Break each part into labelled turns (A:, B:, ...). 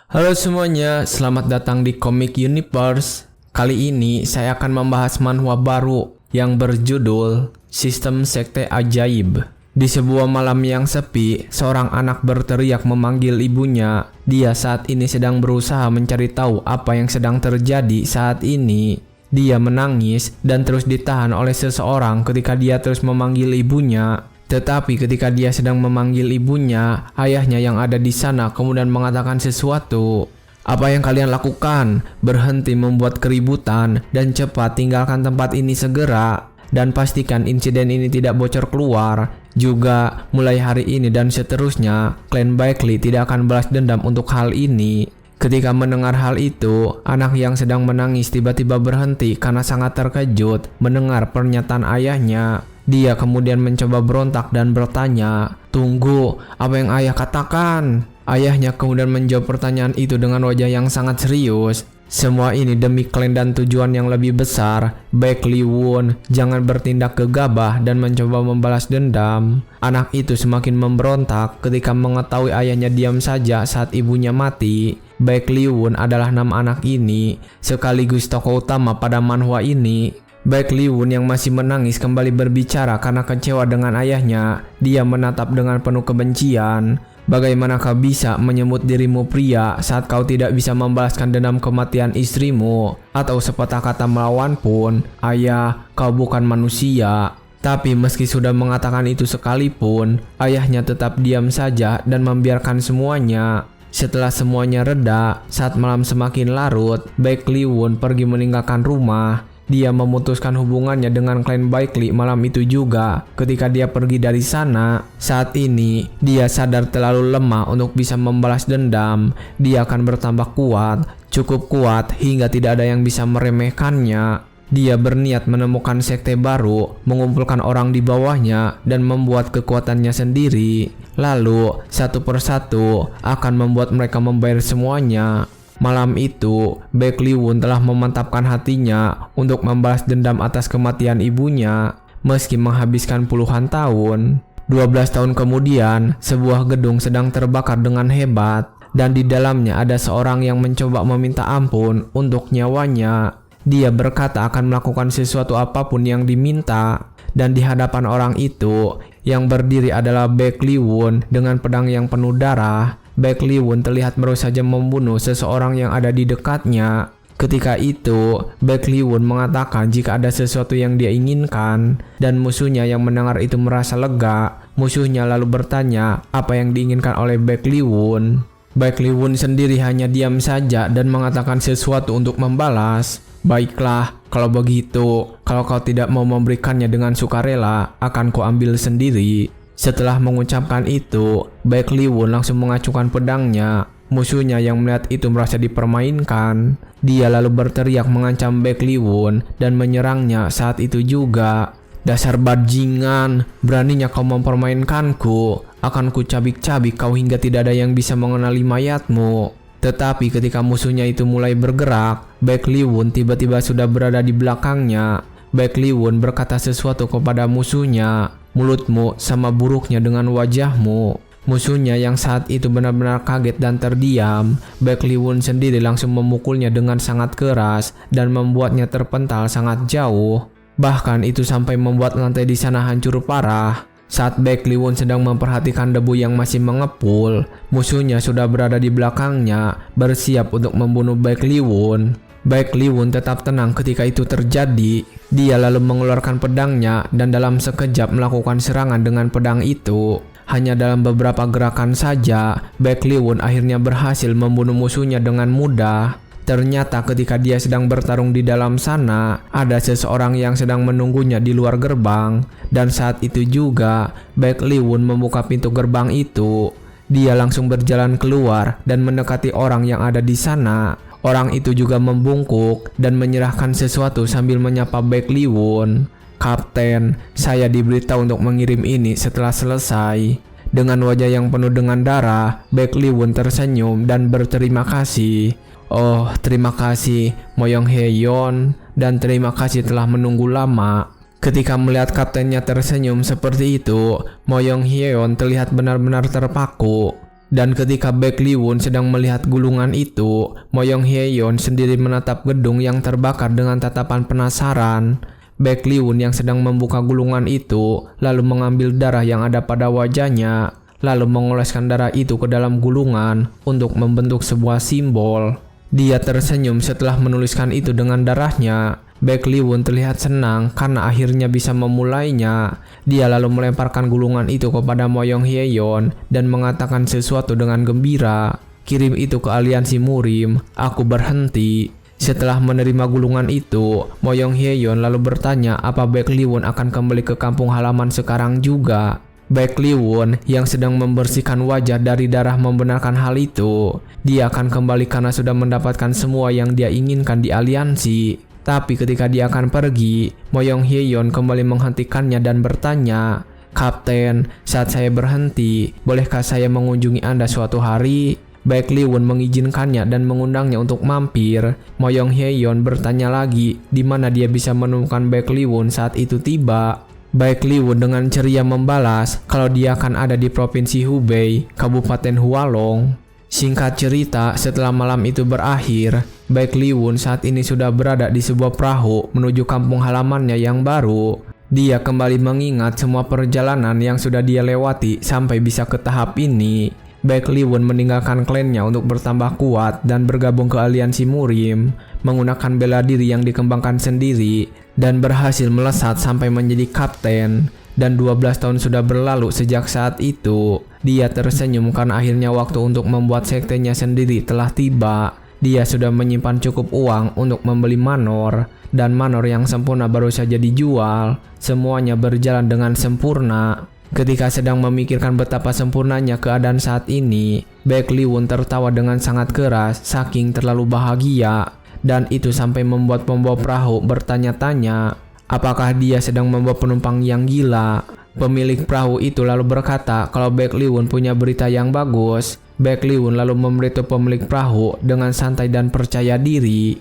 A: Halo semuanya, selamat datang di Comic Universe. Kali ini saya akan membahas manhwa baru yang berjudul Sistem Sekte Ajaib. Di sebuah malam yang sepi, seorang anak berteriak memanggil ibunya. Dia saat ini sedang berusaha mencari tahu apa yang sedang terjadi saat ini. Dia menangis dan terus ditahan oleh seseorang ketika dia terus memanggil ibunya. Tetapi ketika dia sedang memanggil ibunya, ayahnya yang ada di sana kemudian mengatakan sesuatu. Apa yang kalian lakukan? Berhenti membuat keributan dan cepat tinggalkan tempat ini segera. Dan pastikan insiden ini tidak bocor keluar. Juga mulai hari ini dan seterusnya, klan Baekli tidak akan balas dendam untuk hal ini. Ketika mendengar hal itu, anak yang sedang menangis tiba-tiba berhenti karena sangat terkejut mendengar pernyataan ayahnya. Dia kemudian mencoba berontak dan bertanya, "Tunggu, apa yang ayah katakan?" Ayahnya kemudian menjawab pertanyaan itu dengan wajah yang sangat serius. "Semua ini demi klan dan tujuan yang lebih besar. Baekli Wun, jangan bertindak gegabah dan mencoba membalas dendam." Anak itu semakin memberontak ketika mengetahui ayahnya diam saja saat ibunya mati. Baekli Wun adalah nama anak ini, sekaligus tokoh utama pada manhwa ini. Baekli Wun yang masih menangis kembali berbicara karena kecewa dengan ayahnya. Dia menatap dengan penuh kebencian. "Bagaimana kau bisa menyebut dirimu pria saat kau tidak bisa membalaskan dendam kematian istrimu? Atau sepatah kata melawan pun, ayah, kau bukan manusia." Tapi meski sudah mengatakan itu sekalipun, ayahnya tetap diam saja dan membiarkan semuanya. Setelah semuanya reda, saat malam semakin larut, Baekli Wun pergi meninggalkan rumah. Dia memutuskan hubungannya dengan klan Baekli malam itu juga. Ketika dia pergi dari sana, saat ini dia sadar terlalu lemah untuk bisa membalas dendam. Dia akan bertambah kuat, cukup kuat hingga tidak ada yang bisa meremehkannya. Dia berniat menemukan sekte baru, mengumpulkan orang di bawahnya, dan membuat kekuatannya sendiri. Lalu, satu persatu akan membuat mereka membayar semuanya. Malam itu, Baekli Wun telah memantapkan hatinya untuk membalas dendam atas kematian ibunya, meski menghabiskan puluhan tahun. 12 tahun kemudian, sebuah gedung sedang terbakar dengan hebat, dan di dalamnya ada seorang yang mencoba meminta ampun untuk nyawanya. Dia berkata akan melakukan sesuatu apapun yang diminta, dan di hadapan orang itu, yang berdiri adalah Baekli Wun dengan pedang yang penuh darah. Baekli Wun terlihat baru saja membunuh seseorang yang ada di dekatnya. Ketika itu, Baekli Wun mengatakan jika ada sesuatu yang dia inginkan, dan musuhnya yang mendengar itu merasa lega. Musuhnya lalu bertanya apa yang diinginkan oleh Baekli Wun. Baekli Wun sendiri hanya diam saja dan mengatakan sesuatu untuk membalas. "Baiklah, kalau begitu, kalau kau tidak mau memberikannya dengan sukarela, akan ku ambil sendiri." Setelah mengucapkan itu, Baekli Wun langsung mengacukan pedangnya. Musuhnya yang melihat itu merasa dipermainkan. Dia lalu berteriak mengancam Baekli Wun dan menyerangnya saat itu juga. "Dasar bajingan, beraninya kau mempermainkanku. Akan ku cabik-cabik kau hingga tidak ada yang bisa mengenali mayatmu." Tetapi ketika musuhnya itu mulai bergerak, Baekli Wun tiba-tiba sudah berada di belakangnya. Baekli Wun berkata sesuatu kepada musuhnya, "Mulutmu sama buruknya dengan wajahmu." Musuhnya yang saat itu benar-benar kaget dan terdiam. Baekli Wun sendiri langsung memukulnya dengan sangat keras dan membuatnya terpental sangat jauh. Bahkan itu sampai membuat lantai di sana hancur parah. Saat Baekli Wun sedang memperhatikan debu yang masih mengepul, musuhnya sudah berada di belakangnya, bersiap untuk membunuh Baekli Wun. Baekli Wun tetap tenang ketika itu terjadi. Dia lalu mengeluarkan pedangnya dan dalam sekejap melakukan serangan dengan pedang itu. Hanya dalam beberapa gerakan saja, Baekli Wun akhirnya berhasil membunuh musuhnya dengan mudah. Ternyata ketika dia sedang bertarung di dalam sana, ada seseorang yang sedang menunggunya di luar gerbang. Dan saat itu juga, Baekli Wun membuka pintu gerbang itu. Dia langsung berjalan keluar dan mendekati orang yang ada di sana. Orang itu juga membungkuk dan menyerahkan sesuatu sambil menyapa Baekli Wun. "Kapten, saya diberitahu untuk mengirim ini setelah selesai." Dengan wajah yang penuh dengan darah, Baekli Wun tersenyum dan berterima kasih. "Oh, terima kasih Moyong Heyeon, dan terima kasih telah menunggu lama." Ketika melihat kaptennya tersenyum seperti itu, Moyong Hyeon terlihat benar-benar terpaku. Dan ketika Baek Lee-won sedang melihat gulungan itu, Moyong Hye-yeon sendiri menatap gedung yang terbakar dengan tatapan penasaran. Baek Lee-won yang sedang membuka gulungan itu lalu mengambil darah yang ada pada wajahnya, lalu mengoleskan darah itu ke dalam gulungan untuk membentuk sebuah simbol. Dia tersenyum setelah menuliskan itu dengan darahnya. Baek Lee-won terlihat senang karena akhirnya bisa memulainya. Dia lalu melemparkan gulungan itu kepada Moyong Hye-yeon dan mengatakan sesuatu dengan gembira. "Kirim itu ke aliansi Murim, aku berhenti." Setelah menerima gulungan itu, Moyong Hye-yeon lalu bertanya apa Baek Lee-won akan kembali ke kampung halaman sekarang juga. Baek Lee-won yang sedang membersihkan wajah dari darah membenarkan hal itu. Dia akan kembali karena sudah mendapatkan semua yang dia inginkan di aliansi. Tapi ketika dia akan pergi, Moyong Hye-yeon kembali menghentikannya dan bertanya, "Kapten, saat saya berhenti, bolehkah saya mengunjungi Anda suatu hari?" Baek Lee-won mengizinkannya dan mengundangnya untuk mampir. Moyong Hye-yeon bertanya lagi di mana dia bisa menemukan Baek Lee-won saat itu tiba. Baek Lee-won dengan ceria membalas kalau dia akan ada di Provinsi Hubei, Kabupaten Hualong. Singkat cerita, setelah malam itu berakhir, Baek Lee-won saat ini sudah berada di sebuah perahu menuju kampung halamannya yang baru. Dia kembali mengingat semua perjalanan yang sudah dia lewati sampai bisa ke tahap ini. Baek Lee-won meninggalkan klannya untuk bertambah kuat dan bergabung ke aliansi Murim, menggunakan bela diri yang dikembangkan sendiri, dan berhasil melesat sampai menjadi kapten. Dan 12 tahun sudah berlalu sejak saat itu. Dia tersenyum karena akhirnya waktu untuk membuat sektenya sendiri telah tiba. Dia sudah menyimpan cukup uang untuk membeli manor, dan manor yang sempurna baru saja dijual. Semuanya berjalan dengan sempurna. Ketika sedang memikirkan betapa sempurnanya keadaan saat ini, Baek Lee-won tertawa dengan sangat keras saking terlalu bahagia. Dan itu sampai membuat pembawa perahu bertanya-tanya, apakah dia sedang membawa penumpang yang gila? Pemilik perahu itu lalu berkata kalau Baek Lee-won punya berita yang bagus. Baek Lee-won lalu memberitahu pemilik perahu dengan santai dan percaya diri.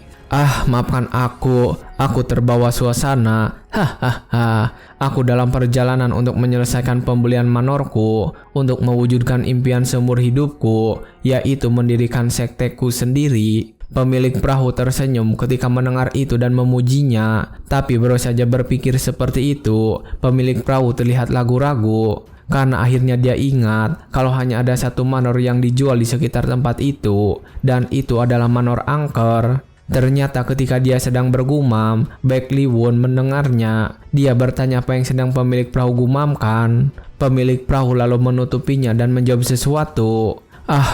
A: Maafkan aku terbawa suasana. Hahaha, aku dalam perjalanan untuk menyelesaikan pembelian manorku, untuk mewujudkan impian seumur hidupku, yaitu mendirikan sekteku sendiri. Pemilik perahu tersenyum ketika mendengar itu dan memujinya, tapi baru saja berpikir seperti itu, pemilik perahu terlihat ragu-ragu. Karena akhirnya dia ingat kalau hanya ada satu manor yang dijual di sekitar tempat itu, dan itu adalah manor angker. Ternyata ketika dia sedang bergumam, Baek Lee-won mendengarnya. Dia bertanya apa yang sedang pemilik perahu gumamkan. Pemilik perahu lalu menutupinya dan menjawab sesuatu.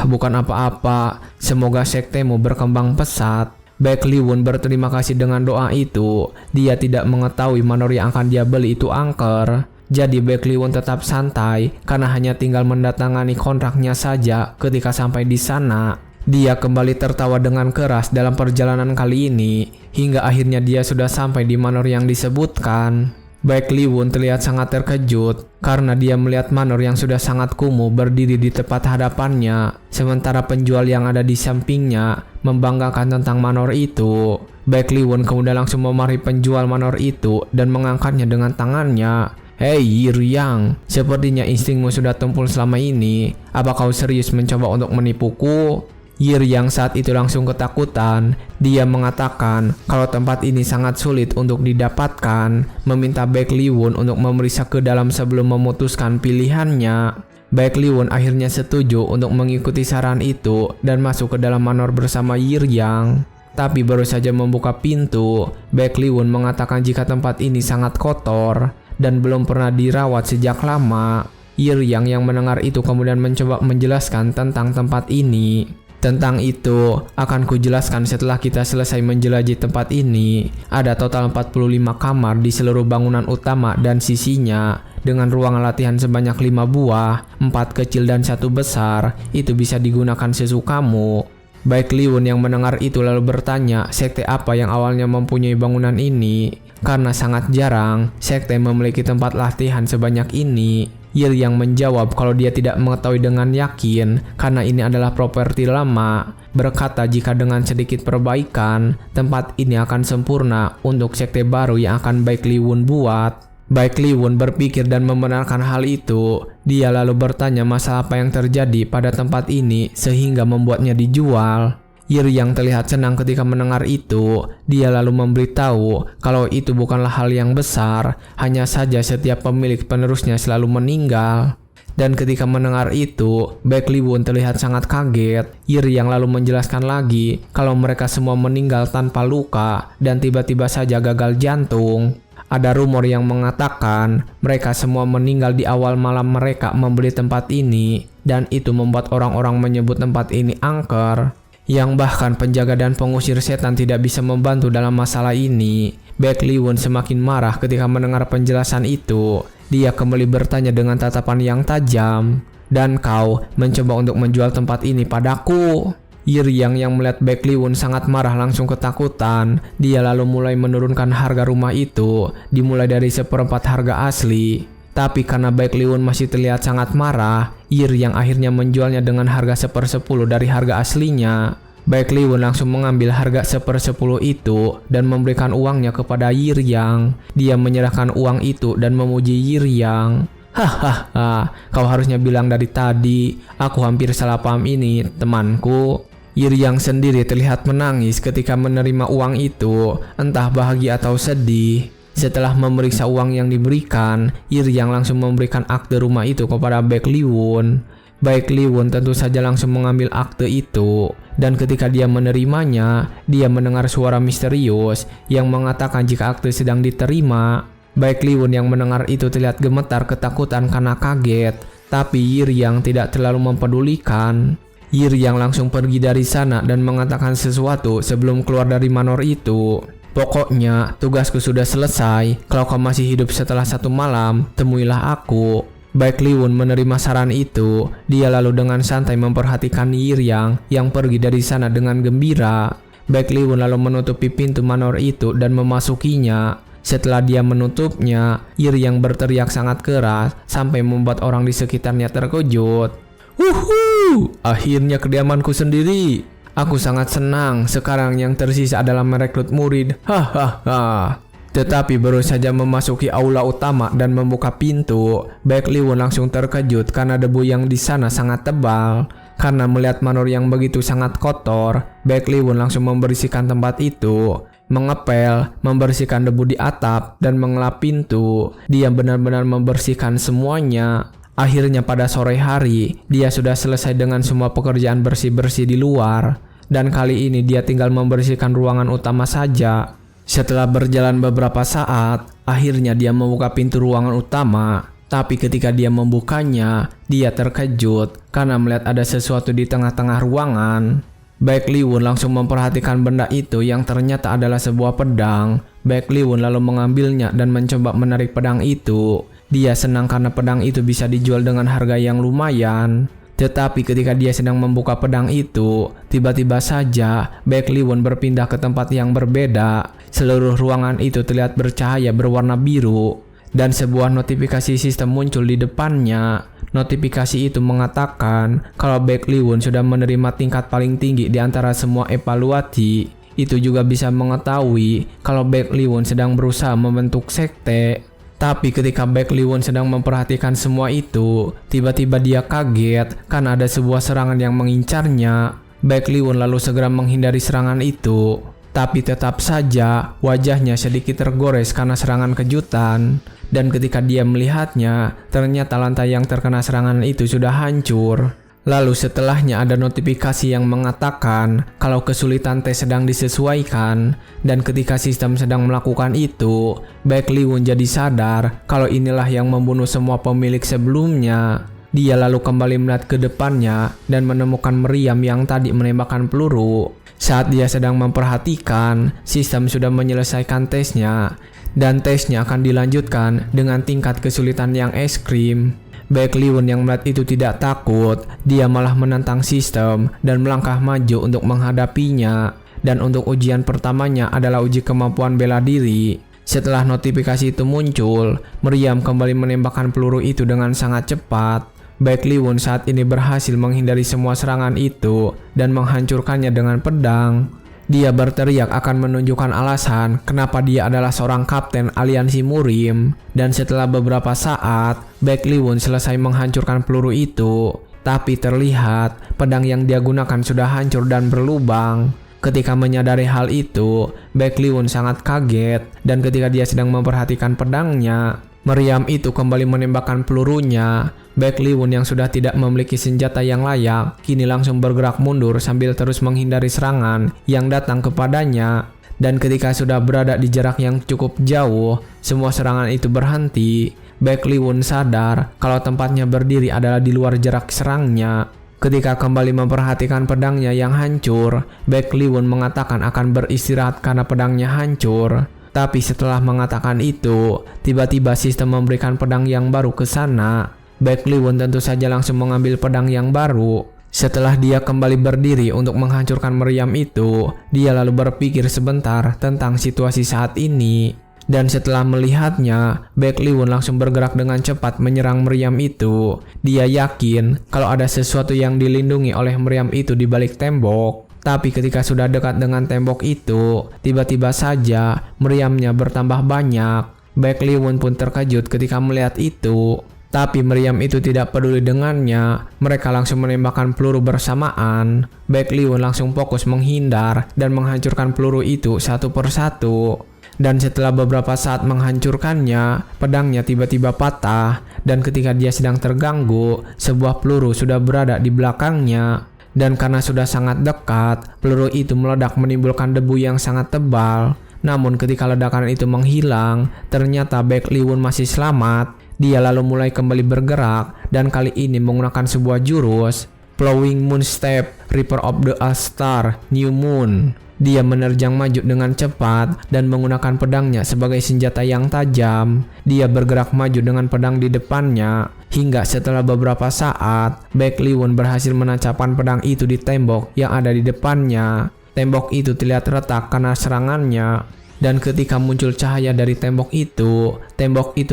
A: Bukan apa-apa. Semoga sektemu berkembang pesat. Baek Lee-won berterima kasih dengan doa itu. Dia tidak mengetahui manor yang akan dia beli itu angker. Jadi Baek Lee-won tetap santai karena hanya tinggal mendatangani kontraknya saja ketika sampai di sana. Dia kembali tertawa dengan keras dalam perjalanan kali ini, hingga akhirnya dia sudah sampai di manor yang disebutkan. Baek Lee-won terlihat sangat terkejut karena dia melihat manor yang sudah sangat kumuh berdiri di tepat hadapannya, sementara penjual yang ada di sampingnya membanggakan tentang manor itu. Baek Lee-won kemudian langsung memarahi penjual manor itu dan mengangkatnya dengan tangannya. "Hei Yiryang, sepertinya instingmu sudah tumpul selama ini. Apa kau serius mencoba untuk menipuku?" Yiryang saat itu langsung ketakutan. Dia mengatakan kalau tempat ini sangat sulit untuk didapatkan, meminta Baek Lee-won untuk memeriksa ke dalam sebelum memutuskan pilihannya. Baek Lee-won akhirnya setuju untuk mengikuti saran itu dan masuk ke dalam manor bersama Yiryang. Tapi baru saja membuka pintu, Baek Lee-won mengatakan jika tempat ini sangat kotor dan belum pernah dirawat sejak lama. Yiryang yang mendengar itu kemudian mencoba menjelaskan tentang tempat ini. "Tentang itu akan kujelaskan setelah kita selesai menjelajahi tempat ini. Ada total 45 kamar di seluruh bangunan utama dan sisinya, dengan ruangan latihan sebanyak 5 buah, 4 kecil dan 1 besar. Itu bisa digunakan sesukamu." Baek Lee-won yang mendengar itu lalu bertanya sekte apa yang awalnya mempunyai bangunan ini, karena sangat jarang sekte memiliki tempat latihan sebanyak ini. Yiryang menjawab kalau dia tidak mengetahui dengan yakin karena ini adalah properti lama, berkata jika dengan sedikit perbaikan, tempat ini akan sempurna untuk sekte baru yang akan Baek Lee-won buat. Baik Li Wun berpikir dan membenarkan hal itu. Dia lalu bertanya masalah apa yang terjadi pada tempat ini sehingga membuatnya dijual. Yir yang terlihat senang ketika mendengar itu. Dia lalu memberitahu kalau itu bukanlah hal yang besar, hanya saja setiap pemilik penerusnya selalu meninggal. Dan ketika mendengar itu, Baek Li Wun terlihat sangat kaget. Yir yang lalu menjelaskan lagi kalau mereka semua meninggal tanpa luka dan tiba-tiba saja gagal jantung. Ada rumor yang mengatakan mereka semua meninggal di awal malam mereka membeli tempat ini, dan itu membuat orang-orang menyebut tempat ini angker, yang bahkan penjaga dan pengusir setan tidak bisa membantu dalam masalah ini. Baek Li Wun semakin marah ketika mendengar penjelasan itu. Dia kembali bertanya dengan tatapan yang tajam, "Dan kau mencoba untuk menjual tempat ini padaku?" Yir yang melihat Baek Li Wun sangat marah langsung ketakutan. Dia lalu mulai menurunkan harga rumah itu, dimulai dari 1/4 harga asli. Tapi karena Baek Li Wun masih terlihat sangat marah, Yir yang akhirnya menjualnya dengan harga 1/10 dari harga aslinya. Baek Li Wun langsung mengambil harga 1/10 itu dan memberikan uangnya kepada Yir Yang. Dia menyerahkan uang itu dan memuji Yir Yang. "Hahaha, kau harusnya bilang dari tadi. Aku hampir salah paham ini, temanku." Yir Yang sendiri terlihat menangis ketika menerima uang itu, entah bahagia atau sedih. Setelah memeriksa uang yang diberikan, Yir Yang langsung memberikan akte rumah itu kepada Baek Li Wun. Baek Li Wun tentu saja langsung mengambil akte itu, dan ketika dia menerimanya, dia mendengar suara misterius yang mengatakan jika akte sedang diterima. Baek Li Wun yang mendengar itu terlihat gemetar ketakutan karena kaget, tapi Yir Yang tidak terlalu mempedulikan. Yir Yang langsung pergi dari sana dan mengatakan sesuatu sebelum keluar dari manor itu. "Pokoknya tugasku sudah selesai. Kalau kau masih hidup setelah 1 malam, temuilah aku." Baek Li Wun menerima saran itu. Dia lalu dengan santai memperhatikan Yir yang pergi dari sana dengan gembira. Baek Li Wun lalu menutupi pintu manor itu dan memasukinya. Setelah dia menutupnya, Yir yang berteriak sangat keras sampai membuat orang di sekitarnya terkejut. "Wuhu! Akhirnya kediamanku sendiri. Aku sangat senang. Sekarang yang tersisa adalah merekrut murid. Hahaha." Tetapi baru saja memasuki aula utama dan membuka pintu, Baek Li Wun langsung terkejut karena debu yang di sana sangat tebal. Karena melihat manor yang begitu sangat kotor, Baek Li Wun langsung membersihkan tempat itu, mengepel, membersihkan debu di atap, dan mengelap pintu. Dia benar-benar membersihkan semuanya. Akhirnya pada sore hari, dia sudah selesai dengan semua pekerjaan bersih-bersih di luar. Dan kali ini dia tinggal membersihkan ruangan utama saja. Setelah berjalan beberapa saat, akhirnya dia membuka pintu ruangan utama. Tapi ketika dia membukanya, dia terkejut karena melihat ada sesuatu di tengah-tengah ruangan. Baek Li Wun langsung memperhatikan benda itu yang ternyata adalah sebuah pedang. Baek Li Wun lalu mengambilnya dan mencoba menarik pedang itu. Dia senang karena pedang itu bisa dijual dengan harga yang lumayan. Tetapi ketika dia sedang membuka pedang itu, tiba-tiba saja Baek Li Wun berpindah ke tempat yang berbeda. Seluruh ruangan itu terlihat bercahaya berwarna biru, dan sebuah notifikasi sistem muncul di depannya. Notifikasi itu mengatakan kalau Baek Li Wun sudah menerima tingkat paling tinggi di antara semua evaluasi. Itu juga bisa mengetahui kalau Baek Li Wun sedang berusaha membentuk sekte. Tapi ketika Baek Li Wun sedang memperhatikan semua itu, tiba-tiba dia kaget karena ada sebuah serangan yang mengincarnya. Baek Li Wun lalu segera menghindari serangan itu. Tapi tetap saja wajahnya sedikit tergores karena serangan kejutan. Dan ketika dia melihatnya, ternyata lantai yang terkena serangan itu sudah hancur. Lalu setelahnya ada notifikasi yang mengatakan kalau kesulitan tes sedang disesuaikan, dan ketika sistem sedang melakukan itu, Baek Li Wun jadi sadar kalau inilah yang membunuh semua pemilik sebelumnya. Dia lalu kembali melihat ke depannya dan menemukan meriam yang tadi menembakkan peluru. Saat dia sedang memperhatikan, sistem sudah menyelesaikan tesnya, dan tesnya akan dilanjutkan dengan tingkat kesulitan yang ekstrim. Baek Li Wun yang melihat itu tidak takut, dia malah menantang sistem dan melangkah maju untuk menghadapinya. Dan untuk ujian pertamanya adalah uji kemampuan bela diri. Setelah notifikasi itu muncul, meriam kembali menembakkan peluru itu dengan sangat cepat. Baek Li Wun saat ini berhasil menghindari semua serangan itu dan menghancurkannya dengan pedang. Dia berteriak akan menunjukkan alasan kenapa dia adalah seorang kapten aliansi Murim. Dan setelah beberapa saat, Baek Lee-won selesai menghancurkan peluru itu. Tapi terlihat pedang yang dia gunakan sudah hancur dan berlubang. Ketika menyadari hal itu, Baek Lee-won sangat kaget. Dan ketika dia sedang memperhatikan pedangnya, meriam itu kembali menembakkan pelurunya. Baek Lee-won yang sudah tidak memiliki senjata yang layak, kini langsung bergerak mundur sambil terus menghindari serangan yang datang kepadanya. Dan ketika sudah berada di jarak yang cukup jauh, semua serangan itu berhenti. Baek Lee-won sadar kalau tempatnya berdiri adalah di luar jarak serangnya. Ketika kembali memperhatikan pedangnya yang hancur, Baek Lee-won mengatakan akan beristirahat karena pedangnya hancur. Tapi setelah mengatakan itu, tiba-tiba sistem memberikan pedang yang baru ke sana. Baek Lee-won tentu saja langsung mengambil pedang yang baru. Setelah dia kembali berdiri untuk menghancurkan meriam itu, dia lalu berpikir sebentar tentang situasi saat ini. Dan setelah melihatnya, Baek Lee-won langsung bergerak dengan cepat menyerang meriam itu. Dia yakin kalau ada sesuatu yang dilindungi oleh meriam itu di balik tembok. Tapi ketika sudah dekat dengan tembok itu, tiba-tiba saja meriamnya bertambah banyak. Baek Lee-won pun terkejut ketika melihat itu. Tapi meriam itu tidak peduli dengannya. Mereka langsung menembakkan peluru bersamaan. Baek Lee-won langsung fokus menghindar dan menghancurkan peluru itu satu persatu. Dan setelah beberapa saat menghancurkannya, pedangnya tiba-tiba patah. Dan ketika dia sedang terganggu, sebuah peluru sudah berada di belakangnya. Dan karena sudah sangat dekat, peluru itu meledak menimbulkan debu yang sangat tebal. Namun ketika ledakan itu menghilang, ternyata Baek Lee-won masih selamat. Dia lalu mulai kembali bergerak dan kali ini menggunakan sebuah jurus, Plowing Moon Step, Reaper of the All-Star, New Moon. Dia menerjang maju dengan cepat dan menggunakan pedangnya sebagai senjata yang tajam. Dia bergerak maju dengan pedang di depannya. Hingga setelah beberapa saat, Baek Lee-won berhasil menancapkan pedang itu di tembok yang ada di depannya. Tembok itu terlihat retak karena serangannya. Dan ketika muncul cahaya dari tembok itu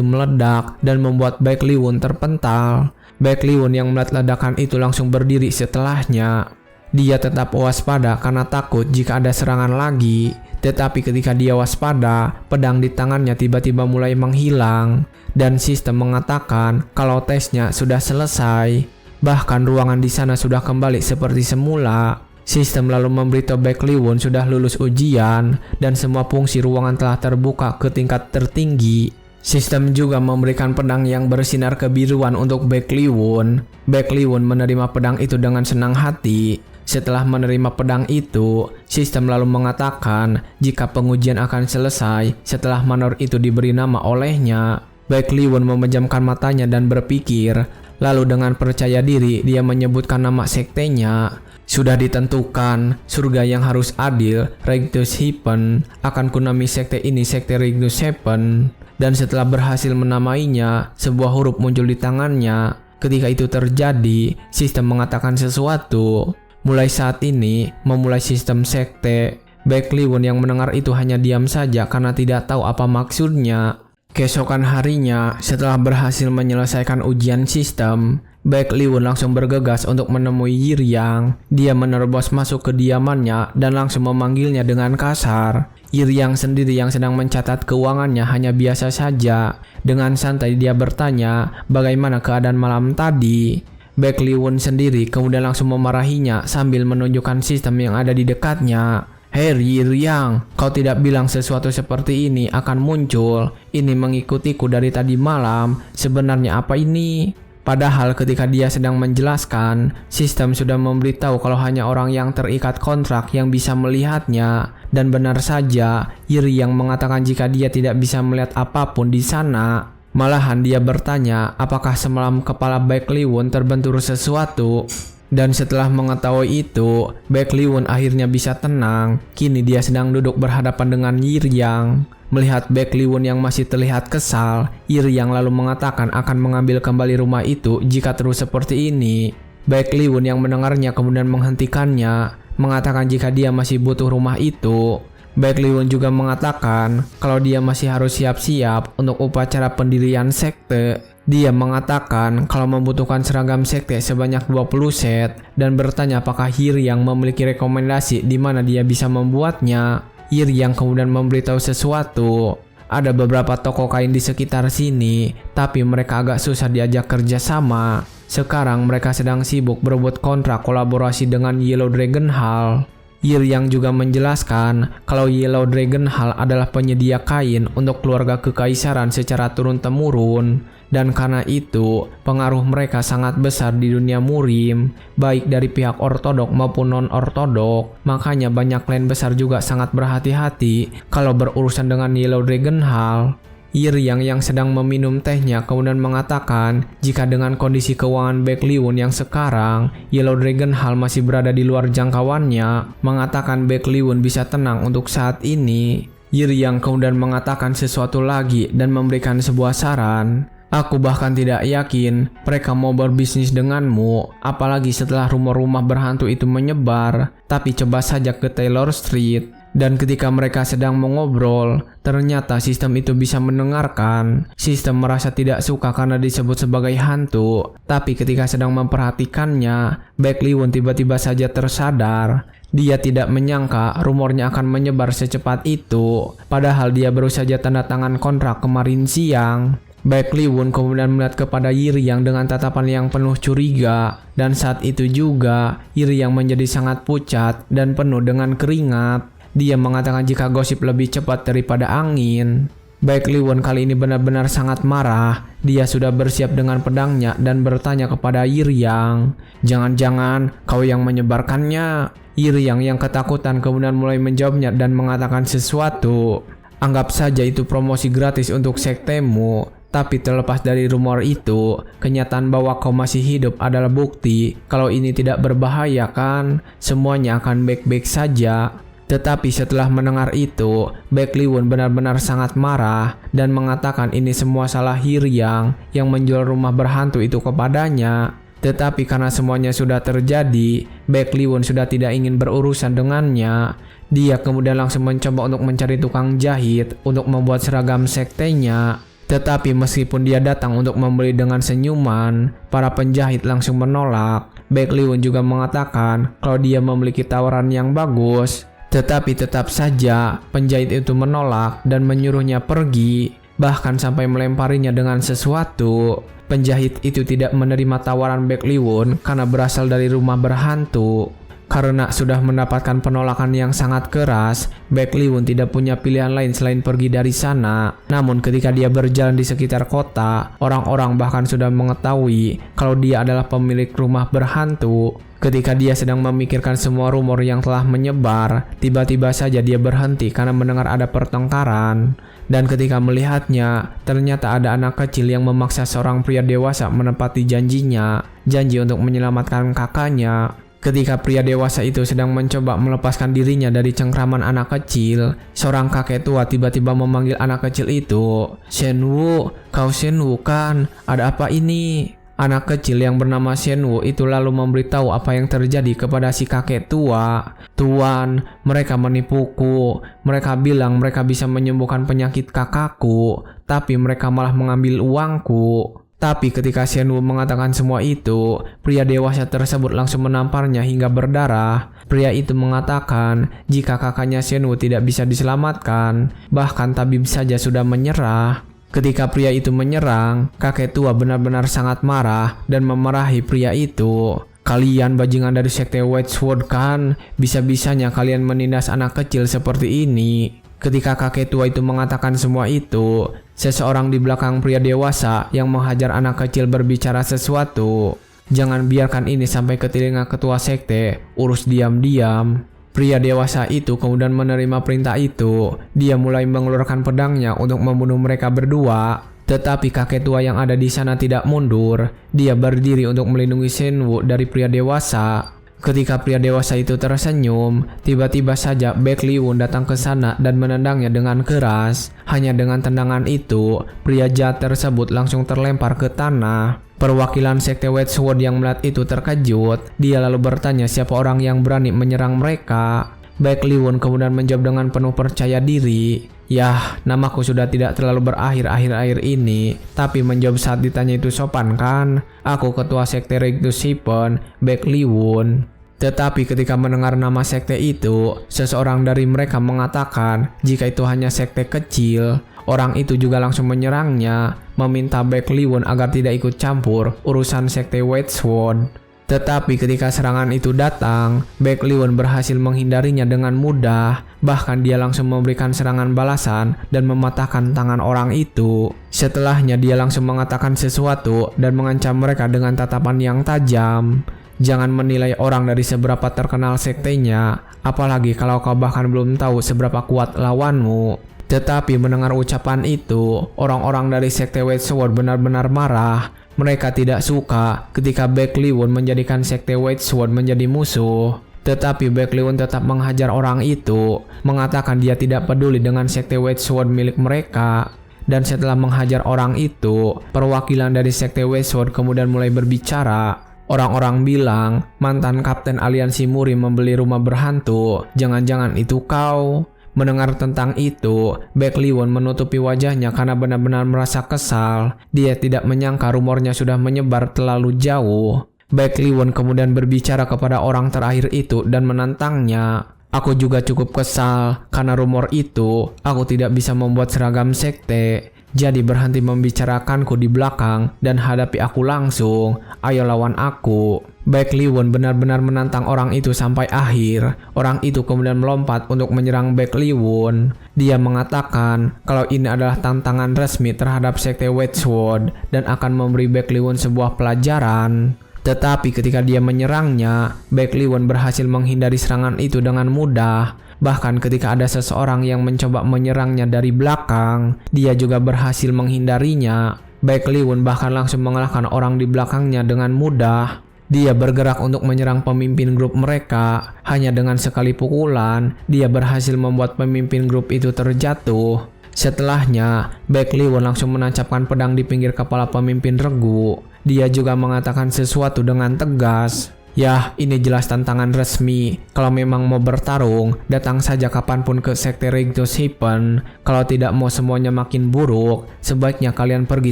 A: meledak dan membuat Baek Lee-won terpental. Baek Lee-won yang melihat ledakan itu langsung berdiri setelahnya. Dia tetap waspada karena takut jika ada serangan lagi. Tetapi ketika dia waspada, pedang di tangannya tiba-tiba mulai menghilang. Dan sistem mengatakan kalau tesnya sudah selesai. Bahkan ruangan di sana sudah kembali seperti semula. Sistem lalu memberitahu Baek Lee-won sudah lulus ujian dan semua fungsi ruangan telah terbuka ke tingkat tertinggi. Sistem juga memberikan pedang yang bersinar kebiruan untuk Baek Lee-won. Baek Lee-won menerima pedang itu dengan senang hati. Setelah menerima pedang itu, sistem lalu mengatakan jika pengujian akan selesai setelah manor itu diberi nama olehnya. Baek Lee-won memejamkan matanya dan berpikir. Lalu dengan percaya diri dia menyebutkan nama sektenya. Sudah ditentukan, surga yang harus adil, Righteous Heaven, akan kunami sekte ini sekte Righteous Heaven. Dan setelah berhasil menamainya, sebuah huruf muncul di tangannya. Ketika itu terjadi, sistem mengatakan sesuatu. Mulai saat ini, memulai sistem sekte. Baek Lee-won yang mendengar itu hanya diam saja karena tidak tahu apa maksudnya. Keesokan harinya, setelah berhasil menyelesaikan ujian sistem, Baek Lee-won langsung bergegas untuk menemui Yiryang. Dia menerobos masuk ke kediamannya dan langsung memanggilnya dengan kasar. Yiryang sendiri yang sedang mencatat keuangannya hanya biasa saja. Dengan santai dia bertanya bagaimana keadaan malam tadi. Baek Lee-won sendiri kemudian langsung memarahinya sambil menunjukkan sistem yang ada di dekatnya. Hei Yiryang, kau tidak bilang sesuatu seperti ini akan muncul. Ini mengikutiku dari tadi malam. Sebenarnya apa ini? Padahal ketika dia sedang menjelaskan, sistem sudah memberitahu kalau hanya orang yang terikat kontrak yang bisa melihatnya. Dan benar saja, Yiryang mengatakan jika dia tidak bisa melihat apapun di sana. Malahan dia bertanya apakah semalam kepala Baek Lee-won terbentur sesuatu. Dan setelah mengetahui itu, Baek Lee-won akhirnya bisa tenang. Kini dia sedang duduk berhadapan dengan Yiryang. Melihat Baek Lee-won yang masih terlihat kesal, Yiryang lalu mengatakan akan mengambil kembali rumah itu jika terus seperti ini. Baek Lee-won yang mendengarnya kemudian menghentikannya, mengatakan jika dia masih butuh rumah itu. Baek Lee-won juga mengatakan kalau dia masih harus siap-siap untuk upacara pendirian sekte. Dia mengatakan kalau membutuhkan seragam sekte sebanyak 20 set dan bertanya apakah Hiryang memiliki rekomendasi di mana dia bisa membuatnya. Hiryang kemudian memberitahu sesuatu. Ada beberapa toko kain di sekitar sini, tapi mereka agak susah diajak kerjasama. Sekarang mereka sedang sibuk berebut kontrak kolaborasi dengan Yellow Dragon Hall. Hiryang juga menjelaskan kalau Yellow Dragon Hall adalah penyedia kain untuk keluarga kekaisaran secara turun-temurun. Dan karena itu, pengaruh mereka sangat besar di dunia murim, baik dari pihak ortodok maupun non-ortodok. Makanya banyak klan besar juga sangat berhati-hati kalau berurusan dengan Yellow Dragon Hall. Hiryang yang sedang meminum tehnya kemudian mengatakan jika dengan kondisi keuangan Baek Lee-won yang sekarang, Yellow Dragon Hall masih berada di luar jangkauannya, mengatakan Baek Lee-won bisa tenang untuk saat ini. Hiryang kemudian mengatakan sesuatu lagi dan memberikan sebuah saran. Aku bahkan tidak yakin mereka mau berbisnis denganmu, apalagi setelah rumor-rumor berhantu itu menyebar. Tapi coba saja ke Taylor Street. Dan ketika mereka sedang mengobrol, ternyata sistem itu bisa mendengarkan. Sistem merasa tidak suka karena disebut sebagai hantu. Tapi ketika sedang memperhatikannya, Baek Lee-won tiba-tiba saja tersadar. Dia tidak menyangka rumornya akan menyebar secepat itu. Padahal dia baru saja tanda tangan kontrak kemarin siang. Baek Lee-won kemudian melihat kepada Hiryang dengan tatapan yang penuh curiga. Dan saat itu juga, Hiryang menjadi sangat pucat dan penuh dengan keringat. Dia mengatakan jika gosip lebih cepat daripada angin. Baek Lee-won kali ini benar-benar sangat marah. Dia sudah bersiap dengan pedangnya dan bertanya kepada Hiryang, "Jangan-jangan kau yang menyebarkannya?" Hiryang yang ketakutan kemudian mulai menjawabnya dan mengatakan sesuatu. "Anggap saja itu promosi gratis untuk sektemu. Tapi terlepas dari rumor itu, kenyataan bahwa kau masih hidup adalah bukti kalau ini tidak berbahaya kan? Semuanya akan baik-baik saja." Tetapi setelah mendengar itu, Baek Lee-won benar-benar sangat marah dan mengatakan ini semua salah Hiryang yang menjual rumah berhantu itu kepadanya. Tetapi karena semuanya sudah terjadi, Baek Lee-won sudah tidak ingin berurusan dengannya. Dia kemudian langsung mencoba untuk mencari tukang jahit untuk membuat seragam sektenya. Tetapi meskipun dia datang untuk membeli dengan senyuman, para penjahit langsung menolak. Baek Lee-won juga mengatakan kalau dia memiliki tawaran yang bagus. Tetapi tetap saja penjahit itu menolak dan menyuruhnya pergi, bahkan sampai melemparinya dengan sesuatu. Penjahit itu tidak menerima tawaran Baek Lee-won karena berasal dari rumah berhantu. Karena sudah mendapatkan penolakan yang sangat keras, Baek Lee-won tidak punya pilihan lain selain pergi dari sana. Namun ketika dia berjalan di sekitar kota, orang-orang bahkan sudah mengetahui kalau dia adalah pemilik rumah berhantu. Ketika dia sedang memikirkan semua rumor yang telah menyebar, tiba-tiba saja dia berhenti karena mendengar ada pertengkaran. Dan ketika melihatnya, ternyata ada anak kecil yang memaksa seorang pria dewasa menepati janjinya, janji untuk menyelamatkan kakaknya. Ketika pria dewasa itu sedang mencoba melepaskan dirinya dari cengkraman anak kecil, seorang kakek tua tiba-tiba memanggil anak kecil itu. "Shenwu, kau Shenwu kan? Ada apa ini?" Anak kecil yang bernama Shenwu itu lalu memberitahu apa yang terjadi kepada si kakek tua. "Tuan, mereka menipuku. Mereka bilang mereka bisa menyembuhkan penyakit kakakku, tapi mereka malah mengambil uangku." Tapi ketika Shenwu mengatakan semua itu, pria dewasa tersebut langsung menamparnya hingga berdarah. Pria itu mengatakan jika kakaknya Shenwu tidak bisa diselamatkan, bahkan tabib saja sudah menyerah. Ketika pria itu menyerang, kakek tua benar-benar sangat marah dan memarahi pria itu. "Kalian bajingan dari sekte White Sword kan? Bisa-bisanya kalian menindas anak kecil seperti ini." Ketika kakek tua itu mengatakan semua itu, seseorang di belakang pria dewasa yang menghajar anak kecil berbicara sesuatu. "Jangan biarkan ini sampai ke telinga ketua sekte, urus diam-diam." Pria dewasa itu kemudian menerima perintah itu. Dia mulai mengeluarkan pedangnya untuk membunuh mereka berdua. Tetapi kakek tua yang ada di sana tidak mundur. Dia berdiri untuk melindungi Shenwu dari pria dewasa. Ketika pria dewasa itu tersenyum, tiba-tiba saja Baek Lee-won datang ke sana dan menendangnya dengan keras. Hanya dengan tendangan itu, pria jahat tersebut langsung terlempar ke tanah. Perwakilan sekte White Sword yang melihat itu terkejut. Dia lalu bertanya siapa orang yang berani menyerang mereka. Baek Liwon kemudian menjawab dengan penuh percaya diri. Yah, namaku sudah tidak terlalu berakhir akhir-akhir ini. Tapi menjawab saat ditanya itu sopan kan? Aku ketua sekte Rectus Sipen, Baek Liwon. Tetapi ketika mendengar nama sekte itu, seseorang dari mereka mengatakan jika itu hanya sekte kecil. Orang itu juga langsung menyerangnya, meminta Baek Liwon agar tidak ikut campur urusan sekte White Sword. Tetapi ketika serangan itu datang, Baek Liwon berhasil menghindarinya dengan mudah. Bahkan dia langsung memberikan serangan balasan dan mematahkan tangan orang itu. Setelahnya dia langsung mengatakan sesuatu dan mengancam mereka dengan tatapan yang tajam. Jangan menilai orang dari seberapa terkenal sektenya, apalagi kalau kau bahkan belum tahu seberapa kuat lawanmu. Tetapi mendengar ucapan itu, orang-orang dari sekte White Sword benar-benar marah. Mereka tidak suka ketika Baek Liwon menjadikan sekte White Sword menjadi musuh. Tetapi Baek Liwon tetap menghajar orang itu, mengatakan dia tidak peduli dengan sekte White Sword milik mereka. Dan setelah menghajar orang itu, perwakilan dari sekte White Sword kemudian mulai berbicara. Orang-orang bilang, mantan kapten aliansi Muri membeli rumah berhantu, jangan-jangan itu kau? Mendengar tentang itu, Baek Liwon menutupi wajahnya karena benar-benar merasa kesal. Dia tidak menyangka rumornya sudah menyebar terlalu jauh. Baek Liwon kemudian berbicara kepada orang terakhir itu dan menantangnya. Aku juga cukup kesal karena rumor itu. Aku tidak bisa membuat seragam sekte. Jadi berhenti membicarakanku di belakang dan hadapi aku langsung. Ayo lawan aku. Baek Liwon benar-benar menantang orang itu sampai akhir. Orang itu kemudian melompat untuk menyerang Baek Liwon. Dia mengatakan kalau ini adalah tantangan resmi terhadap sekte White Sword dan akan memberi Baek Liwon sebuah pelajaran. Tetapi ketika dia menyerangnya, Baek Liwon berhasil menghindari serangan itu dengan mudah. Bahkan ketika ada seseorang yang mencoba menyerangnya dari belakang, dia juga berhasil menghindarinya. Baek Liwon bahkan langsung mengalahkan orang di belakangnya dengan mudah. Dia bergerak untuk menyerang pemimpin grup mereka. Hanya dengan sekali pukulan, dia berhasil membuat pemimpin grup itu terjatuh. Setelahnya, Baek Liwon langsung menancapkan pedang di pinggir kepala pemimpin regu. Dia juga mengatakan sesuatu dengan tegas. Yah, ini jelas tantangan resmi. Kalau memang mau bertarung, datang saja kapanpun ke sekte Rectus Sipen. Kalau tidak mau semuanya makin buruk, sebaiknya kalian pergi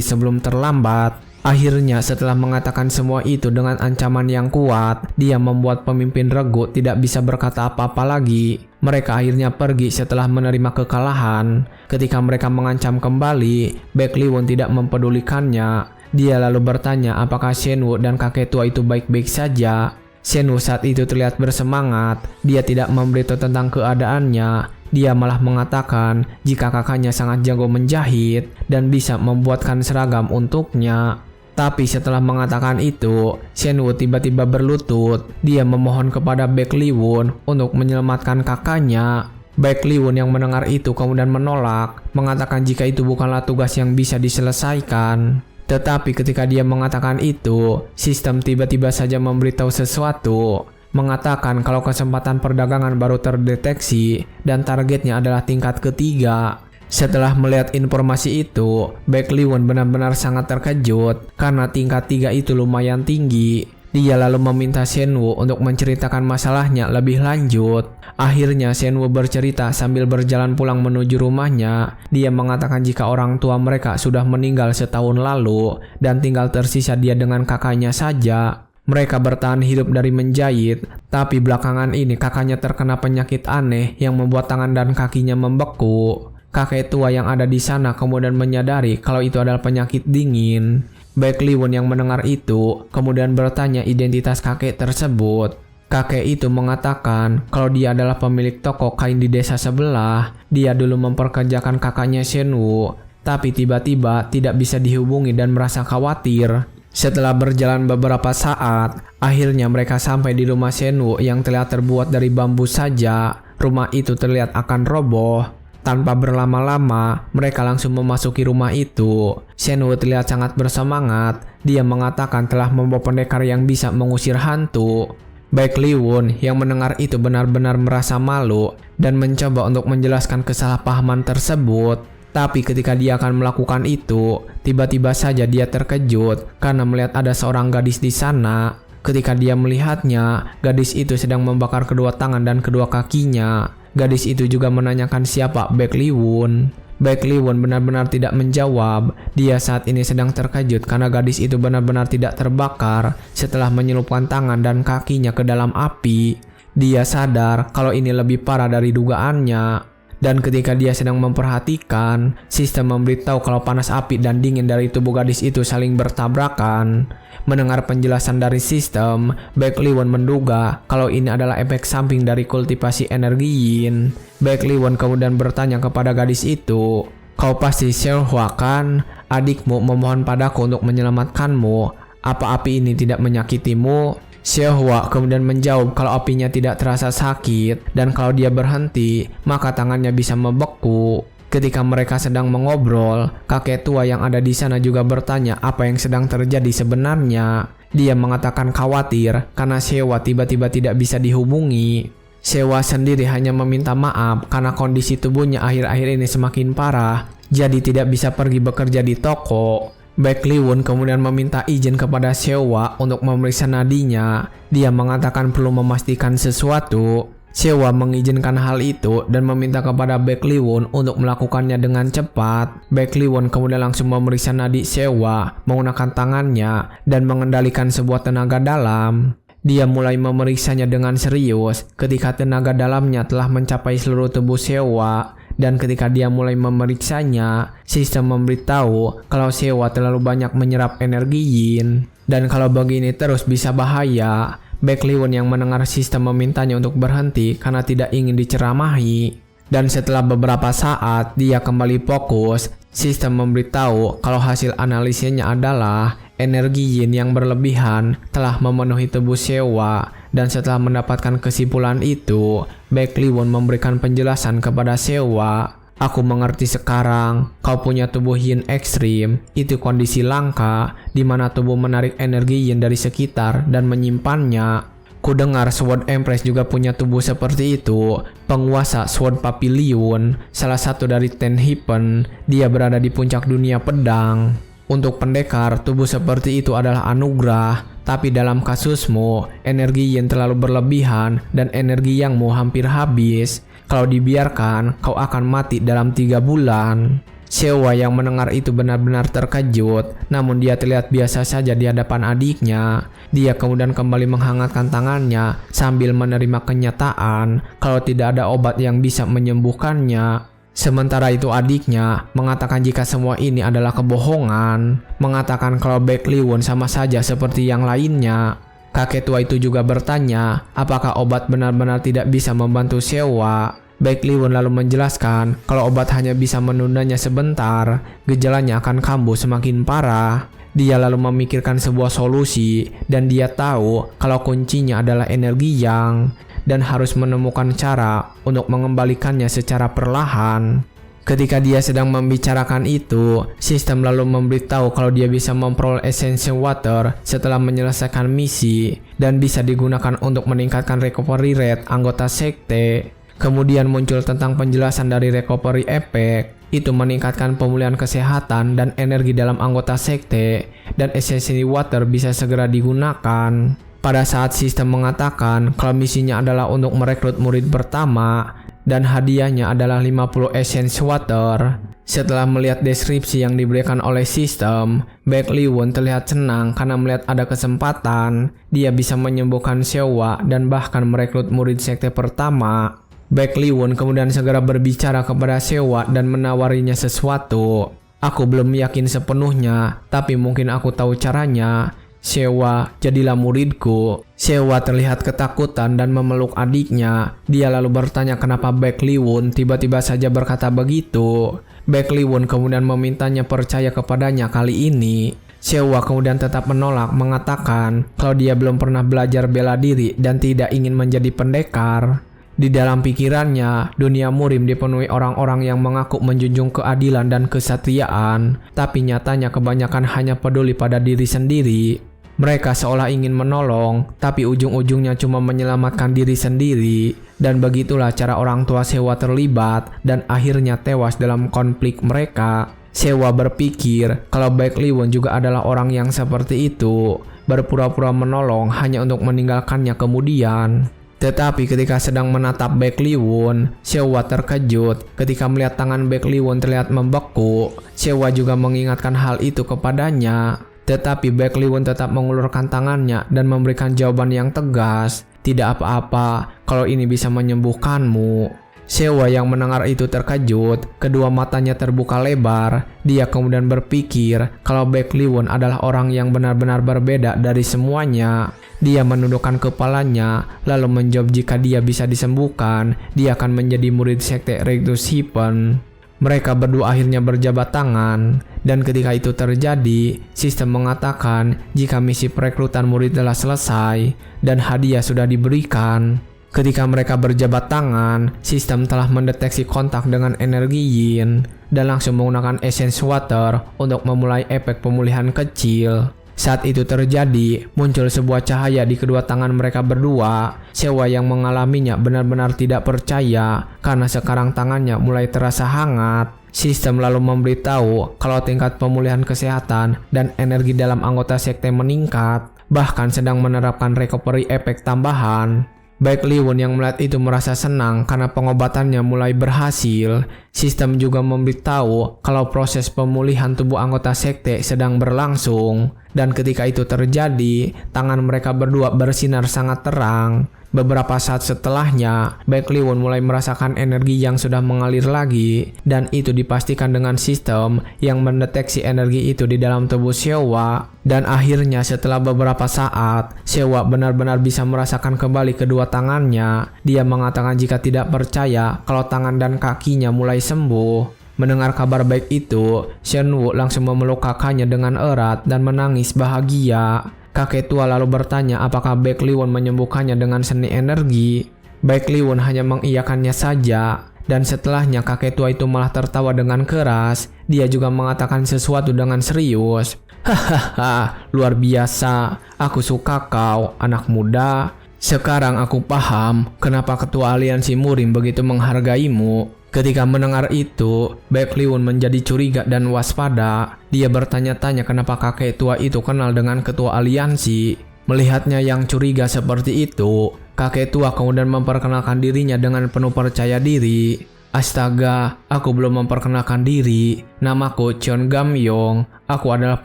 A: sebelum terlambat. Akhirnya setelah mengatakan semua itu dengan ancaman yang kuat, dia membuat pemimpin regu tidak bisa berkata apa-apa lagi. Mereka akhirnya pergi setelah menerima kekalahan. Ketika mereka mengancam kembali, Baek Liwon tidak mempedulikannya. Dia lalu bertanya apakah Shenwu dan kakek tua itu baik-baik saja. Shenwu saat itu terlihat bersemangat. Dia tidak memberitahu tentang keadaannya. Dia malah mengatakan jika kakaknya sangat jago menjahit dan bisa membuatkan seragam untuknya. Tapi setelah mengatakan itu, Shenwu tiba-tiba berlutut. Dia memohon kepada Baek Liwon untuk menyelamatkan kakaknya. Baek Liwon yang mendengar itu kemudian menolak, mengatakan jika itu bukanlah tugas yang bisa diselesaikan. Tetapi ketika dia mengatakan itu, sistem tiba-tiba saja memberitahu sesuatu, mengatakan kalau kesempatan perdagangan baru terdeteksi dan targetnya adalah tingkat ketiga. Setelah melihat informasi itu, Baek Liwon benar-benar sangat terkejut karena tingkat 3 itu lumayan tinggi. Dia lalu meminta Shenwu untuk menceritakan masalahnya lebih lanjut. Akhirnya Shenwu bercerita sambil berjalan pulang menuju rumahnya. Dia mengatakan jika orang tua mereka sudah meninggal setahun lalu dan tinggal tersisa dia dengan kakaknya saja. Mereka bertahan hidup dari menjahit, tapi belakangan ini kakaknya terkena penyakit aneh yang membuat tangan dan kakinya membeku. Kakek tua yang ada di sana kemudian menyadari kalau itu adalah penyakit dingin. Baek Liwon yang mendengar itu kemudian bertanya identitas kakek tersebut. Kakek itu mengatakan kalau dia adalah pemilik toko kain di desa sebelah. Dia dulu memperkerjakan kakaknya Shenwu, tapi tiba-tiba tidak bisa dihubungi dan merasa khawatir. Setelah berjalan beberapa saat, akhirnya mereka sampai di rumah Shenwu yang terlihat terbuat dari bambu saja. Rumah itu terlihat akan roboh. Tanpa berlama-lama, mereka langsung memasuki rumah itu. Shenwu terlihat sangat bersemangat. Dia mengatakan telah membawa pendekar yang bisa mengusir hantu. Baek Liwon yang mendengar itu benar-benar merasa malu dan mencoba untuk menjelaskan kesalahpahaman tersebut. Tapi ketika dia akan melakukan itu, tiba-tiba saja dia terkejut karena melihat ada seorang gadis di sana. Ketika dia melihatnya, gadis itu sedang membakar kedua tangan dan kedua kakinya. Gadis itu juga menanyakan siapa Baek Lee-won. Baek Lee-won benar-benar tidak menjawab. Dia saat ini sedang terkejut karena gadis itu benar-benar tidak terbakar setelah menyelupkan tangan dan kakinya ke dalam api. Dia sadar kalau ini lebih parah dari dugaannya. Dan ketika dia sedang memperhatikan, sistem memberitahu kalau panas api dan dingin dari tubuh gadis itu saling bertabrakan. Mendengar penjelasan dari sistem, Baek Lee-won menduga kalau ini adalah efek samping dari kultivasi energi yin. Baek Lee-won kemudian bertanya kepada gadis itu, "Kau pasti Seo-hwa kan? Adikmu memohon padaku untuk menyelamatkanmu. Apa api ini tidak menyakitimu?" Seo-hwa kemudian menjawab kalau apinya tidak terasa sakit dan kalau dia berhenti, maka tangannya bisa membeku. Ketika mereka sedang mengobrol, kakek tua yang ada di sana juga bertanya apa yang sedang terjadi sebenarnya. Dia mengatakan khawatir karena Seo-hwa tiba-tiba tidak bisa dihubungi. Seo-hwa sendiri hanya meminta maaf karena kondisi tubuhnya akhir-akhir ini semakin parah, jadi tidak bisa pergi bekerja di toko. Baek Lee-won kemudian meminta izin kepada Seo-hwa untuk memeriksa nadinya. Dia mengatakan perlu memastikan sesuatu. Seo-hwa mengizinkan hal itu dan meminta kepada Baek Lee-won untuk melakukannya dengan cepat. Baek Lee-won kemudian langsung memeriksa nadi Seo-hwa menggunakan tangannya dan mengendalikan sebuah tenaga dalam. Dia mulai memeriksanya dengan serius ketika tenaga dalamnya telah mencapai seluruh tubuh Seo-hwa. Dan ketika dia mulai memeriksanya, sistem memberitahu kalau Seo-hwa terlalu banyak menyerap energi yin. Dan kalau begini terus bisa bahaya. Baek Lee-won yang mendengar sistem memintanya untuk berhenti karena tidak ingin diceramahi. Dan setelah beberapa saat, dia kembali fokus. Sistem memberitahu kalau hasil analisisnya adalah energi yin yang berlebihan telah memenuhi tubuh Seo-hwa. Dan setelah mendapatkan kesimpulan itu, Baek Lee-won memberikan penjelasan kepada Seo-hwa. "Aku mengerti sekarang, kau punya tubuh yin ekstrim. Itu kondisi langka, di mana tubuh menarik energi yin dari sekitar dan menyimpannya. Ku dengar Sword Empress juga punya tubuh seperti itu. Penguasa Sword Pavilion, salah satu dari Ten Heaven, dia berada di puncak dunia pedang. Untuk pendekar, tubuh seperti itu adalah anugerah. Tapi dalam kasusmu, energi yin terlalu berlebihan dan energi yangmu hampir habis. Kalau dibiarkan, kau akan mati dalam 3 bulan. Seo-hwa yang mendengar itu benar-benar terkejut, namun dia terlihat biasa saja di hadapan adiknya. Dia kemudian kembali menghangatkan tangannya sambil menerima kenyataan kalau tidak ada obat yang bisa menyembuhkannya. Sementara itu adiknya mengatakan jika semua ini adalah kebohongan, mengatakan kalau Baek Lee-won sama saja seperti yang lainnya. Kakek tua itu juga bertanya apakah obat benar-benar tidak bisa membantu Seo-hwa. Baek Lee-won lalu menjelaskan kalau obat hanya bisa menundanya sebentar, gejalanya akan kambuh semakin parah. Dia lalu memikirkan sebuah solusi dan dia tahu kalau kuncinya adalah energi yang dan harus menemukan cara untuk mengembalikannya secara perlahan. Ketika dia sedang membicarakan itu, sistem lalu memberitahu kalau dia bisa memperoleh essential water setelah menyelesaikan misi dan bisa digunakan untuk meningkatkan recovery rate anggota sekte. Kemudian muncul tentang penjelasan dari recovery effect, itu meningkatkan pemulihan kesehatan dan energi dalam anggota sekte, dan essential water bisa segera digunakan. Pada saat sistem mengatakan kalau misinya adalah untuk merekrut murid pertama dan hadiahnya adalah 50 essence water. Setelah melihat deskripsi yang diberikan oleh sistem, Baek Lee-won terlihat senang karena melihat ada kesempatan dia bisa menyembuhkan Seo-hwa dan bahkan merekrut murid sekte pertama. Baek Lee-won kemudian segera berbicara kepada Seo-hwa dan menawarinya sesuatu. "Aku belum yakin sepenuhnya, tapi mungkin aku tahu caranya. Seo-hwa, jadilah muridku." Seo-hwa terlihat ketakutan dan memeluk adiknya. Dia lalu bertanya kenapa Baek Lee-won tiba-tiba saja berkata begitu. Baek Lee-won kemudian memintanya percaya kepadanya kali ini. Seo-hwa kemudian tetap menolak, mengatakan kalau dia belum pernah belajar bela diri dan tidak ingin menjadi pendekar. Di dalam pikirannya, dunia murim dipenuhi orang-orang yang mengaku menjunjung keadilan dan kesatriaan, tapi nyatanya kebanyakan hanya peduli pada diri sendiri. Mereka seolah ingin menolong, tapi ujung-ujungnya cuma menyelamatkan diri sendiri. Dan begitulah cara orang tua Seo-hwa terlibat dan akhirnya tewas dalam konflik mereka. Seo-hwa berpikir kalau Baek Lee-won juga adalah orang yang seperti itu. berpura-pura menolong hanya untuk meninggalkannya kemudian. Tetapi ketika sedang menatap Baek Lee-won, Sehwa terkejut ketika melihat tangan Baek Lee-won terlihat membeku. Sehwa juga mengingatkan hal itu kepadanya. Tetapi Baek Lee-won tetap mengulurkan tangannya dan memberikan jawaban yang tegas. Tidak apa-apa, kalau ini bisa menyembuhkanmu. Sehwa yang mendengar itu terkejut, kedua matanya terbuka lebar. Dia kemudian berpikir kalau Baek Lee-won adalah orang yang benar-benar berbeda dari semuanya. Dia menundukkan kepalanya, lalu menjawab jika dia bisa disembuhkan, dia akan menjadi murid sekte Rectus Hipen. Mereka berdua akhirnya berjabat tangan, dan ketika itu terjadi, sistem mengatakan jika misi perekrutan murid telah selesai, dan hadiah sudah diberikan. Ketika mereka berjabat tangan, sistem telah mendeteksi kontak dengan energi yin, dan langsung menggunakan essence water untuk memulai efek pemulihan kecil. Saat itu terjadi, muncul sebuah cahaya di kedua tangan mereka berdua. Sehwa yang mengalaminya benar-benar tidak percaya karena sekarang tangannya mulai terasa hangat. Sistem lalu memberitahu kalau tingkat pemulihan kesehatan dan energi dalam anggota sekte meningkat, bahkan sedang menerapkan recovery efek tambahan. Baek Lee-won yang melihat itu merasa senang karena pengobatannya mulai berhasil. Sistem juga memberitahu kalau proses pemulihan tubuh anggota sekte sedang berlangsung. Dan ketika itu terjadi, tangan mereka berdua bersinar sangat terang. Beberapa saat setelahnya, Baek Lee-won mulai merasakan energi yang sudah mengalir lagi, dan itu dipastikan dengan sistem yang mendeteksi energi itu di dalam tubuh Sehwa. Dan akhirnya setelah beberapa saat, Sehwa benar-benar bisa merasakan kembali kedua tangannya. Dia mengatakan jika tidak percaya kalau tangan dan kakinya mulai sembuh. Mendengar kabar baik itu, Shenwu langsung memeluk kakaknya dengan erat dan menangis bahagia. Kakek tua lalu bertanya apakah Baek Lee-won menyembuhkannya dengan seni energi. Baek Lee-won hanya mengiyakannya saja, dan setelahnya kakek tua itu malah tertawa dengan keras. Dia juga mengatakan sesuatu dengan serius. Hahaha, luar biasa. Aku suka kau, anak muda. Sekarang aku paham kenapa ketua aliansi Murim begitu menghargaimu. Ketika mendengar itu, Baek Lee-won menjadi curiga dan waspada. Dia bertanya-tanya kenapa kakek tua itu kenal dengan ketua aliansi. Melihatnya yang curiga seperti itu, kakek tua kemudian memperkenalkan dirinya dengan penuh percaya diri. Astaga, aku belum memperkenalkan diri. Namaku Cheon Gam-yong. Aku adalah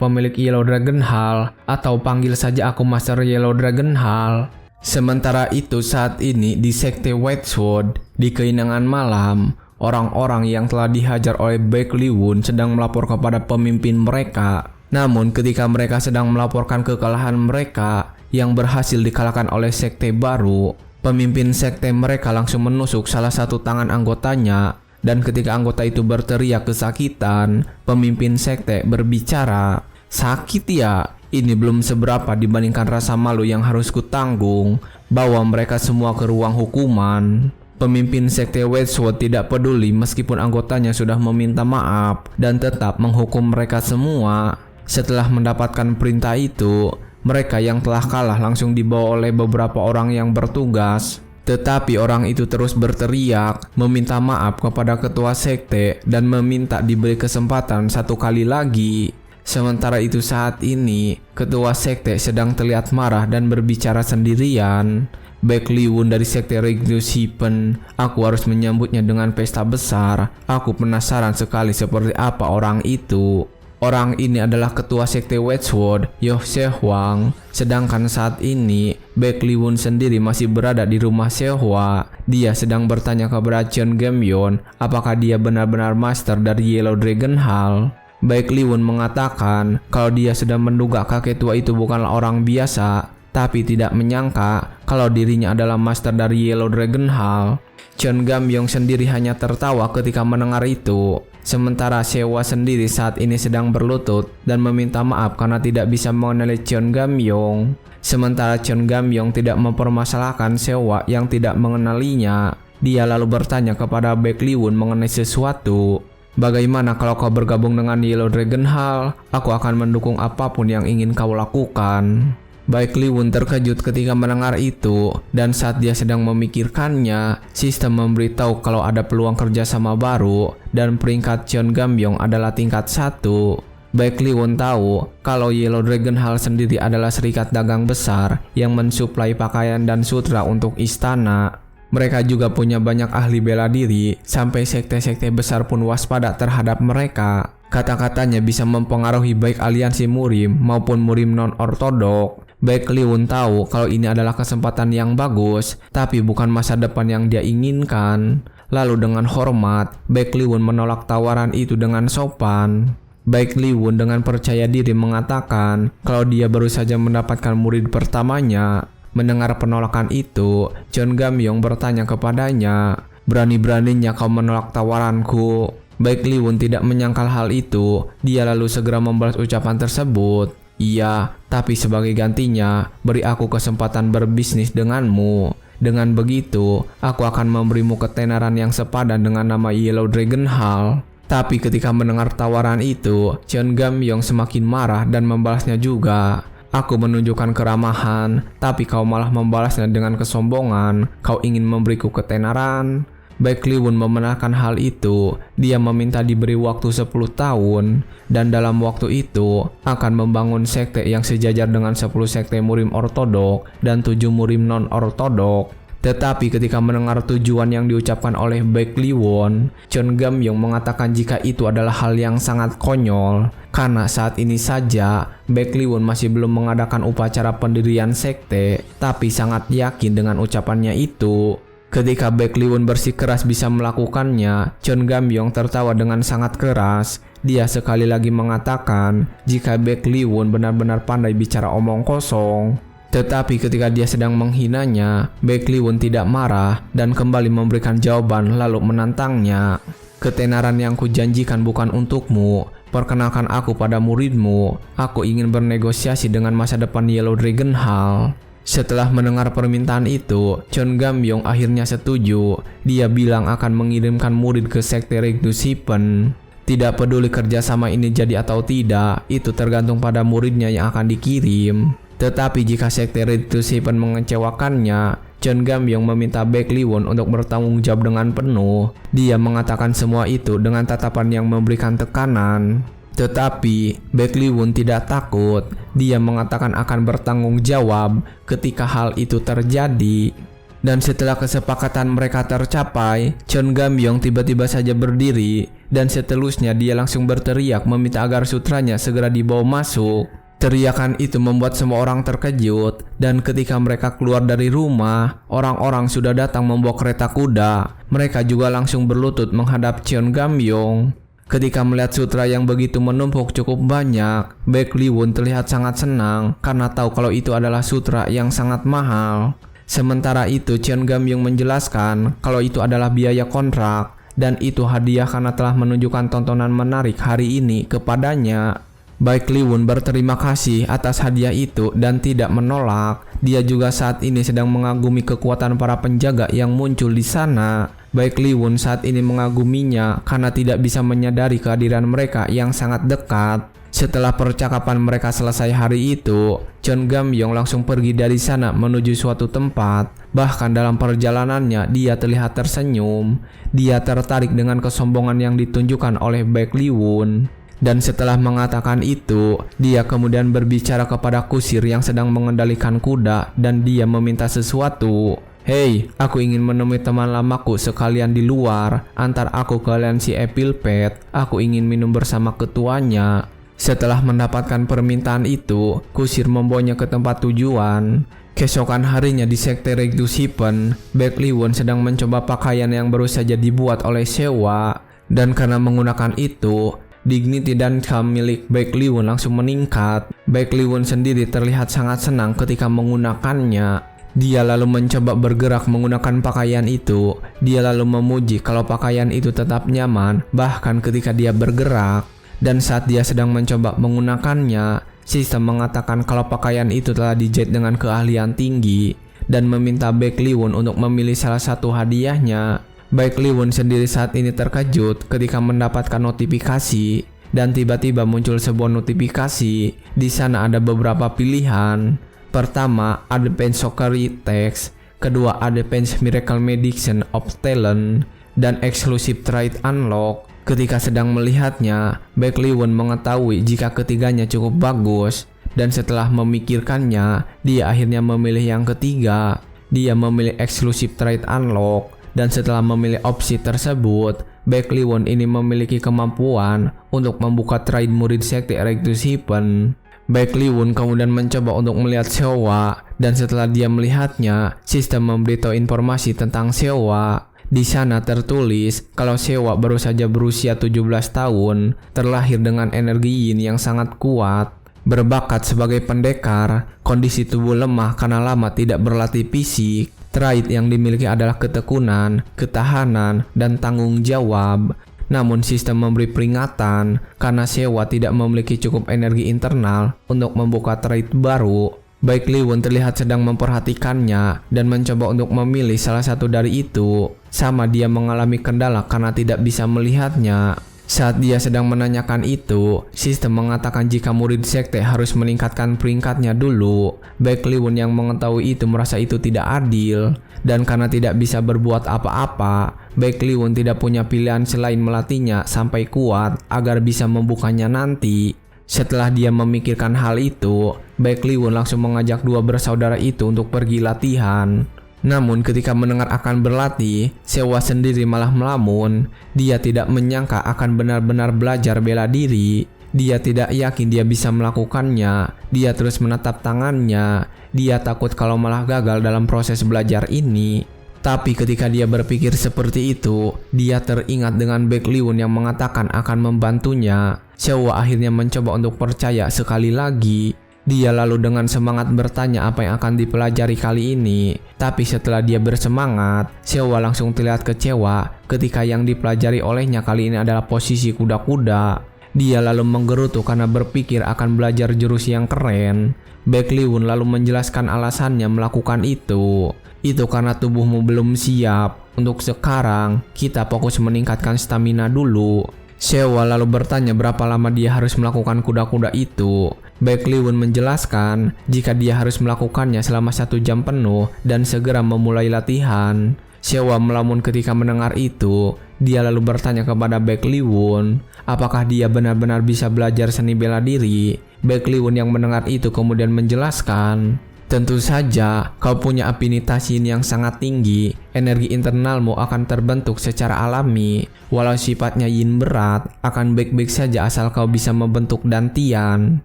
A: pemilik Yellow Dragon Hall, atau panggil saja aku Master Yellow Dragon Hall. Sementara itu saat ini di sekte White Sword, di keinangan malam, orang-orang yang telah dihajar oleh Baek Lee-won sedang melapor kepada pemimpin mereka. Namun ketika mereka sedang melaporkan kekalahan mereka yang berhasil dikalahkan oleh sekte baru, pemimpin sekte mereka langsung menusuk salah satu tangan anggotanya. Dan ketika anggota itu berteriak kesakitan, pemimpin sekte berbicara, "Sakit ya? Ini belum seberapa dibandingkan rasa malu yang harus kutanggung. Bawa mereka semua ke ruang hukuman." Pemimpin sekte White Sword tidak peduli meskipun anggotanya sudah meminta maaf dan tetap menghukum mereka semua. Setelah mendapatkan perintah itu, mereka yang telah kalah langsung dibawa oleh beberapa orang yang bertugas. Tetapi orang itu terus berteriak, meminta maaf kepada ketua sekte dan meminta diberi kesempatan satu kali lagi. Sementara itu saat ini, ketua sekte sedang terlihat marah dan berbicara sendirian. Baek Lee-won dari sekte Rectus Hipen, aku harus menyambutnya dengan pesta besar. Aku penasaran sekali seperti apa orang itu. Orang ini adalah ketua sekte White Sword, Yoh Se-hwang. Sedangkan saat ini, Baek Lee-won sendiri masih berada di rumah Sehwa. Dia sedang bertanya kepada Cheon Gam-yeon apakah dia benar-benar master dari Yellow Dragon Hall. Baek Lee-won mengatakan kalau dia sudah menduga kakek tua itu bukanlah orang biasa, tapi tidak menyangka kalau dirinya adalah master dari Yellow Dragon Hall. Cheon Gam-yeon sendiri hanya tertawa ketika mendengar itu. Sementara Sehwa sendiri saat ini sedang berlutut dan meminta maaf karena tidak bisa mengenali Cheon Gam-yeon. Sementara Cheon Gam-yeon tidak mempermasalahkan Sehwa yang tidak mengenalinya. Dia lalu bertanya kepada Baek Lee-won mengenai sesuatu. "Bagaimana kalau kau bergabung dengan Yellow Dragon Hall? Aku akan mendukung apapun yang ingin kau lakukan." Baek Lee-won terkejut ketika mendengar itu, dan saat dia sedang memikirkannya, sistem memberitahu kalau ada peluang kerjasama baru, dan peringkat Cheon Gam-yeon adalah tingkat 1. Baik Li Won tahu kalau Yellow Dragon Hall sendiri adalah serikat dagang besar yang mensuplai pakaian dan sutra untuk istana. Mereka juga punya banyak ahli bela diri, sampai sekte-sekte besar pun waspada terhadap mereka. Kata-katanya bisa mempengaruhi baik aliansi Murim maupun Murim non-ortodok. Baik Li Won tahu kalau ini adalah kesempatan yang bagus, tapi bukan masa depan yang dia inginkan. Lalu dengan hormat, Baik Li Won menolak tawaran itu dengan sopan. Baik Li Won dengan percaya diri mengatakan kalau dia baru saja mendapatkan murid pertamanya. Mendengar penolakan itu, Cheon Gam-yong bertanya kepadanya, "Berani-beraninya kau menolak tawaranku?" Baik Li Won tidak menyangkal hal itu. Dia lalu segera membalas ucapan tersebut. "Iya, tapi sebagai gantinya, beri aku kesempatan berbisnis denganmu. Dengan begitu, aku akan memberimu ketenaran yang sepadan dengan nama Yellow Dragon Hall." Tapi ketika mendengar tawaran itu, Cheon Gam-yong semakin marah dan membalasnya juga. "Aku menunjukkan keramahan, tapi kau malah membalasnya dengan kesombongan. Kau ingin memberiku ketenaran?" Baik Li Won membenarkan hal itu. Dia meminta diberi waktu 10 tahun, dan dalam waktu itu akan membangun sekte yang sejajar dengan 10 sekte Murim ortodok dan 7 Murim non-ortodok. Tetapi ketika mendengar tujuan yang diucapkan oleh Baik Li Won, Cheon Gam-yong mengatakan jika itu adalah hal yang sangat konyol, karena saat ini saja Baik Li Won masih belum mengadakan upacara pendirian sekte, tapi sangat yakin dengan ucapannya itu. Ketika Baik Li Won bersikeras bisa melakukannya, Cheon Gam-yong tertawa dengan sangat keras. Dia sekali lagi mengatakan jika Baik Li Won benar-benar pandai bicara omong kosong. Tetapi ketika dia sedang menghinanya, Baik Li Won tidak marah dan kembali memberikan jawaban lalu menantangnya. "Ketenaran yang kujanjikan bukan untukmu. Perkenalkan aku pada muridmu. Aku ingin bernegosiasi dengan masa depan Yellow Dragon Hall." Setelah mendengar permintaan itu, Cheon Gam-yong akhirnya setuju. Dia bilang akan mengirimkan murid ke sekte Regdu Sipen. Tidak peduli kerjasama ini jadi atau tidak, itu tergantung pada muridnya yang akan dikirim. Tetapi jika sekte Regdu Sipen mengecewakannya, Cheon Gam-yong meminta Baik Li Won untuk bertanggung jawab dengan penuh. Dia mengatakan semua itu dengan tatapan yang memberikan tekanan. Tetapi Baik Li Won tidak takut. Dia mengatakan akan bertanggung jawab ketika hal itu terjadi. Dan setelah kesepakatan mereka tercapai, Cheon Gam-yong tiba-tiba saja berdiri dan seterusnya dia langsung berteriak meminta agar sutranya segera dibawa masuk. Teriakan itu membuat semua orang terkejut, dan ketika mereka keluar dari rumah, orang-orang sudah datang membawa kereta kuda. Mereka juga langsung berlutut menghadap Cheon Gam-yong. Ketika melihat sutra yang begitu menumpuk cukup banyak, Baik Li Won terlihat sangat senang karena tahu kalau itu adalah sutra yang sangat mahal. Sementara itu, Cheon Gam-yong menjelaskan kalau itu adalah biaya kontrak dan itu hadiah karena telah menunjukkan tontonan menarik hari ini kepadanya. Baik Li Won berterima kasih atas hadiah itu dan tidak menolak. Dia juga saat ini sedang mengagumi kekuatan para penjaga yang muncul di sana. Baik Li Won saat ini mengaguminya karena tidak bisa menyadari kehadiran mereka yang sangat dekat. Setelah percakapan mereka selesai hari itu, Cheon Gam-yong langsung pergi dari sana menuju suatu tempat. Bahkan dalam perjalanannya dia terlihat tersenyum. Dia tertarik dengan kesombongan yang ditunjukkan oleh Baik Li Won. Dan setelah mengatakan itu, dia kemudian berbicara kepada kusir yang sedang mengendalikan kuda dan dia meminta sesuatu. "Hei, aku ingin menemui teman lamaku sekalian di luar. Antar aku ke aliansi Epilpet. Aku ingin minum bersama ketuanya." Setelah mendapatkan permintaan itu, kusir membawanya ke tempat tujuan. Keesokan harinya di sekte Regdu Sipen, Baik Li Won sedang mencoba pakaian yang baru saja dibuat oleh Sewa. Dan karena menggunakan itu, dignity dan charm milik Baik Li Won langsung meningkat. Baik Li Won sendiri terlihat sangat senang ketika menggunakannya. Dia lalu mencoba bergerak menggunakan pakaian itu. Dia lalu memuji kalau pakaian itu tetap nyaman bahkan ketika dia bergerak. Dan saat dia sedang mencoba menggunakannya, sistem mengatakan kalau pakaian itu telah dijahit dengan keahlian tinggi dan meminta Baik Li Won untuk memilih salah satu hadiahnya. Baik Li Won sendiri saat ini terkejut ketika mendapatkan notifikasi dan tiba-tiba muncul sebuah notifikasi. Di sana ada beberapa pilihan. Pertama, Advanced Shokari Text. Kedua, Advanced Miracle Medicine of Talent dan Exclusive Trade Unlock. Ketika sedang melihatnya, Baek Lee-won mengetahui jika ketiganya cukup bagus, dan setelah memikirkannya, dia akhirnya memilih yang ketiga. Dia memilih Exclusive Trait Unlock, dan setelah memilih opsi tersebut, Baek Lee-won ini memiliki kemampuan untuk membuka trait murid sekte Erectus Heaven. Baek Lee-won kemudian mencoba untuk melihat Seowa, dan setelah dia melihatnya, sistem memberitahu informasi tentang Seowa. Di sana tertulis kalau Seowa baru saja berusia 17 tahun, terlahir dengan energi yin yang sangat kuat, berbakat sebagai pendekar, kondisi tubuh lemah karena lama tidak berlatih fisik. Trait yang dimiliki adalah ketekunan, ketahanan, dan tanggung jawab. Namun sistem memberi peringatan karena Seowa tidak memiliki cukup energi internal untuk membuka trait baru. Baek Lee-won terlihat sedang memperhatikannya dan mencoba untuk memilih salah satu dari itu. Sama dia mengalami kendala karena tidak bisa melihatnya. Saat dia sedang menanyakan itu, sistem mengatakan jika murid sekte harus meningkatkan peringkatnya dulu. Baek Lee-won yang mengetahui itu merasa itu tidak adil, dan karena tidak bisa berbuat apa-apa, Baek Lee-won tidak punya pilihan selain melatihnya sampai kuat agar bisa membukanya nanti. Setelah dia memikirkan hal itu, Baek Lee-won langsung mengajak dua bersaudara itu untuk pergi latihan. Namun ketika mendengar akan berlatih, Seowa sendiri malah melamun. Dia tidak menyangka akan benar-benar belajar bela diri. Dia tidak yakin dia bisa melakukannya. Dia terus menatap tangannya. Dia takut kalau malah gagal dalam proses belajar ini. Tapi ketika dia berpikir seperti itu, dia teringat dengan Baek Lee-won yang mengatakan akan membantunya. Seowa akhirnya mencoba untuk percaya sekali lagi. Dia lalu dengan semangat bertanya apa yang akan dipelajari kali ini. Tapi setelah dia bersemangat, Seowa langsung terlihat kecewa ketika yang dipelajari olehnya kali ini adalah posisi kuda-kuda. Dia lalu menggerutu karena berpikir akan belajar jurus yang keren. Baek Lee-won lalu menjelaskan alasannya melakukan itu. Itu karena tubuhmu belum siap. Untuk sekarang, kita fokus meningkatkan stamina dulu. Seowa lalu bertanya berapa lama dia harus melakukan kuda-kuda itu. Baek Lee-won menjelaskan jika dia harus melakukannya selama 1 jam penuh dan segera memulai latihan. Seowa melamun ketika mendengar itu. Dia lalu bertanya kepada Baek Lee-won, apakah dia benar-benar bisa belajar seni bela diri. Baek Lee-won yang mendengar itu kemudian menjelaskan, tentu saja kau punya afinitas yin yang sangat tinggi. Energi internalmu akan terbentuk secara alami. Walau sifatnya yin berat, akan baik-baik saja asal kau bisa membentuk dantian.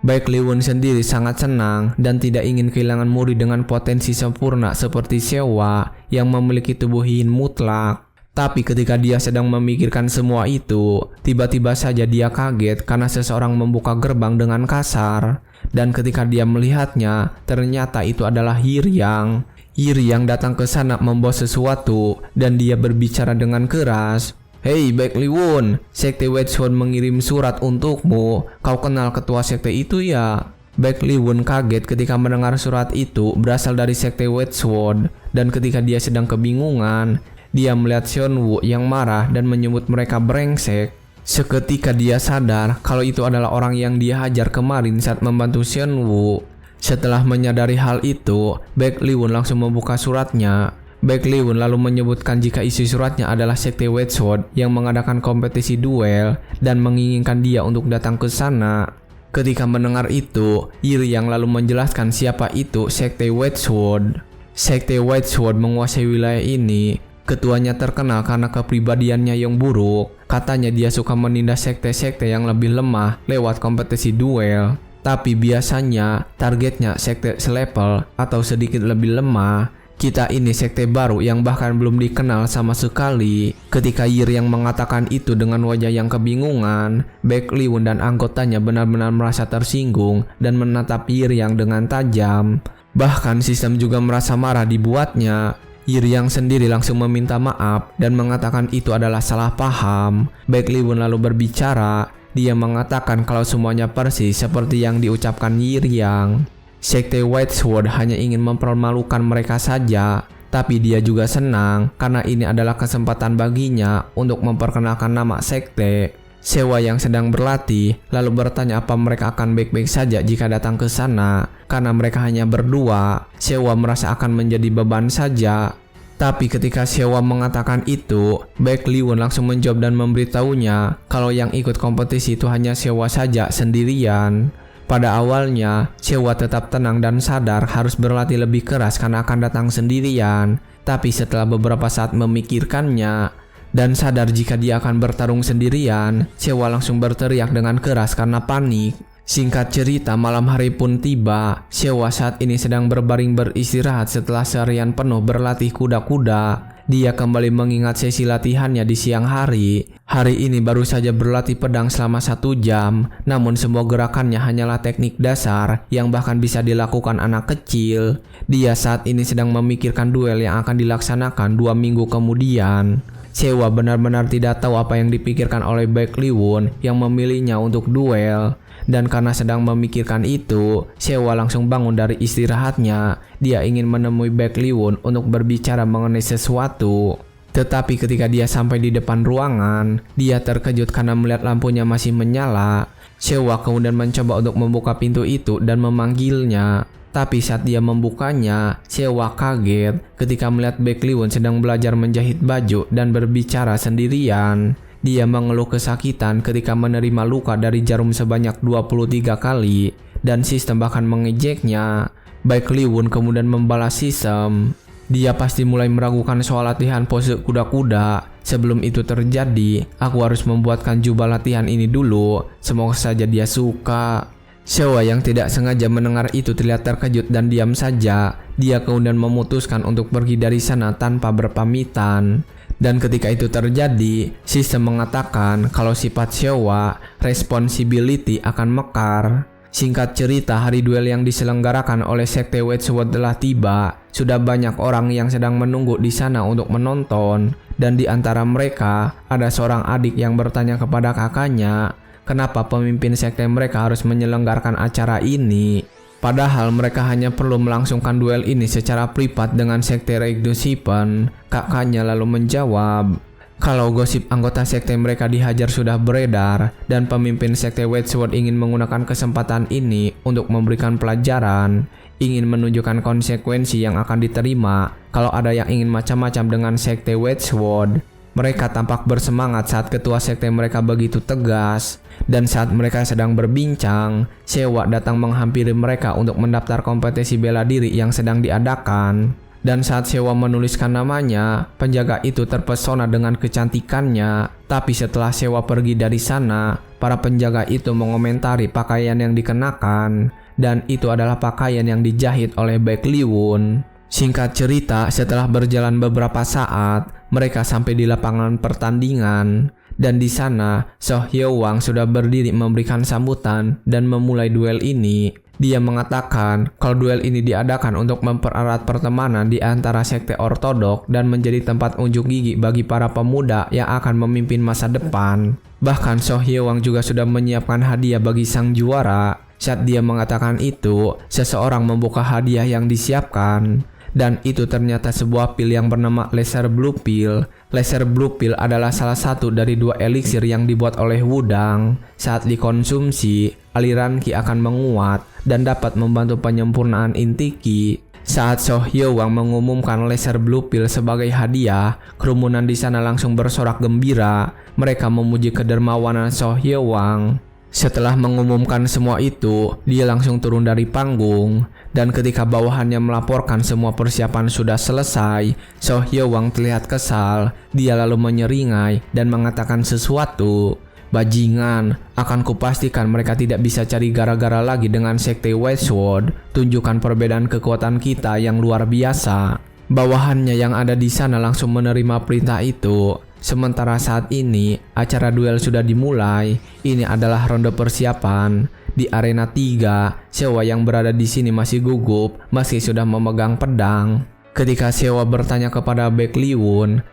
A: Baek Lee-won sendiri sangat senang dan tidak ingin kehilangan murid dengan potensi sempurna seperti Seowa yang memiliki tubuh yin mutlak. Tapi ketika dia sedang memikirkan semua itu, tiba-tiba saja dia kaget karena seseorang membuka gerbang dengan kasar. Dan ketika dia melihatnya, ternyata itu adalah Yiryang. Yiryang datang ke sana membawa sesuatu dan dia berbicara dengan keras. Hei Baek Lee-won, Sekte Wedgewon mengirim surat untukmu. Kau kenal ketua sekte itu ya? Baek Lee-won kaget ketika mendengar surat itu berasal dari Sekte Wedgewon. Dan ketika dia sedang kebingungan, dia melihat Seon-woo yang marah dan menyebut mereka brengsek. Seketika dia sadar kalau itu adalah orang yang dia hajar kemarin saat membantu Seon-woo. Setelah menyadari hal itu, Baek Lee-won langsung membuka suratnya. Baek Lee-won lalu menyebutkan jika isi suratnya adalah Sekte Wedgewon yang mengadakan kompetisi duel dan menginginkan dia untuk datang ke sana. Ketika mendengar itu, Yiryang lalu menjelaskan siapa itu Sekte Wedgewon. Sekte Wedgewon menguasai wilayah ini. Ketuanya terkenal karena kepribadiannya yang buruk. Katanya dia suka menindas sekte-sekte yang lebih lemah lewat kompetisi duel. Tapi biasanya targetnya sekte selevel atau sedikit lebih lemah. Kita ini sekte baru yang bahkan belum dikenal sama sekali. Ketika Yiryang mengatakan itu dengan wajah yang kebingungan, Baek Lee-won dan anggotanya benar-benar merasa tersinggung dan menatap Yiryang dengan tajam. Bahkan sistem juga merasa marah dibuatnya. Yiryang sendiri langsung meminta maaf dan mengatakan itu adalah salah paham. Baek Lee-won lalu berbicara. Dia mengatakan kalau semuanya persis seperti yang diucapkan Yiryang. Sekte Wedgewon hanya ingin mempermalukan mereka saja. Tapi dia juga senang karena ini adalah kesempatan baginya untuk memperkenalkan nama sekte. Seowa yang sedang berlatih lalu bertanya apa mereka akan baik-baik saja jika datang ke sana. Karena mereka hanya berdua, Seowa merasa akan menjadi beban saja. Tapi ketika Sewa mengatakan itu, Baek Liwon langsung menjawab dan memberitahunya kalau yang ikut kompetisi itu hanya Sewa saja sendirian. Pada awalnya, Sewa tetap tenang dan sadar harus berlatih lebih keras karena akan datang sendirian. Tapi setelah beberapa saat memikirkannya dan sadar jika dia akan bertarung sendirian, Sewa langsung berteriak dengan keras karena panik. Singkat cerita, malam hari pun tiba. Sewa saat ini sedang berbaring beristirahat setelah seharian penuh berlatih kuda-kuda. Dia kembali mengingat sesi latihannya di siang hari. Hari ini baru saja berlatih pedang selama 1 jam, namun semua gerakannya hanyalah teknik dasar yang bahkan bisa dilakukan anak kecil. Dia saat ini sedang memikirkan duel yang akan dilaksanakan 2 minggu kemudian. Sewa benar-benar tidak tahu apa yang dipikirkan oleh Baek Liwon yang memilihnya untuk duel. Dan karena sedang memikirkan itu, Sewa langsung bangun dari istirahatnya. Dia ingin menemui Baek Liwon untuk berbicara mengenai sesuatu. Tetapi ketika dia sampai di depan ruangan, dia terkejut karena melihat lampunya masih menyala. Sewa kemudian mencoba untuk membuka pintu itu dan memanggilnya. Tapi saat dia membukanya, Sewa kaget ketika melihat Baek Liwon sedang belajar menjahit baju dan berbicara sendirian. Dia mengeluh kesakitan ketika menerima luka dari jarum sebanyak 23 kali dan sistem bahkan mengejeknya. Baek Liwon kemudian membalas sistem. Dia pasti mulai meragukan soal latihan pose kuda-kuda. Sebelum itu terjadi, aku harus membuatkan jubah latihan ini dulu. Semoga saja dia suka. Sewa yang tidak sengaja mendengar itu terlihat terkejut dan diam saja. Dia kemudian memutuskan untuk pergi dari sana tanpa berpamitan. Dan ketika itu terjadi, sistem mengatakan kalau sifat Sewa, responsibility akan mekar. Singkat cerita, hari duel yang diselenggarakan oleh Sekte Wedgwood telah tiba. Sudah banyak orang yang sedang menunggu di sana untuk menonton. Dan di antara mereka, ada seorang adik yang bertanya kepada kakaknya, kenapa pemimpin sekte mereka harus menyelenggarakan acara ini? Padahal mereka hanya perlu melangsungkan duel ini secara privat dengan sekte Reignition. Kakaknya lalu menjawab, kalau gosip anggota sekte mereka dihajar sudah beredar dan pemimpin sekte Wedgwood ingin menggunakan kesempatan ini untuk memberikan pelajaran, ingin menunjukkan konsekuensi yang akan diterima kalau ada yang ingin macam-macam dengan sekte Wedgwood. Mereka tampak bersemangat saat ketua sekte mereka begitu tegas. Dan saat mereka sedang berbincang, Sewa datang menghampiri mereka untuk mendaftar kompetisi bela diri yang sedang diadakan. Dan saat Sewa menuliskan namanya, penjaga itu terpesona dengan kecantikannya. Tapi setelah Sewa pergi dari sana, para penjaga itu mengomentari pakaian yang dikenakan. Dan itu adalah pakaian yang dijahit oleh Baek Liwon. Singkat cerita, setelah berjalan beberapa saat, mereka sampai di lapangan pertandingan. Dan di sana, So Hyo-wang sudah berdiri memberikan sambutan dan memulai duel ini. Dia mengatakan kalau duel ini diadakan untuk mempererat pertemanan di antara sekte ortodok dan menjadi tempat unjuk gigi bagi para pemuda yang akan memimpin masa depan. Bahkan So Hyo-wang juga sudah menyiapkan hadiah bagi sang juara. Saat dia mengatakan itu, seseorang membuka hadiah yang disiapkan. Dan itu ternyata sebuah pil yang bernama Laser Blue Pill. Laser Blue Pill adalah salah satu dari 2 eliksir yang dibuat oleh Wudang. Saat dikonsumsi, aliran Qi akan menguat dan dapat membantu penyempurnaan inti Qi. Saat So Hyo-wang mengumumkan Laser Blue Pill sebagai hadiah, kerumunan di sana langsung bersorak gembira. Mereka memuji kedermawanan So Hyo-wang. Setelah mengumumkan semua itu, dia langsung turun dari panggung. Dan ketika bawahannya melaporkan semua persiapan sudah selesai, So Hyo-wang terlihat kesal. Dia lalu menyeringai dan mengatakan sesuatu. Bajingan, akan kupastikan mereka tidak bisa cari gara-gara lagi dengan sekte Wedgwood. Tunjukkan perbedaan kekuatan kita yang luar biasa. Bawahannya yang ada di sana langsung menerima perintah itu. Sementara saat ini, acara duel sudah dimulai. Ini adalah ronde persiapan. Di arena 3, Sewa yang berada di sini masih gugup meski sudah memegang pedang. Ketika Sewa bertanya kepada Baek Liwon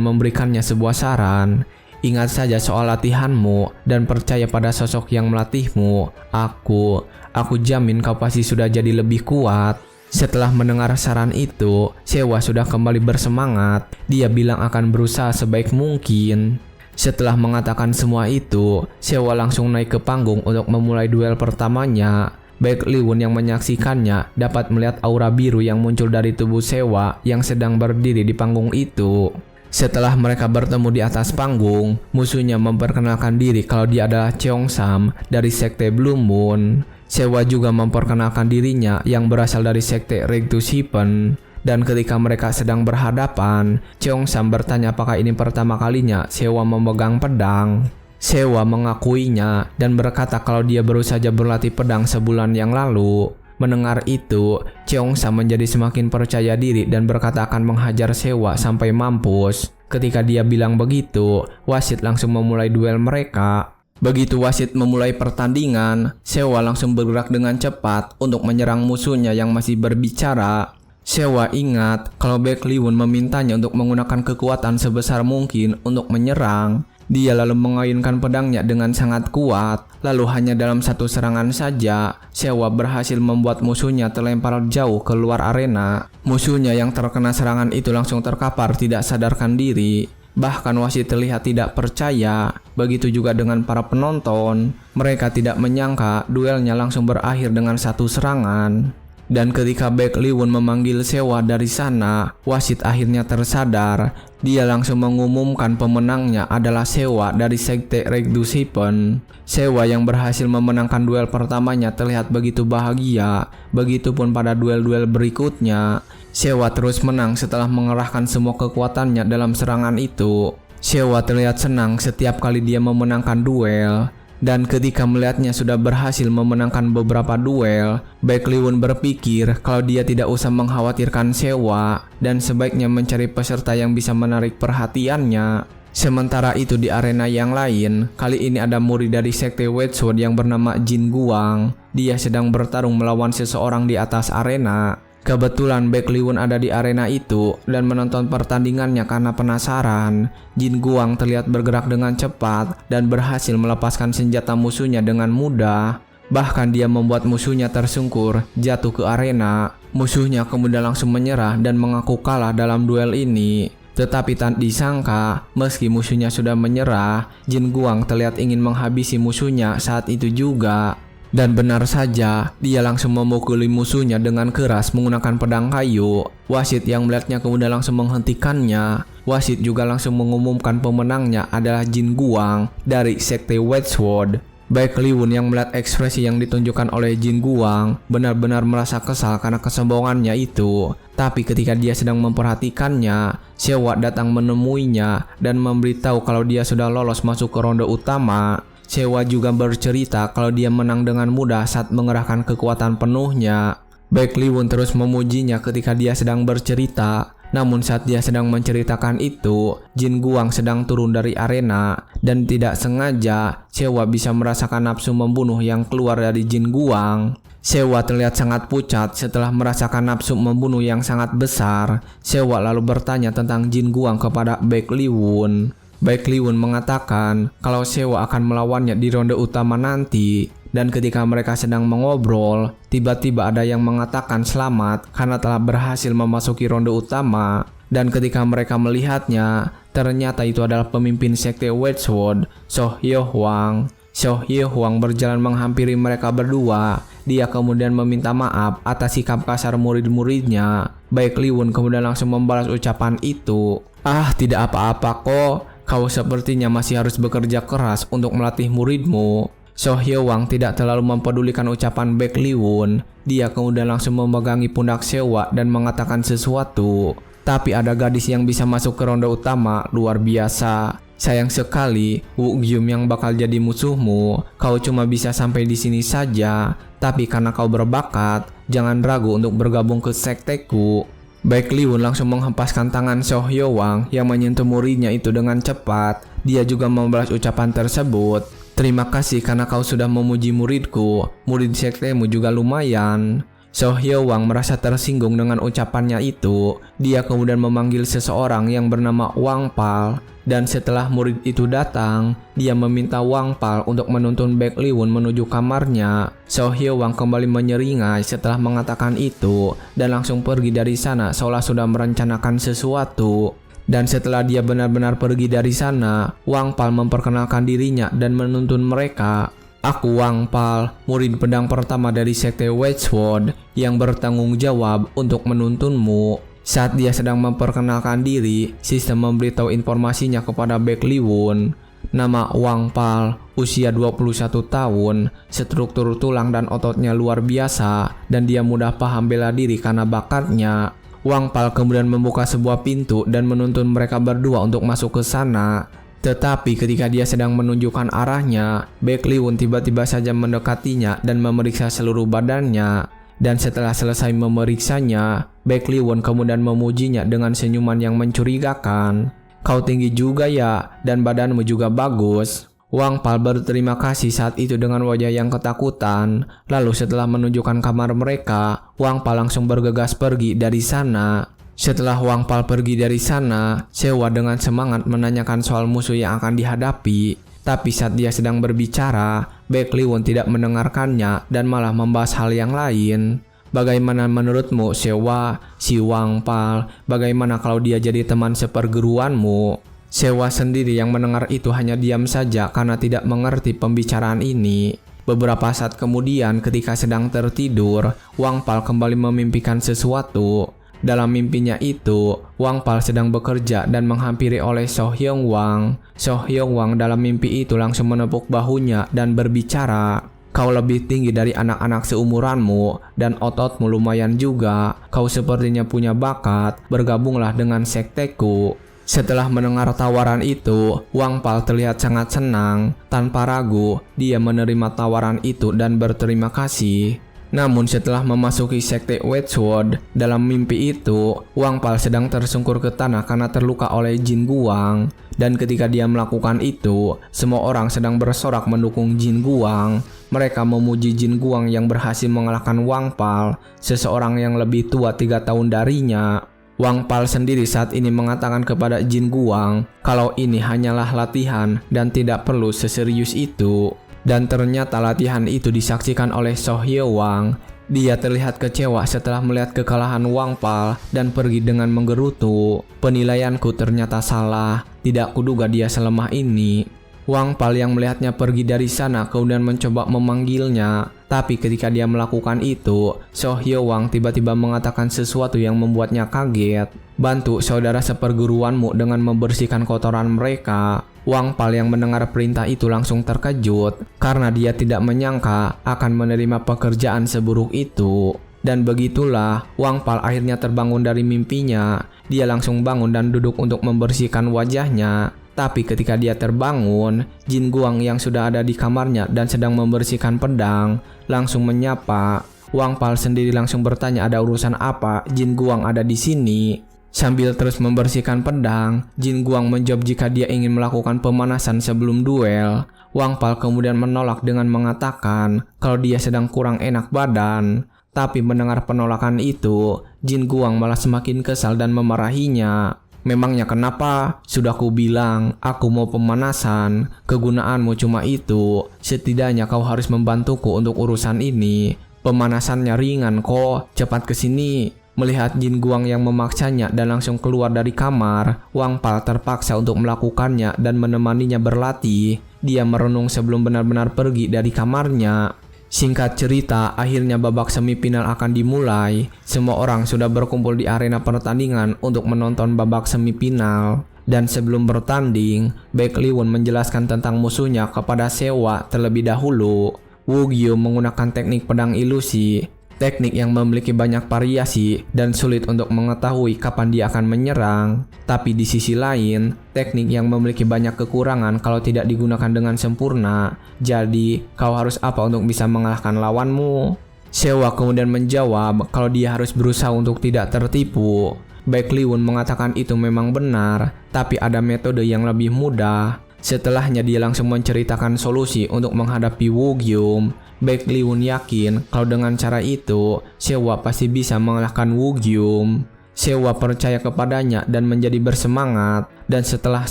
A: memberikannya sebuah saran. Ingat saja soal latihanmu dan percaya pada sosok yang melatihmu. Aku jamin kau pasti sudah jadi lebih kuat. Setelah mendengar saran itu, Sewa sudah kembali bersemangat. Dia bilang akan berusaha sebaik mungkin. Setelah mengatakan semua itu, Sewa langsung naik ke panggung untuk memulai duel pertamanya. Baik Liwun yang menyaksikannya dapat melihat aura biru yang muncul dari tubuh Sewa yang sedang berdiri di panggung itu. Setelah mereka bertemu di atas panggung, musuhnya memperkenalkan diri kalau dia adalah Cheongsam dari sekte Blue Moon. Sewa juga memperkenalkan dirinya yang berasal dari sekte Regtushipen. Dan ketika mereka sedang berhadapan, Cheongsam bertanya apakah ini pertama kalinya Sewa memegang pedang. Sewa mengakuinya dan berkata kalau dia baru saja berlatih pedang sebulan yang lalu. Mendengar itu, Cheongsam menjadi semakin percaya diri dan berkata akan menghajar Sewa sampai mampus. Ketika dia bilang begitu, wasit langsung memulai duel mereka. Begitu wasit memulai pertandingan, Sewa langsung bergerak dengan cepat untuk menyerang musuhnya yang masih berbicara. Sewa ingat kalau Baek Liwun memintanya untuk menggunakan kekuatan sebesar mungkin untuk menyerang. Dia lalu mengayunkan pedangnya dengan sangat kuat. Lalu hanya dalam satu serangan saja, Sewa berhasil membuat musuhnya terlempar jauh ke luar arena. Musuhnya yang terkena serangan itu langsung terkapar tidak sadarkan diri. Bahkan wasit terlihat tidak percaya. Begitu juga dengan para penonton. Mereka tidak menyangka duelnya langsung berakhir dengan satu serangan. Dan ketika Baek Liwun memanggil Sewa dari sana, wasit akhirnya tersadar. Dia langsung mengumumkan pemenangnya adalah Sewa dari sekte Regtushipen. Sewa yang berhasil memenangkan duel pertamanya terlihat begitu bahagia. Begitupun pada duel-duel berikutnya. Sewa terus menang setelah mengerahkan semua kekuatannya dalam serangan itu. Sewa terlihat senang setiap kali dia memenangkan duel. Dan ketika melihatnya sudah berhasil memenangkan beberapa duel, Baek Liwun berpikir kalau dia tidak usah mengkhawatirkan Sewa dan sebaiknya mencari peserta yang bisa menarik perhatiannya. Sementara itu di arena yang lain, kali ini ada murid dari sekte Wedgwood yang bernama Jin Guang. Dia sedang bertarung melawan seseorang di atas arena. Kebetulan Baek Liwun ada di arena itu dan menonton pertandingannya karena penasaran. Jin Guang terlihat bergerak dengan cepat dan berhasil melepaskan senjata musuhnya dengan mudah. Bahkan dia membuat musuhnya tersungkur, jatuh ke arena. Musuhnya kemudian langsung menyerah dan mengaku kalah dalam duel ini. Tetapi tak disangka, meski musuhnya sudah menyerah, Jin Guang terlihat ingin menghabisi musuhnya saat itu juga. Dan benar saja, dia langsung memukuli musuhnya dengan keras menggunakan pedang kayu. Wasit yang melihatnya kemudian langsung menghentikannya. Wasit juga langsung mengumumkan pemenangnya adalah Jin Guang dari sekte Wedgwood. Baek Liwun yang melihat ekspresi yang ditunjukkan oleh Jin Guang benar-benar merasa kesal karena kesombongannya itu. Tapi ketika dia sedang memperhatikannya, Sewa datang menemuinya dan memberitahu kalau dia sudah lolos masuk ke ronde utama. Sewa juga bercerita kalau dia menang dengan mudah saat mengerahkan kekuatan penuhnya. Baek Liwun terus memujinya ketika dia sedang bercerita. Namun saat dia sedang menceritakan itu, Jin Guang sedang turun dari arena. Dan tidak sengaja, Sewa bisa merasakan nafsu membunuh yang keluar dari Jin Guang. Sewa terlihat sangat pucat setelah merasakan nafsu membunuh yang sangat besar. Sewa lalu bertanya tentang Jin Guang kepada Baek Liwun. Baek Liwun mengatakan kalau Sewa akan melawannya di ronde utama nanti. Dan ketika mereka sedang mengobrol, tiba-tiba ada yang mengatakan selamat karena telah berhasil memasuki ronde utama. Dan ketika mereka melihatnya, ternyata itu adalah pemimpin sekte Wedgwood, So Hyo Hwang. So Hyo Hwang berjalan menghampiri mereka berdua. Dia kemudian meminta maaf atas sikap kasar murid-muridnya. Baek Liwun kemudian langsung membalas ucapan itu. "Ah, tidak apa-apa kok. Kau sepertinya masih harus bekerja keras untuk melatih muridmu." So Hyo Hwang tidak terlalu mempedulikan ucapan Baek Liwun. Dia kemudian langsung memegangi pundak Sewa dan mengatakan sesuatu. Tapi ada gadis yang bisa masuk ke ronde utama, luar biasa. Sayang sekali, Wu Gyum yang bakal jadi musuhmu. Kau cuma bisa sampai di sini saja. Tapi karena kau berbakat, jangan ragu untuk bergabung ke sekteku. Baek Liwun langsung menghempaskan tangan So Hyo Hwang yang menyentuh muridnya itu dengan cepat. Dia juga membalas ucapan tersebut. "Terima kasih karena kau sudah memuji muridku. Murid sektemu juga lumayan." So Hyo Hwang merasa tersinggung dengan ucapannya itu. Dia kemudian memanggil seseorang yang bernama Wang Pal. Dan setelah murid itu datang, dia meminta Wang Pal untuk menuntun Baek Liwun menuju kamarnya. So Hyo Hwang kembali menyeringai setelah mengatakan itu dan langsung pergi dari sana seolah sudah merencanakan sesuatu. Dan setelah dia benar-benar pergi dari sana, Wang Pal memperkenalkan dirinya dan menuntun mereka. Aku Wang Pal, murid pedang pertama dari Sekte Wedgeword yang bertanggung jawab untuk menuntunmu. Saat dia sedang memperkenalkan diri, sistem memberitahu informasinya kepada Baek Lee-won. Nama Wang Pal, usia 21 tahun, struktur tulang dan ototnya luar biasa, dan dia mudah paham bela diri karena bakatnya. Wang Pal kemudian membuka sebuah pintu dan menuntun mereka berdua untuk masuk ke sana. Tetapi ketika dia sedang menunjukkan arahnya, Baek Lee-won tiba-tiba saja mendekatinya dan memeriksa seluruh badannya. Dan setelah selesai memeriksanya, Baek Lee-won kemudian memujinya dengan senyuman yang mencurigakan. Kau tinggi juga ya, dan badanmu juga bagus. Wang Pal berterima kasih saat itu dengan wajah yang ketakutan. Lalu setelah menunjukkan kamar mereka, Wang Pal langsung bergegas pergi dari sana. Setelah Wang Pal pergi dari sana, Sewa dengan semangat menanyakan soal musuh yang akan dihadapi. Tapi saat dia sedang berbicara, Baek Lee-won tidak mendengarkannya dan malah membahas hal yang lain. Bagaimana menurutmu, Sewa? Si Wang Pal, bagaimana kalau dia jadi teman seperguruanmu? Sewa sendiri yang mendengar itu hanya diam saja karena tidak mengerti pembicaraan ini. Beberapa saat kemudian ketika sedang tertidur, Wang Pal kembali memimpikan sesuatu. Dalam mimpinya itu, Wang Pal sedang bekerja dan menghampiri oleh So Hyung Wang. So Hyung Wang dalam mimpi itu langsung menepuk bahunya dan berbicara, "Kau lebih tinggi dari anak-anak seumuranmu dan ototmu lumayan juga. Kau sepertinya punya bakat, bergabunglah dengan sekteku." Setelah mendengar tawaran itu, Wang Pal terlihat sangat senang. Tanpa ragu, dia menerima tawaran itu dan berterima kasih. Namun setelah memasuki Sekte Wedgeword, dalam mimpi itu, Wang Pal sedang tersungkur ke tanah karena terluka oleh Jin Guang. Dan ketika dia melakukan itu, semua orang sedang bersorak mendukung Jin Guang. Mereka memuji Jin Guang yang berhasil mengalahkan Wang Pal, seseorang yang lebih tua 3 tahun darinya. Wang Pal sendiri saat ini mengatakan kepada Jin Guang kalau ini hanyalah latihan dan tidak perlu seserius itu. Dan ternyata latihan itu disaksikan oleh So Hyung Wang. Dia terlihat kecewa setelah melihat kekalahan Wang Pal dan pergi dengan menggerutu. Penilaianku ternyata salah, tidak kuduga dia selemah ini. Wang Pal yang melihatnya pergi dari sana kemudian mencoba memanggilnya. Tapi ketika dia melakukan itu, So Hyung Wang tiba-tiba mengatakan sesuatu yang membuatnya kaget. "Bantu saudara seperguruanmu dengan membersihkan kotoran mereka." Wang Pal yang mendengar perintah itu langsung terkejut karena dia tidak menyangka akan menerima pekerjaan seburuk itu. Dan begitulah Wang Pal akhirnya terbangun dari mimpinya. Dia langsung bangun dan duduk untuk membersihkan wajahnya. Tapi ketika dia terbangun, Jin Guang yang sudah ada di kamarnya dan sedang membersihkan pedang langsung menyapa. Wang Pal sendiri langsung bertanya ada urusan apa Jin Guang ada di sini. Sambil terus membersihkan pedang, Jin Guang menjawab jika dia ingin melakukan pemanasan sebelum duel. Wang Pal kemudian menolak dengan mengatakan kalau dia sedang kurang enak badan. Tapi mendengar penolakan itu, Jin Guang malah semakin kesal dan memarahinya. "Memangnya kenapa? Sudah ku bilang, aku mau pemanasan. Kegunaanmu cuma itu. Setidaknya kau harus membantuku untuk urusan ini. Pemanasannya ringan kok, cepat kesini." Melihat Jin Guang yang memaksanya dan langsung keluar dari kamar, Wang Pal terpaksa untuk melakukannya dan menemaninya berlatih. Dia merenung sebelum benar-benar pergi dari kamarnya. Singkat cerita, akhirnya babak semifinal akan dimulai. Semua orang sudah berkumpul di arena pertandingan untuk menonton babak semifinal. Dan sebelum bertanding, Baek Lee-won menjelaskan tentang musuhnya kepada Sewa terlebih dahulu. Woo Gyu menggunakan teknik pedang ilusi, teknik yang memiliki banyak variasi dan sulit untuk mengetahui kapan dia akan menyerang. Tapi di sisi lain, teknik yang memiliki banyak kekurangan kalau tidak digunakan dengan sempurna. Jadi, kau harus apa untuk bisa mengalahkan lawanmu? Sewa kemudian menjawab kalau dia harus berusaha untuk tidak tertipu. Baek Lee-won mengatakan itu memang benar, tapi ada metode yang lebih mudah. Setelahnya dia langsung menceritakan solusi untuk menghadapi Woo Gyu. Baek Lee-won yakin kalau dengan cara itu, Sewa pasti bisa mengalahkan Woo Gyu. Sewa percaya kepadanya dan menjadi bersemangat. Dan setelah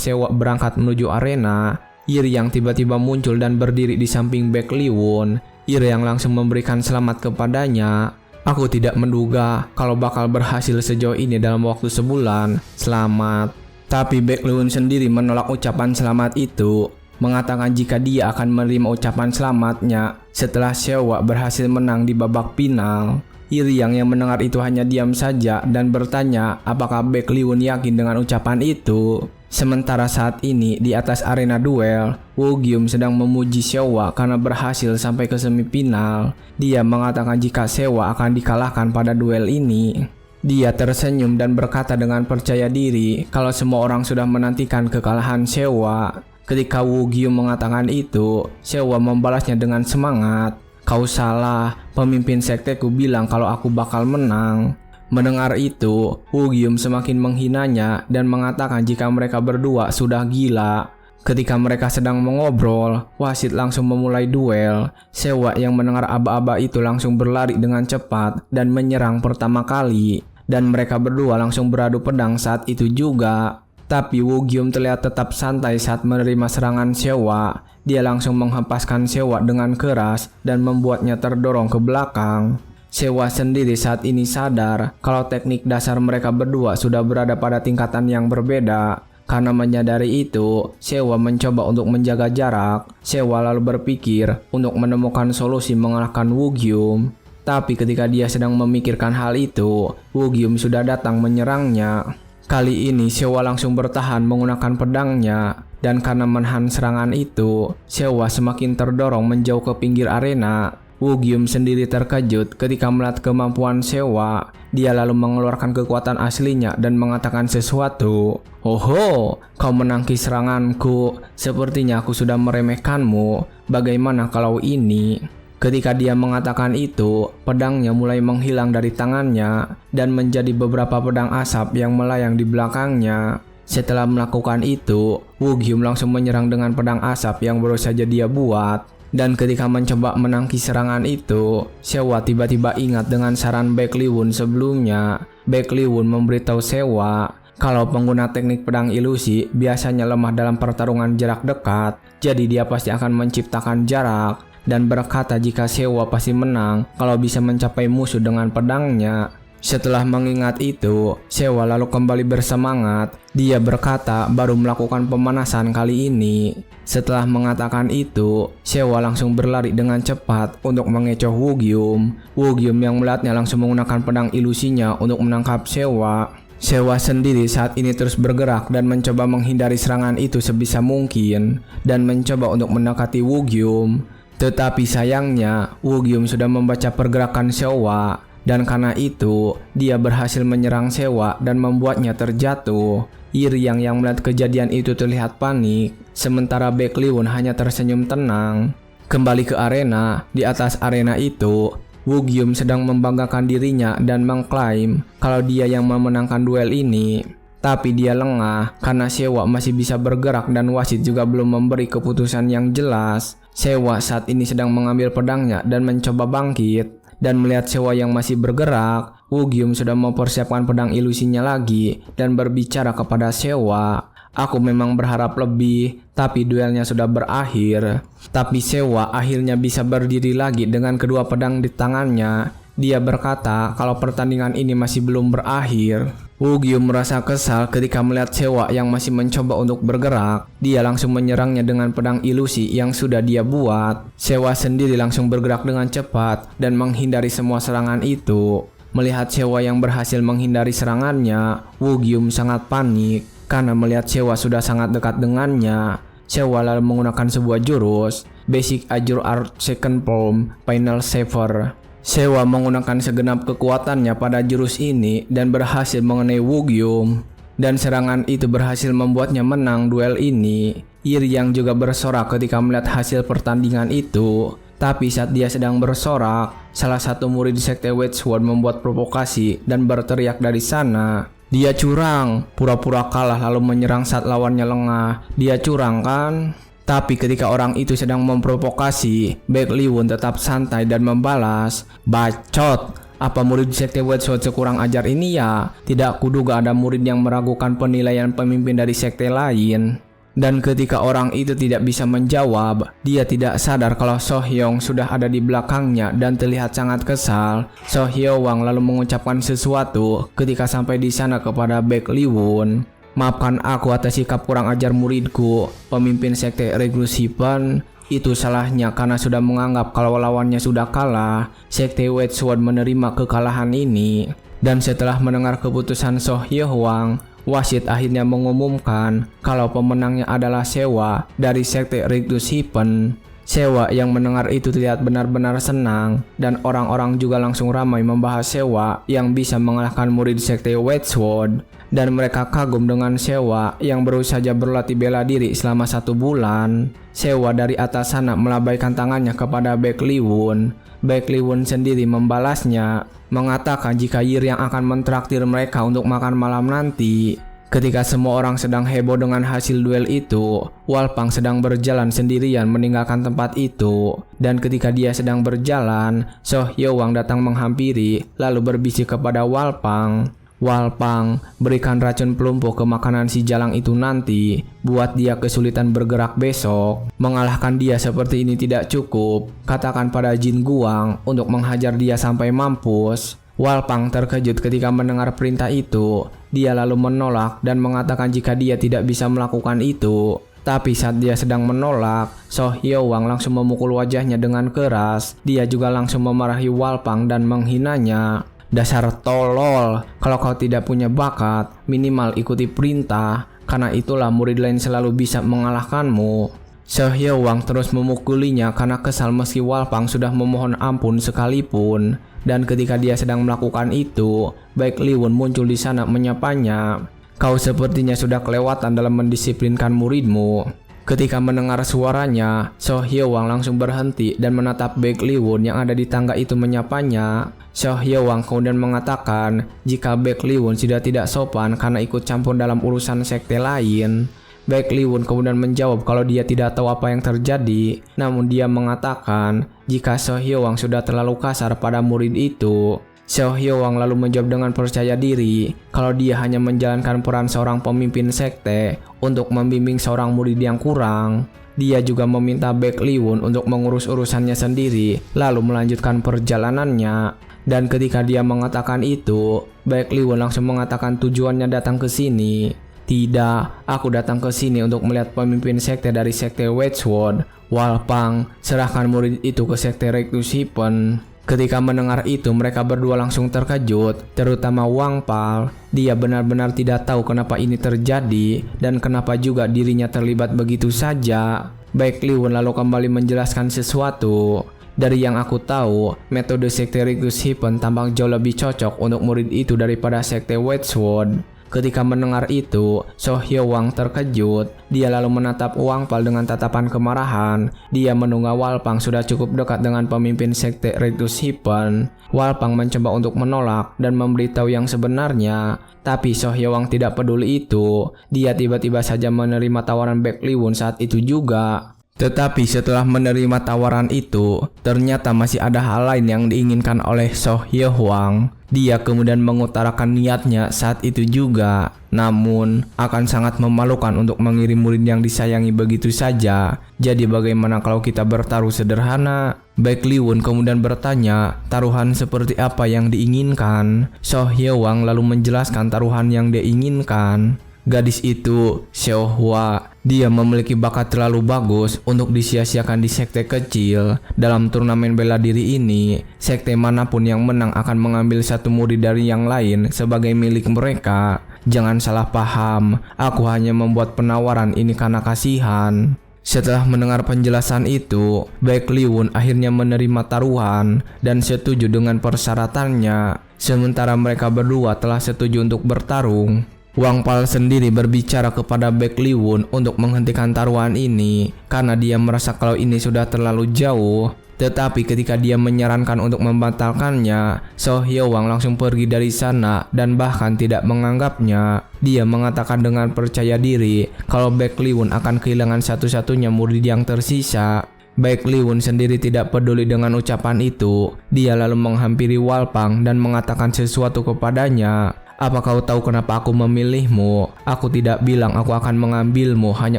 A: Sewa berangkat menuju arena, Ir yang tiba-tiba muncul dan berdiri di samping Baek Lee-won. Ir yang langsung memberikan selamat kepadanya. "Aku tidak menduga kalau bakal berhasil sejauh ini dalam waktu sebulan. Selamat." Tapi Baek Lee-won sendiri menolak ucapan selamat itu. mengatakan jika dia akan menerima ucapan selamatnya setelah Sewa berhasil menang di babak final. Iriang yang mendengar itu hanya diam saja dan bertanya apakah Baek Lee-won yakin dengan ucapan itu. Sementara saat ini di atas arena duel, Woo Gyum sedang memuji Sewa karena berhasil sampai ke semifinal. Dia mengatakan jika Sewa akan dikalahkan pada duel ini. Dia tersenyum dan berkata dengan percaya diri kalau semua orang sudah menantikan kekalahan Sewa. Ketika Woo Gyum mengatakan itu, Sewa membalasnya dengan semangat. "Kau salah, pemimpin sekteku bilang kalau aku bakal menang." Mendengar itu, Woo Gyum semakin menghinanya dan mengatakan jika mereka berdua sudah gila. Ketika mereka sedang mengobrol, wasit langsung memulai duel. Sewa yang mendengar aba-aba itu langsung berlari dengan cepat dan menyerang pertama kali. Dan mereka berdua langsung beradu pedang saat itu juga. Tapi Woo Gyum terlihat tetap santai saat menerima serangan Sewa. Dia langsung menghempaskan Sewa dengan keras dan membuatnya terdorong ke belakang. Sewa sendiri saat ini sadar kalau teknik dasar mereka berdua sudah berada pada tingkatan yang berbeda. Karena menyadari itu, Sewa mencoba untuk menjaga jarak. Sewa lalu berpikir untuk menemukan solusi mengalahkan Woo Gyum. Tapi ketika dia sedang memikirkan hal itu, Woo Gyum sudah datang menyerangnya. Kali ini Sewa langsung bertahan menggunakan pedangnya. Dan karena menahan serangan itu, Sewa semakin terdorong menjauh ke pinggir arena. Woo Gyum sendiri terkejut ketika melihat kemampuan Sewa. Dia lalu mengeluarkan kekuatan aslinya dan mengatakan sesuatu. "Oho, kau menangkis seranganku. Sepertinya aku sudah meremehkanmu. Bagaimana kalau ini?" Ketika dia mengatakan itu, pedangnya mulai menghilang dari tangannya dan menjadi beberapa pedang asap yang melayang di belakangnya. Setelah melakukan itu, Woo Gyum langsung menyerang dengan pedang asap yang baru saja dia buat. Dan ketika mencoba menangkis serangan itu, Sewa tiba-tiba ingat dengan saran Baek Lee-won sebelumnya. Baek Lee-won memberitahu Sewa kalau pengguna teknik pedang ilusi biasanya lemah dalam pertarungan jarak dekat, jadi dia pasti akan menciptakan jarak. Dan berkata jika Sewa pasti menang kalau bisa mencapai musuh dengan pedangnya. Setelah mengingat itu, Sewa lalu kembali bersemangat. Dia berkata baru melakukan pemanasan kali ini. Setelah mengatakan itu, Sewa langsung berlari dengan cepat untuk mengecoh Woo Gyum. Woo Gyum yang melihatnya langsung menggunakan pedang ilusinya untuk menangkap Sewa. Sewa sendiri saat ini terus bergerak dan mencoba menghindari serangan itu sebisa mungkin dan mencoba untuk mendekati Woo Gyum. Tetapi sayangnya, Woo Gyum sudah membaca pergerakan Sewa. Dan karena itu, dia berhasil menyerang Sewa dan membuatnya terjatuh. Iriang yang melihat kejadian itu terlihat panik, sementara Baek Lee-won hanya tersenyum tenang. Kembali ke arena, di atas arena itu, Woo Gyum sedang membanggakan dirinya dan mengklaim kalau dia yang memenangkan duel ini. Tapi dia lengah karena Sewa masih bisa bergerak dan wasit juga belum memberi keputusan yang jelas. Sewa saat ini sedang mengambil pedangnya dan mencoba bangkit. Dan melihat Sewa yang masih bergerak, Woo Gyum sudah mempersiapkan pedang ilusinya lagi dan berbicara kepada Sewa. "Aku memang berharap lebih, tapi duelnya sudah berakhir." Tapi Sewa akhirnya bisa berdiri lagi dengan kedua pedang di tangannya. Dia berkata kalau pertandingan ini masih belum berakhir. Woo Gyum merasa kesal ketika melihat Sewa yang masih mencoba untuk bergerak. Dia langsung menyerangnya dengan pedang ilusi yang sudah dia buat. Sewa sendiri langsung bergerak dengan cepat dan menghindari semua serangan itu. Melihat Sewa yang berhasil menghindari serangannya, Woo Gyum sangat panik karena melihat Sewa sudah sangat dekat dengannya. Sewa lalu menggunakan sebuah jurus, Basic Azure Art Second Form Final Saver. Sewa menggunakan segenap kekuatannya pada jurus ini dan berhasil mengenai Woo Gyum. Dan serangan itu berhasil membuatnya menang duel ini. Iriang juga bersorak ketika melihat hasil pertandingan itu. Tapi saat dia sedang bersorak, salah satu murid sekte Wedgeword membuat provokasi dan berteriak dari sana. "Dia curang, pura-pura kalah lalu menyerang saat lawannya lengah. Dia curang kan?" Tapi ketika orang itu sedang memprovokasi, Baek Lee-won tetap santai dan membalas, "Bacot, apa murid sekte Wedgeword sekurang ajar ini ya? Tidak kuduga ada murid yang meragukan penilaian pemimpin dari sekte lain." Dan ketika orang itu tidak bisa menjawab, dia tidak sadar kalau So Hyung sudah ada di belakangnya dan terlihat sangat kesal. So Hyung lalu mengucapkan sesuatu ketika sampai di sana kepada Baek Lee-won. Maafkan aku atas sikap kurang ajar muridku. Pemimpin sekte Regnus Hypen itu salahnya karena sudah menganggap kalau lawannya sudah kalah. Sekte White Sword menerima kekalahan ini. Dan setelah mendengar keputusan So Hyohwang, wasit akhirnya mengumumkan kalau pemenangnya adalah Sewa dari sekte Regnus Hypen. Sewa yang mendengar itu terlihat benar-benar senang, dan orang-orang juga langsung ramai membahas Sewa yang bisa mengalahkan murid sekte White Sword. Dan mereka kagum dengan Sewa yang baru saja berlatih bela diri selama 1 bulan. Sewa dari atas sana melambaikan tangannya kepada Baek Lee-won. Baek Lee-won sendiri membalasnya, mengatakan jika Yir yang akan mentraktir mereka untuk makan malam nanti. Ketika semua orang sedang heboh dengan hasil duel itu, Walpang sedang berjalan sendirian meninggalkan tempat itu. Dan ketika dia sedang berjalan, So Hyohwang datang menghampiri lalu berbisik kepada Walpang. Walpang, berikan racun pelumpuh ke makanan si jalang itu nanti, buat dia kesulitan bergerak besok. Mengalahkan dia seperti ini tidak cukup, katakan pada Jin Guang untuk menghajar dia sampai mampus. Walpang terkejut ketika mendengar perintah itu. Dia lalu menolak dan mengatakan jika dia tidak bisa melakukan itu. Tapi saat dia sedang menolak, So Hyohwang langsung memukul wajahnya dengan keras. Dia juga langsung memarahi Walpang dan menghinanya. Dasar tolol, kalau kau tidak punya bakat, minimal ikuti perintah. Karena itulah murid lain selalu bisa mengalahkanmu. So Hyohwang terus memukulinya karena kesal meski Walpang sudah memohon ampun sekalipun. Dan ketika dia sedang melakukan itu, Baek Lee-won muncul di sana menyapanya. Kau sepertinya sudah kelewatan dalam mendisiplinkan muridmu. Ketika mendengar suaranya, So Hyohwang langsung berhenti dan menatap Baek Lee-won yang ada di tangga itu menyapanya. So Hyohwang kemudian mengatakan jika Baek Lee-won sudah tidak sopan karena ikut campur dalam urusan sekte lain. Baek Lee-won kemudian menjawab kalau dia tidak tahu apa yang terjadi, namun dia mengatakan jika So Hyohwang sudah terlalu kasar pada murid itu. So Hyohwang lalu menjawab dengan percaya diri kalau dia hanya menjalankan peran seorang pemimpin sekte untuk membimbing seorang murid yang kurang. Dia juga meminta Baek Lee-won untuk mengurus urusannya sendiri lalu melanjutkan perjalanannya. Dan ketika dia mengatakan itu, Baek Lee-won langsung mengatakan tujuannya datang ke sini. Tidak, aku datang ke sini untuk melihat pemimpin sekte dari sekte White Sword. Walpang, serahkan murid itu ke sekte Regnus Hypen. Ketika mendengar itu, mereka berdua langsung terkejut, terutama Wang Pal. Dia benar-benar tidak tahu kenapa ini terjadi dan kenapa juga dirinya terlibat begitu saja. Baek Lee-won lalu kembali menjelaskan sesuatu. Dari yang aku tahu, metode sekte Regnus Hypen tampak jauh lebih cocok untuk murid itu daripada sekte White Sword. Ketika mendengar itu, So Hyohwang terkejut. Dia lalu menatap Wang Pal dengan tatapan kemarahan. Dia menduga Walpang sudah cukup dekat dengan pemimpin sekte Regnus Hypen. Walpang mencoba untuk menolak dan memberitahu yang sebenarnya. Tapi So Hyohwang tidak peduli itu. Dia tiba-tiba saja menerima tawaran Baek Lee-won saat itu juga. Tetapi setelah menerima tawaran itu, ternyata masih ada hal lain yang diinginkan oleh So Hyohwang. Dia kemudian mengutarakan niatnya saat itu juga. Namun, akan sangat memalukan untuk mengirim murid yang disayangi begitu saja. Jadi bagaimana kalau kita bertaruh sederhana? Baek Lee-won kemudian bertanya, taruhan seperti apa yang diinginkan? So Hyohwang lalu menjelaskan taruhan yang dia inginkan. Gadis itu, Seohwa, dia memiliki bakat terlalu bagus untuk disia-siakan di sekte kecil. Dalam turnamen bela diri ini, sekte manapun yang menang akan mengambil satu murid dari yang lain sebagai milik mereka. Jangan salah paham, aku hanya membuat penawaran ini karena kasihan. Setelah mendengar penjelasan itu, Baek Lee-won akhirnya menerima taruhan dan setuju dengan persyaratannya. Sementara mereka berdua telah setuju untuk bertarung. Wang Pal sendiri berbicara kepada Baek Lee-won untuk menghentikan taruhan ini karena dia merasa kalau ini sudah terlalu jauh. Tetapi ketika dia menyarankan untuk membatalkannya, So Hyohwang langsung pergi dari sana dan bahkan tidak menganggapnya. Dia mengatakan dengan percaya diri kalau Baek Lee-won akan kehilangan satu-satunya murid yang tersisa. Baek Lee-won sendiri tidak peduli dengan ucapan itu. Dia lalu menghampiri Walpang dan mengatakan sesuatu kepadanya. Apa kau tahu kenapa aku memilihmu? Aku tidak bilang aku akan mengambilmu hanya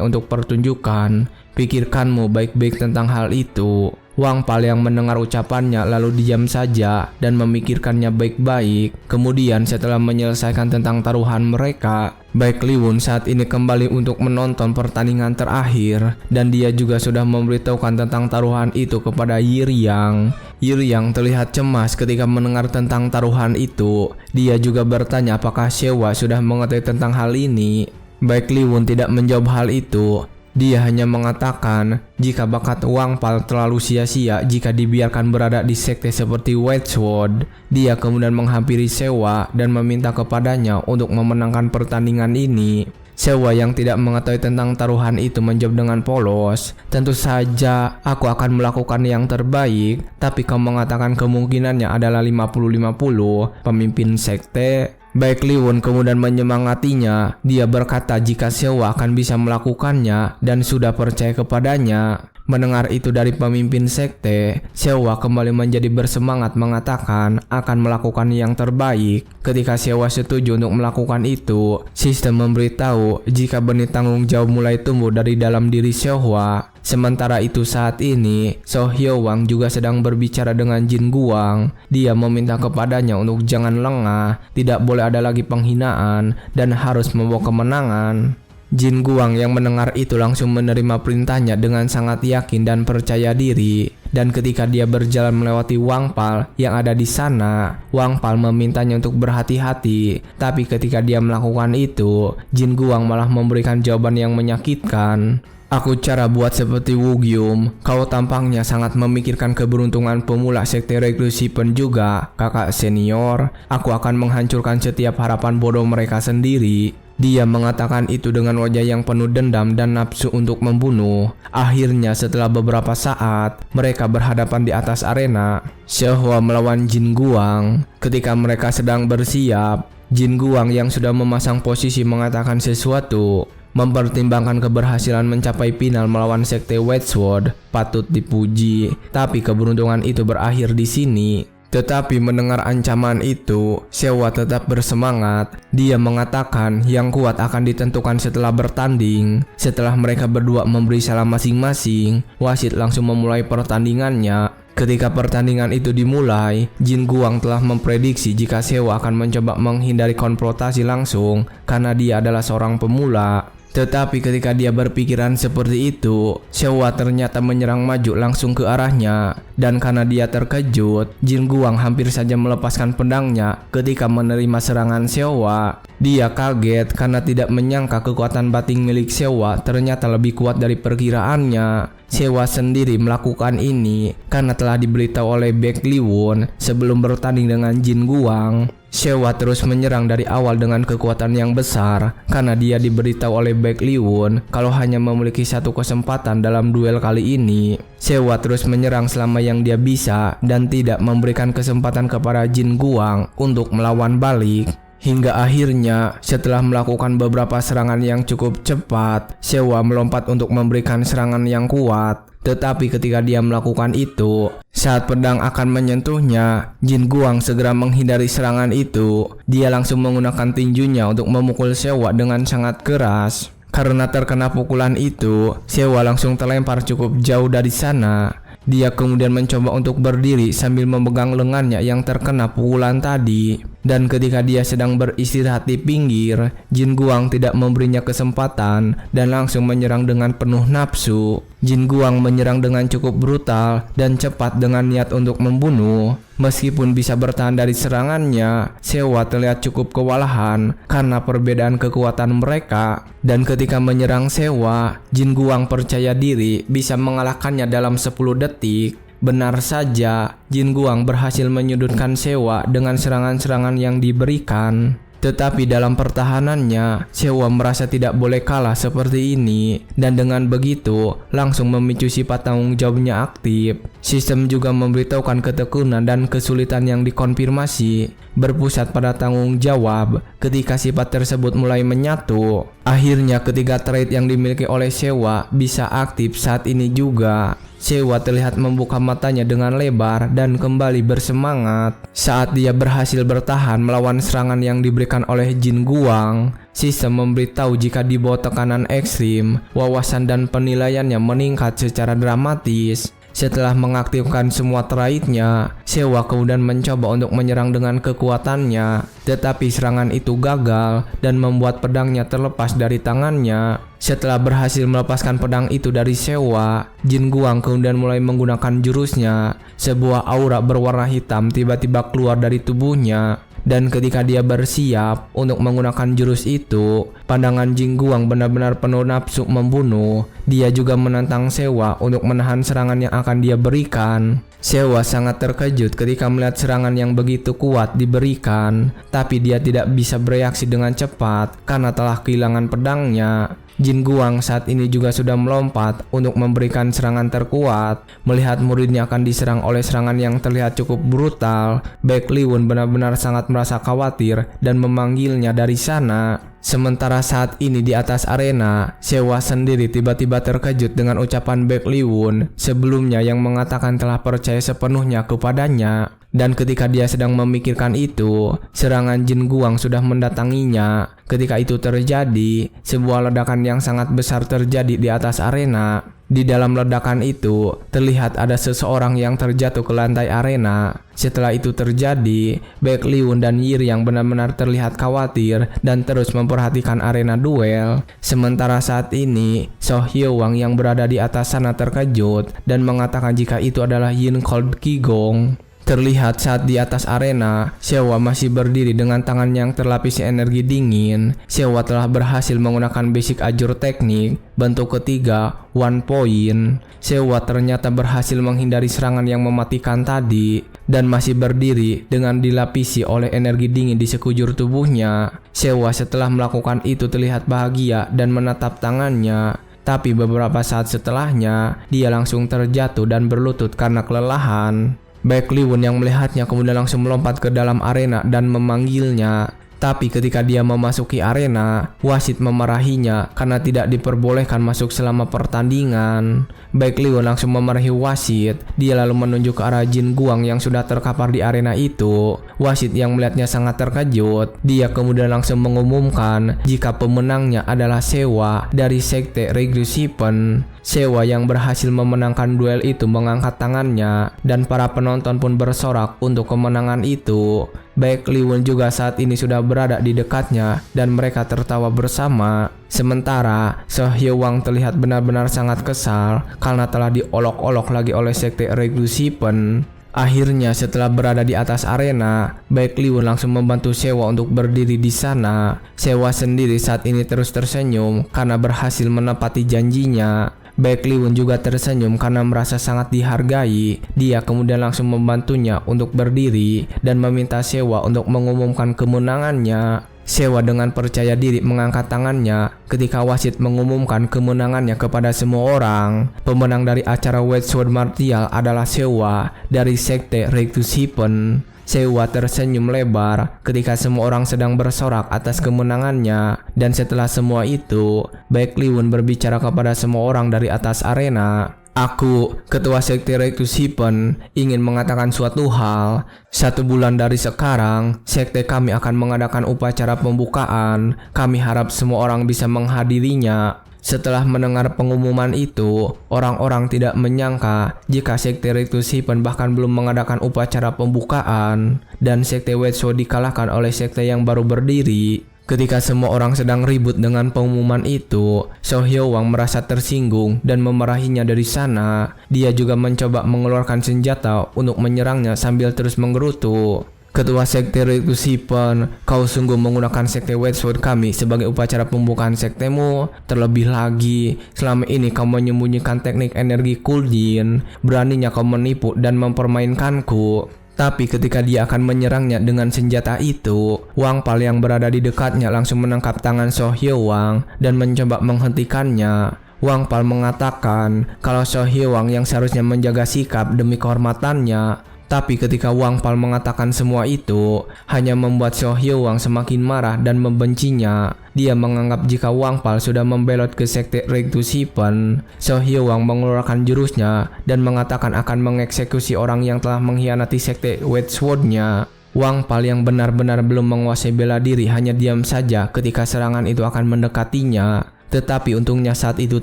A: untuk pertunjukan. Pikirkanmu baik-baik tentang hal itu. Wang Pal yang mendengar ucapannya lalu diam saja dan memikirkannya baik-baik. Kemudian setelah menyelesaikan tentang taruhan mereka, Baik Liwon saat ini kembali untuk menonton pertandingan terakhir dan dia juga sudah memberitahukan tentang taruhan itu kepada Yiryang. Yiryang terlihat cemas ketika mendengar tentang taruhan itu. Dia juga bertanya apakah Sewa sudah mengetahui tentang hal ini. Baik Liwon tidak menjawab hal itu. Dia hanya mengatakan jika bakat Wang Pal terlalu sia-sia jika dibiarkan berada di sekte seperti White Sword. Dia kemudian menghampiri Sewa dan meminta kepadanya untuk memenangkan pertandingan ini. Sewa yang tidak mengetahui tentang taruhan itu menjawab dengan polos, tentu saja aku akan melakukan yang terbaik, tapi kau mengatakan kemungkinannya adalah 50-50 pemimpin sekte. Baik Liwon kemudian menyemangatinya. Dia berkata jika Sewa akan bisa melakukannya dan sudah percaya kepadanya. Mendengar itu dari pemimpin sekte, Sewa kembali menjadi bersemangat mengatakan akan melakukan yang terbaik. Ketika Sewa setuju untuk melakukan itu, sistem memberitahu jika benih tanggung jawab mulai tumbuh dari dalam diri Sewa. Sementara itu saat ini, So Hyowang juga sedang berbicara dengan Jin Guang. Dia meminta kepadanya untuk jangan lengah, tidak boleh ada lagi penghinaan, dan harus membawa kemenangan. Jin Guang yang mendengar itu langsung menerima perintahnya dengan sangat yakin dan percaya diri. Dan ketika dia berjalan melewati Wang Pal yang ada di sana, Wang Pal memintanya untuk berhati-hati. Tapi ketika dia melakukan itu, Jin Guang malah memberikan jawaban yang menyakitkan. Aku cara buat seperti Wu Gyum. Kau tampaknya sangat memikirkan keberuntungan pemula sekte Reclusipen juga, kakak senior. Aku akan menghancurkan setiap harapan bodoh mereka sendiri. Dia mengatakan itu dengan wajah yang penuh dendam dan nafsu untuk membunuh. Akhirnya setelah beberapa saat, mereka berhadapan di atas arena. Sehua melawan Jin Guang. Ketika mereka sedang bersiap, Jin Guang yang sudah memasang posisi mengatakan sesuatu. Mempertimbangkan keberhasilan mencapai final melawan sekte White Sword patut dipuji, tapi keberuntungan itu berakhir di sini. Tetapi mendengar ancaman itu, Sewa tetap bersemangat. Dia mengatakan yang kuat akan ditentukan setelah bertanding. Setelah mereka berdua memberi salam masing-masing, wasit langsung memulai pertandingannya. Ketika pertandingan itu dimulai, Jin Guang telah memprediksi jika Sewa akan mencoba menghindari konfrontasi langsung karena dia adalah seorang pemula. Tetapi ketika dia berpikiran seperti itu, Sewa ternyata menyerang maju langsung ke arahnya. Dan karena dia terkejut, Jin Guang hampir saja melepaskan pedangnya ketika menerima serangan Sewa. Dia kaget karena tidak menyangka kekuatan batin milik Sewa ternyata lebih kuat dari perkiraannya. Sewa sendiri melakukan ini karena telah diberitahu oleh Baek Liwon sebelum bertanding dengan Jin Guang. Sewa terus menyerang dari awal dengan kekuatan yang besar karena dia diberitahu oleh Baek Liwon kalau hanya memiliki satu kesempatan dalam duel kali ini. Sewa terus menyerang selama yang dia bisa dan tidak memberikan kesempatan kepada Jin Guang untuk melawan balik. Hingga akhirnya, setelah melakukan beberapa serangan yang cukup cepat, Sewa melompat untuk memberikan serangan yang kuat. Tetapi ketika dia melakukan itu, saat pedang akan menyentuhnya, Jin Guang segera menghindari serangan itu. Dia langsung menggunakan tinjunya untuk memukul Sewa dengan sangat keras. Karena terkena pukulan itu, Sewa langsung terlempar cukup jauh dari sana. Dia kemudian mencoba untuk berdiri sambil memegang lengannya yang terkena pukulan tadi. Dan ketika dia sedang beristirahat di pinggir, Jin Guang tidak memberinya kesempatan dan langsung menyerang dengan penuh nafsu. Jin Guang menyerang dengan cukup brutal dan cepat dengan niat untuk membunuh. Meskipun bisa bertahan dari serangannya, Sewa terlihat cukup kewalahan karena perbedaan kekuatan mereka. Dan ketika menyerang Sewa, Jin Guang percaya diri bisa mengalahkannya dalam 10 detik. Benar saja, Jin Guang berhasil menyudutkan Sewa dengan serangan-serangan yang diberikan. Tetapi dalam pertahanannya, Sewa merasa tidak boleh kalah seperti ini. Dan dengan begitu, langsung memicu sifat tanggung jawabnya aktif. Sistem juga memberitahukan ketekunan dan kesulitan yang dikonfirmasi berpusat pada tanggung jawab. Ketika sifat tersebut mulai menyatu, akhirnya ketiga trait yang dimiliki oleh Sewa bisa aktif saat ini juga. Sewa terlihat membuka matanya dengan lebar dan kembali bersemangat. Saat dia berhasil bertahan melawan serangan yang diberikan oleh Jin Guang, sistem memberitahu jika di bawah tekanan ekstrim, wawasan dan penilaiannya meningkat secara dramatis. Setelah mengaktifkan semua traitnya, Sewa kemudian mencoba untuk menyerang dengan kekuatannya, tetapi serangan itu gagal dan membuat pedangnya terlepas dari tangannya. Setelah berhasil melepaskan pedang itu dari Sewa, Jin Guang kemudian mulai menggunakan jurusnya. Sebuah aura berwarna hitam tiba-tiba keluar dari tubuhnya. Dan ketika dia bersiap untuk menggunakan jurus itu, pandangan Jin Guang benar-benar penuh nafsu membunuh. Dia juga menantang Sewa untuk menahan serangan yang akan dia berikan. Sewa sangat terkejut ketika melihat serangan yang begitu kuat diberikan, tapi dia tidak bisa bereaksi dengan cepat karena telah kehilangan pedangnya. Jin Guang saat ini juga sudah melompat untuk memberikan serangan terkuat. Melihat muridnya akan diserang oleh serangan yang terlihat cukup brutal, Baek Lee-won benar-benar sangat merasa khawatir dan memanggilnya dari sana. Sementara saat ini di atas arena, Sewa sendiri tiba-tiba terkejut dengan ucapan Baek Lee-won sebelumnya yang mengatakan telah percaya sepenuhnya kepadanya. Dan ketika dia sedang memikirkan itu, serangan Jin Guang sudah mendatanginya. Ketika itu terjadi, sebuah ledakan yang sangat besar terjadi di atas arena. Di dalam ledakan itu, terlihat ada seseorang yang terjatuh ke lantai arena. Setelah itu terjadi, Baek Lee-won dan Yir yang benar-benar terlihat khawatir dan terus memperhatikan arena duel. Sementara saat ini, So Hyo-wang yang berada di atas sana terkejut dan mengatakan jika itu adalah Yin Cold Ki-gong. Terlihat saat di atas arena, Sewa masih berdiri dengan tangan yang terlapisi energi dingin. Sewa telah berhasil menggunakan basic Azure teknik bentuk ketiga, One Point. Sewa ternyata berhasil menghindari serangan yang mematikan tadi dan masih berdiri dengan dilapisi oleh energi dingin di sekujur tubuhnya. Sewa setelah melakukan itu terlihat bahagia dan menatap tangannya. Tapi beberapa saat setelahnya, dia langsung terjatuh dan berlutut karena kelelahan. Baek Lee-won yang melihatnya kemudian langsung melompat ke dalam arena dan memanggilnya. Tapi ketika dia memasuki arena, wasit memarahinya karena tidak diperbolehkan masuk selama pertandingan. Baek Lee-won langsung memarahi wasit. Dia lalu menunjuk ke arah Jin Guang yang sudah terkapar di arena itu. Wasit yang melihatnya sangat terkejut. Dia kemudian langsung mengumumkan jika pemenangnya adalah Sewa dari Sekte Reglu Shippen. Sewa yang berhasil memenangkan duel itu mengangkat tangannya dan para penonton pun bersorak untuk kemenangan itu. Baek Lee-won juga saat ini sudah berada di dekatnya dan mereka tertawa bersama. Sementara So Hyo-wang terlihat benar-benar sangat kesal karena telah diolok-olok lagi oleh Sekte Reglu Shippen. Akhirnya setelah berada di atas arena, Baek Lee-won langsung membantu Sewa untuk berdiri di sana. Sewa sendiri saat ini terus tersenyum karena berhasil menepati janjinya. Baek Lee-won juga tersenyum karena merasa sangat dihargai. Dia kemudian langsung membantunya untuk berdiri dan meminta Sewa untuk mengumumkan kemenangannya. Sewa dengan percaya diri mengangkat tangannya ketika wasit mengumumkan kemenangannya kepada semua orang. Pemenang dari acara White Sword Martial adalah Sewa dari Sekte Reglu Shippen. Sewa tersenyum lebar ketika semua orang sedang bersorak atas kemenangannya. Dan setelah semua itu, Baek Lee-won berbicara kepada semua orang dari atas arena. Aku, Ketua Sekte Reglu Shippen, ingin mengatakan suatu hal. 1 bulan dari sekarang, sekte kami akan mengadakan upacara pembukaan. Kami harap semua orang bisa menghadirinya. Setelah mendengar pengumuman itu, orang-orang tidak menyangka jika Sekte Reglu Shippen bahkan belum mengadakan upacara pembukaan dan Sekte White Sword dikalahkan oleh sekte yang baru berdiri. Ketika semua orang sedang ribut dengan pengumuman itu, So Hyo-wang merasa tersinggung dan memarahinya dari sana. Dia juga mencoba mengeluarkan senjata untuk menyerangnya sambil terus menggerutu. Ketua Sekte Reglu Shippen, kau sungguh menggunakan Sekte White Sword kami sebagai upacara pembukaan sektemu. Terlebih lagi, selama ini kau menyembunyikan teknik energi Kuldin. Beraninya kau menipu dan mempermainkanku. Tapi ketika dia akan menyerangnya dengan senjata itu, Wang Pal yang berada di dekatnya langsung menangkap tangan So Hyo-wang dan mencoba menghentikannya. Wang Pal mengatakan kalau So Hyo-wang yang seharusnya menjaga sikap demi kehormatannya. Tapi ketika Wang Pal mengatakan semua itu, hanya membuat So Hyo-wang semakin marah dan membencinya. Dia menganggap jika Wang Pal sudah membelot ke Sekte Reglu Shippen. So Hyo-wang mengeluarkan jurusnya dan mengatakan akan mengeksekusi orang yang telah mengkhianati Sekte White Sword-nya. Wang Pal yang benar-benar belum menguasai bela diri hanya diam saja ketika serangan itu akan mendekatinya. Tetapi untungnya saat itu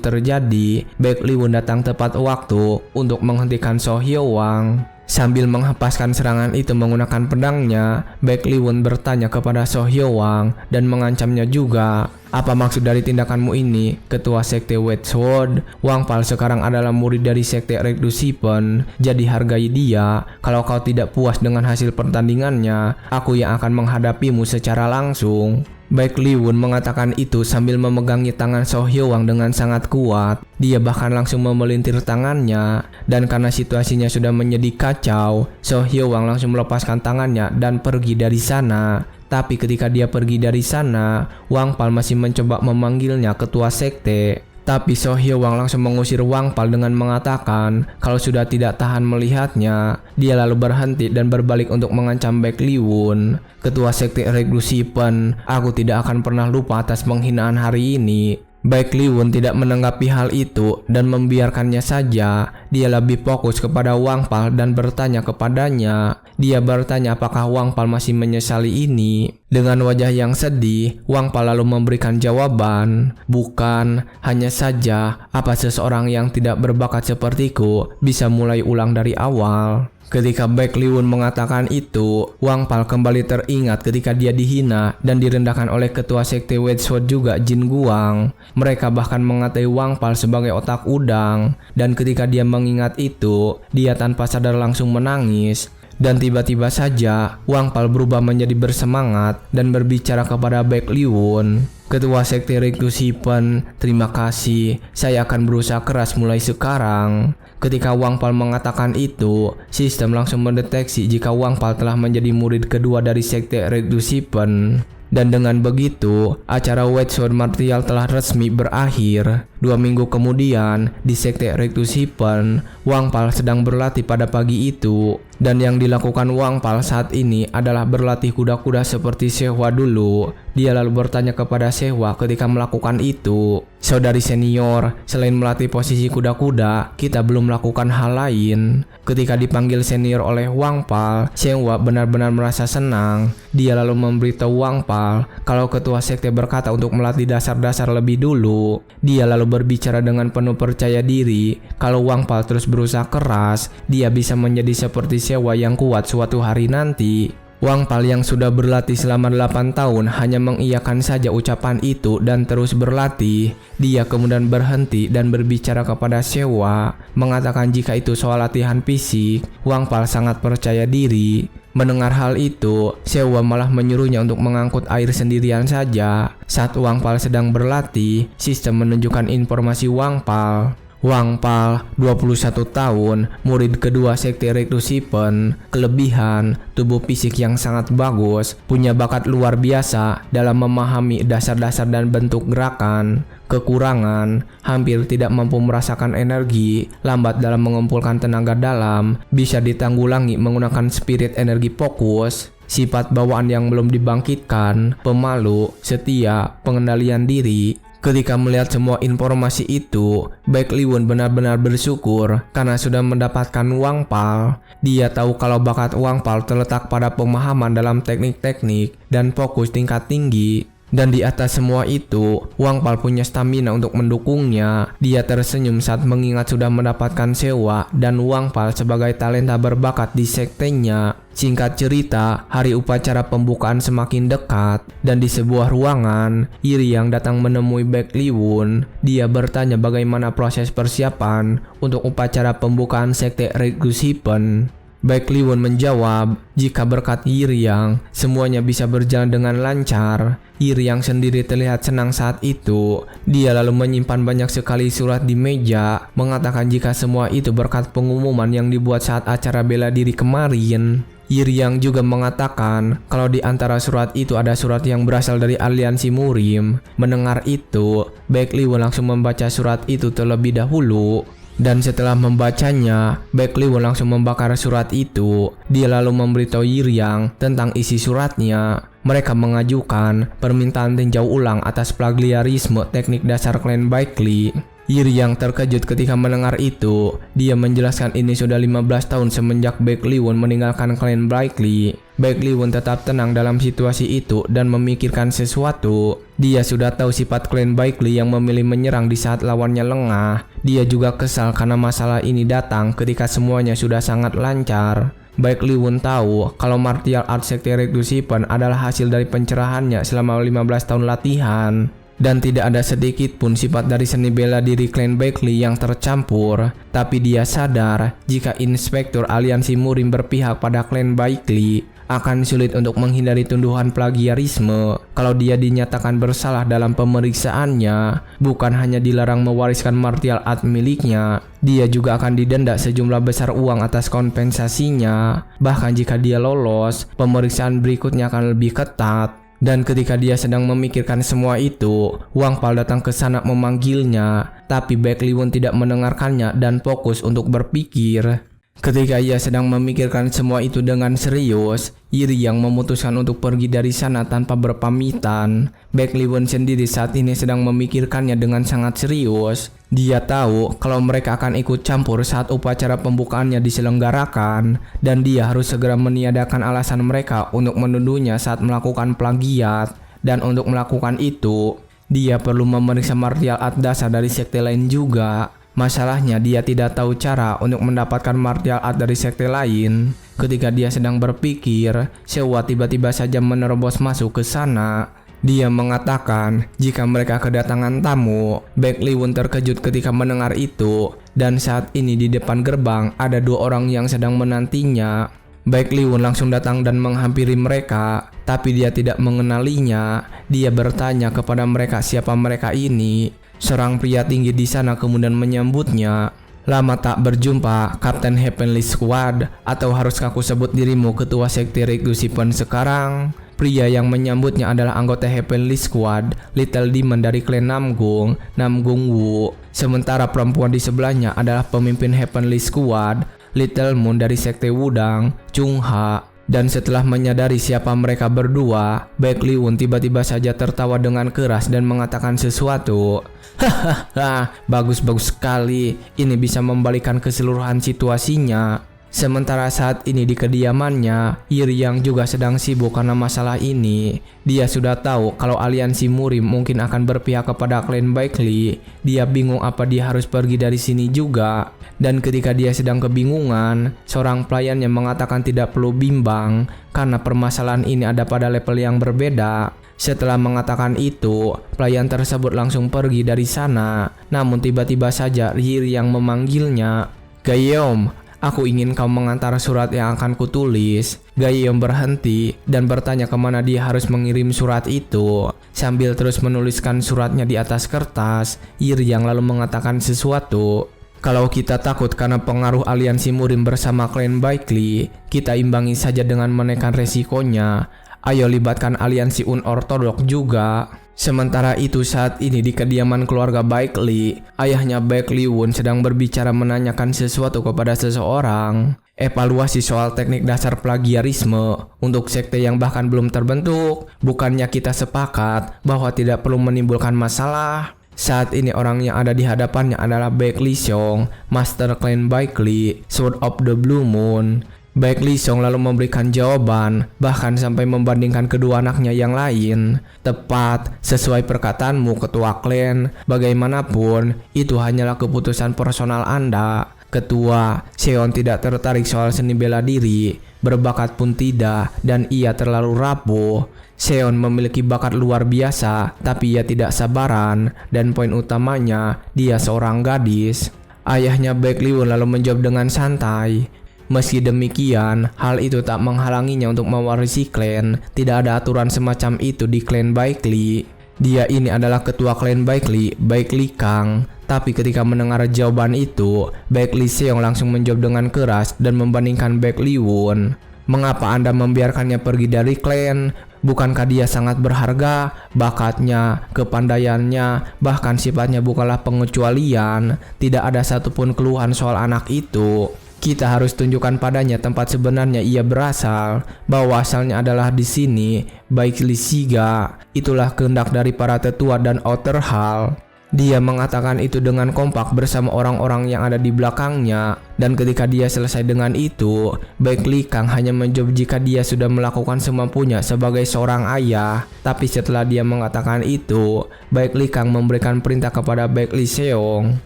A: terjadi, Baek Lee-won datang tepat waktu untuk menghentikan So Hyo-wang. Sambil menghempaskan serangan itu menggunakan pedangnya, Baek Lee-won bertanya kepada So Hyo-wang dan mengancamnya juga. Apa maksud dari tindakanmu ini, ketua sekte White Sword? Wang Pal sekarang adalah murid dari sekte Rekdu Sipen, jadi hargai dia. Kalau kau tidak puas dengan hasil pertandingannya, aku yang akan menghadapimu secara langsung. Baek Lee-won mengatakan itu sambil memegangi tangan So Hyo-wang dengan sangat kuat. Dia bahkan langsung memelintir tangannya, dan karena situasinya sudah menjadi kacau, So Hyo-wang langsung melepaskan tangannya dan pergi dari sana. Tapi ketika dia pergi dari sana, Wang Pal masih mencoba memanggilnya ketua sekte. Tapi So Hyo-wang langsung mengusir Wang Pal dengan mengatakan kalau sudah tidak tahan melihatnya. Dia lalu berhenti dan berbalik untuk mengancam Baek Lee-won. Ketua sekte Rekdu Sipen, aku tidak akan pernah lupa atas penghinaan hari ini. Baek Lee-won tidak menanggapi hal itu dan membiarkannya saja. Dia lebih fokus kepada Wang Pal dan bertanya kepadanya. Dia bertanya apakah Wang Pal masih menyesali ini. Dengan wajah yang sedih, Wang Pal lalu memberikan jawaban, bukan, hanya saja apa seseorang yang tidak berbakat sepertiku bisa mulai ulang dari awal. Ketika Baek Lee-won mengatakan itu, Wang Pal kembali teringat ketika dia dihina dan direndahkan oleh ketua sekte White Sword juga Jin Guang. Mereka bahkan mengatai Wang Pal sebagai otak udang, dan ketika dia mengingat itu, dia tanpa sadar langsung menangis. Dan tiba-tiba saja, Wang Pal berubah menjadi bersemangat dan berbicara kepada Baek Lee-won. Ketua sekte Rekdu Sipen, terima kasih, saya akan berusaha keras mulai sekarang. Ketika Wang Pal mengatakan itu, sistem langsung mendeteksi jika Wang Pal telah menjadi murid kedua dari sekte Rekdu Sipen. Dan dengan begitu, acara White Sword Martial telah resmi berakhir. 2 minggu kemudian, di sekte Rekdu Sipen, Wang Pal sedang berlatih pada pagi itu. Dan yang dilakukan Wang Pal saat ini adalah berlatih kuda-kuda seperti Sehwa dulu. Dia lalu bertanya kepada Sehwa ketika melakukan itu, saudari senior, selain melatih posisi kuda-kuda, kita belum melakukan hal lain. Ketika dipanggil senior oleh Wang Pal, Sehwa benar-benar merasa senang. Dia lalu memberitahu Wang Pal kalau ketua sekte berkata untuk melatih dasar-dasar lebih dulu. Dia lalu berbicara dengan penuh percaya diri kalau Wang Pal terus berusaha keras, dia bisa menjadi seperti Sehwa yang kuat suatu hari nanti. Wang Pal yang sudah berlatih selama 8 tahun hanya mengiyakan saja ucapan itu dan terus berlatih. Dia kemudian berhenti dan berbicara kepada Sehwa, mengatakan jika itu soal latihan fisik, Wang Pal sangat percaya diri. Mendengar hal itu, Sehwa malah menyuruhnya untuk mengangkut air sendirian saja. Saat Wang Pal sedang berlatih, sistem menunjukkan informasi Wang Pal. Wang Pal, 21 tahun, murid kedua sekte Rekdu Sipen, kelebihan, tubuh fisik yang sangat bagus, punya bakat luar biasa dalam memahami dasar-dasar dan bentuk gerakan, kekurangan, hampir tidak mampu merasakan energi, lambat dalam mengumpulkan tenaga dalam, bisa ditanggulangi menggunakan spirit energi fokus, sifat bawaan yang belum dibangkitkan, pemalu, setia, pengendalian diri. Ketika melihat semua informasi itu, Baek Lee-won benar-benar bersyukur karena sudah mendapatkan Wang Pal. Dia tahu kalau bakat Wang Pal terletak pada pemahaman dalam teknik-teknik dan fokus tingkat tinggi. Dan di atas semua itu, Wang Pal punya stamina untuk mendukungnya. Dia tersenyum saat mengingat sudah mendapatkan Sehwa dan Wang Pal sebagai talenta berbakat di sektenya. Singkat cerita, hari upacara pembukaan semakin dekat, dan di sebuah ruangan, Iri yang datang menemui Baek Lee-won. Dia bertanya bagaimana proses persiapan untuk upacara pembukaan sekte Rekdu Sipen. Baek Lee-won menjawab, jika berkat Yiryang, semuanya bisa berjalan dengan lancar. Yiryang sendiri terlihat senang saat itu. Dia lalu menyimpan banyak sekali surat di meja, mengatakan jika semua itu berkat pengumuman yang dibuat saat acara bela diri kemarin. Yiryang juga mengatakan kalau di antara surat itu ada surat yang berasal dari aliansi Murim. Mendengar itu, Baek Lee-won langsung membaca surat itu terlebih dahulu. Dan setelah membacanya, Baek Lee-won langsung membakar surat itu. Dia lalu memberitahu Yiryang tentang isi suratnya. Mereka mengajukan permintaan tinjau ulang atas plagiarisme teknik dasar klan Baek Lee. Yiryang terkejut ketika mendengar itu. Dia menjelaskan ini sudah 15 tahun semenjak Baek Lee-won meninggalkan klan Baek Lee. Baek Lee-won tetap tenang dalam situasi itu dan memikirkan sesuatu. Dia sudah tahu sifat klan Baikli yang memilih menyerang di saat lawannya lengah. Dia juga kesal karena masalah ini datang ketika semuanya sudah sangat lancar. Baik Li Wun tahu kalau martial arts sekte Reducipen adalah hasil dari pencerahannya selama 15 tahun latihan. Dan tidak ada sedikit pun sifat dari seni bela diri klan Baikli yang tercampur. Tapi dia sadar jika Inspektur Aliansi Murim berpihak pada klan Baikli, akan sulit untuk menghindari tuduhan plagiarisme. Kalau dia dinyatakan bersalah dalam pemeriksaannya, bukan hanya dilarang mewariskan martial art miliknya, dia juga akan didenda sejumlah besar uang atas kompensasinya. Bahkan jika dia lolos, pemeriksaan berikutnya akan lebih ketat. Dan ketika dia sedang memikirkan semua itu, Wang Pal datang ke sana memanggilnya, tapi Baik Li Wun tidak mendengarkannya dan fokus untuk berpikir. Ketika ia sedang memikirkan semua itu dengan serius, Yiri yang memutuskan untuk pergi dari sana tanpa berpamitan. Baik Li Wun sendiri saat ini sedang memikirkannya dengan sangat serius. Dia tahu kalau mereka akan ikut campur saat upacara pembukaannya diselenggarakan, dan dia harus segera meniadakan alasan mereka untuk menuduhnya saat melakukan plagiat. Dan untuk melakukan itu, dia perlu memeriksa martial art dasar dari sekte lain juga. Masalahnya dia tidak tahu cara untuk mendapatkan martial art dari sekte lain. Ketika dia sedang berpikir, Sewa tiba-tiba saja menerobos masuk ke sana. Dia mengatakan jika mereka kedatangan tamu. Baik Li Wun terkejut ketika mendengar itu, dan saat ini di depan gerbang ada dua orang yang sedang menantinya. Baik Li Wun langsung datang dan menghampiri mereka, tapi dia tidak mengenalinya. Dia bertanya kepada mereka siapa mereka ini. Seorang pria tinggi di sana kemudian menyambutnya. Lama tak berjumpa, Kapten Heavenly Squad, atau haruskah aku sebut dirimu ketua sekte Reducipen sekarang? Pria yang menyambutnya adalah anggota Heavenly Squad, Little Demon dari klan Namgung, Namgung Wu. Sementara perempuan di sebelahnya adalah pemimpin Heavenly Squad, Little Moon dari sekte Wudang, Chung Ha. Dan setelah menyadari siapa mereka berdua, Baik Li Wun tiba-tiba saja tertawa dengan keras dan mengatakan sesuatu. Hahaha, bagus-bagus sekali. Ini bisa membalikan keseluruhan situasinya. Sementara saat ini di kediamannya, Yiri yang juga sedang sibuk karena masalah ini. Dia sudah tahu kalau aliansi Murim mungkin akan berpihak kepada klan Baikli. Dia bingung apa dia harus pergi dari sini juga. Dan ketika dia sedang kebingungan, seorang pelayannya mengatakan tidak perlu bimbang karena permasalahan ini ada pada level yang berbeda. Setelah mengatakan itu, pelayan tersebut langsung pergi dari sana. Namun tiba-tiba saja Yiri yang memanggilnya. Gayom, aku ingin kau mengantar surat yang akan kutulis. Gayom berhenti dan bertanya kemana dia harus mengirim surat itu. Sambil terus menuliskan suratnya di atas kertas, Yiri yang lalu mengatakan sesuatu. Kalau kita takut karena pengaruh aliansi Murim bersama klan Baikli, kita imbangi saja dengan menekan resikonya. Ayo libatkan aliansi unortodok juga. Sementara itu saat ini di kediaman keluarga Baikli, ayahnya Baik Li Wun sedang berbicara menanyakan sesuatu kepada seseorang. Evaluasi soal teknik dasar plagiarisme untuk sekte yang bahkan belum terbentuk. Bukannya kita sepakat bahwa tidak perlu menimbulkan masalah? Saat ini orang yang ada di hadapannya adalah Baik Li Xiong, Master Clan Baikli, Sword of the Blue Moon. Baik Li Xiong lalu memberikan jawaban, bahkan sampai membandingkan kedua anaknya yang lain. Tepat, sesuai perkataanmu ketua klan, bagaimanapun, itu hanyalah keputusan personal Anda. Ketua, Seon tidak tertarik soal seni bela diri, berbakat pun tidak, dan ia terlalu rapuh. Seon memiliki bakat luar biasa, tapi ia tidak sabaran, dan poin utamanya, dia seorang gadis. Ayahnya Baik Li Wun lalu menjawab dengan santai. Meski demikian, hal itu tak menghalanginya untuk mewarisi klan. Tidak ada aturan semacam itu di klan Baikli. Dia ini adalah ketua klan Baikli, Baikli Kang. Tapi ketika mendengar jawaban itu, Baik Li Seong langsung menjawab dengan keras dan membandingkan Baik Li Wun. Mengapa Anda membiarkannya pergi dari klan? Bukankah dia sangat berharga? Bakatnya, kepandaiannya, bahkan sifatnya bukanlah pengecualian. Tidak ada satupun keluhan soal anak itu. Kita harus tunjukkan padanya tempat sebenarnya ia berasal, bahwa asalnya adalah di sini, Baikli Siga. Itulah kehendak dari para tetua dan Outer Hall. Dia mengatakan itu dengan kompak bersama orang-orang yang ada di belakangnya, dan ketika dia selesai dengan itu, Baek Lee Kang hanya menjawab jika dia sudah melakukan semampunya sebagai seorang ayah. Tapi setelah dia mengatakan itu, Baek Lee Kang memberikan perintah kepada Baek Lee Seong,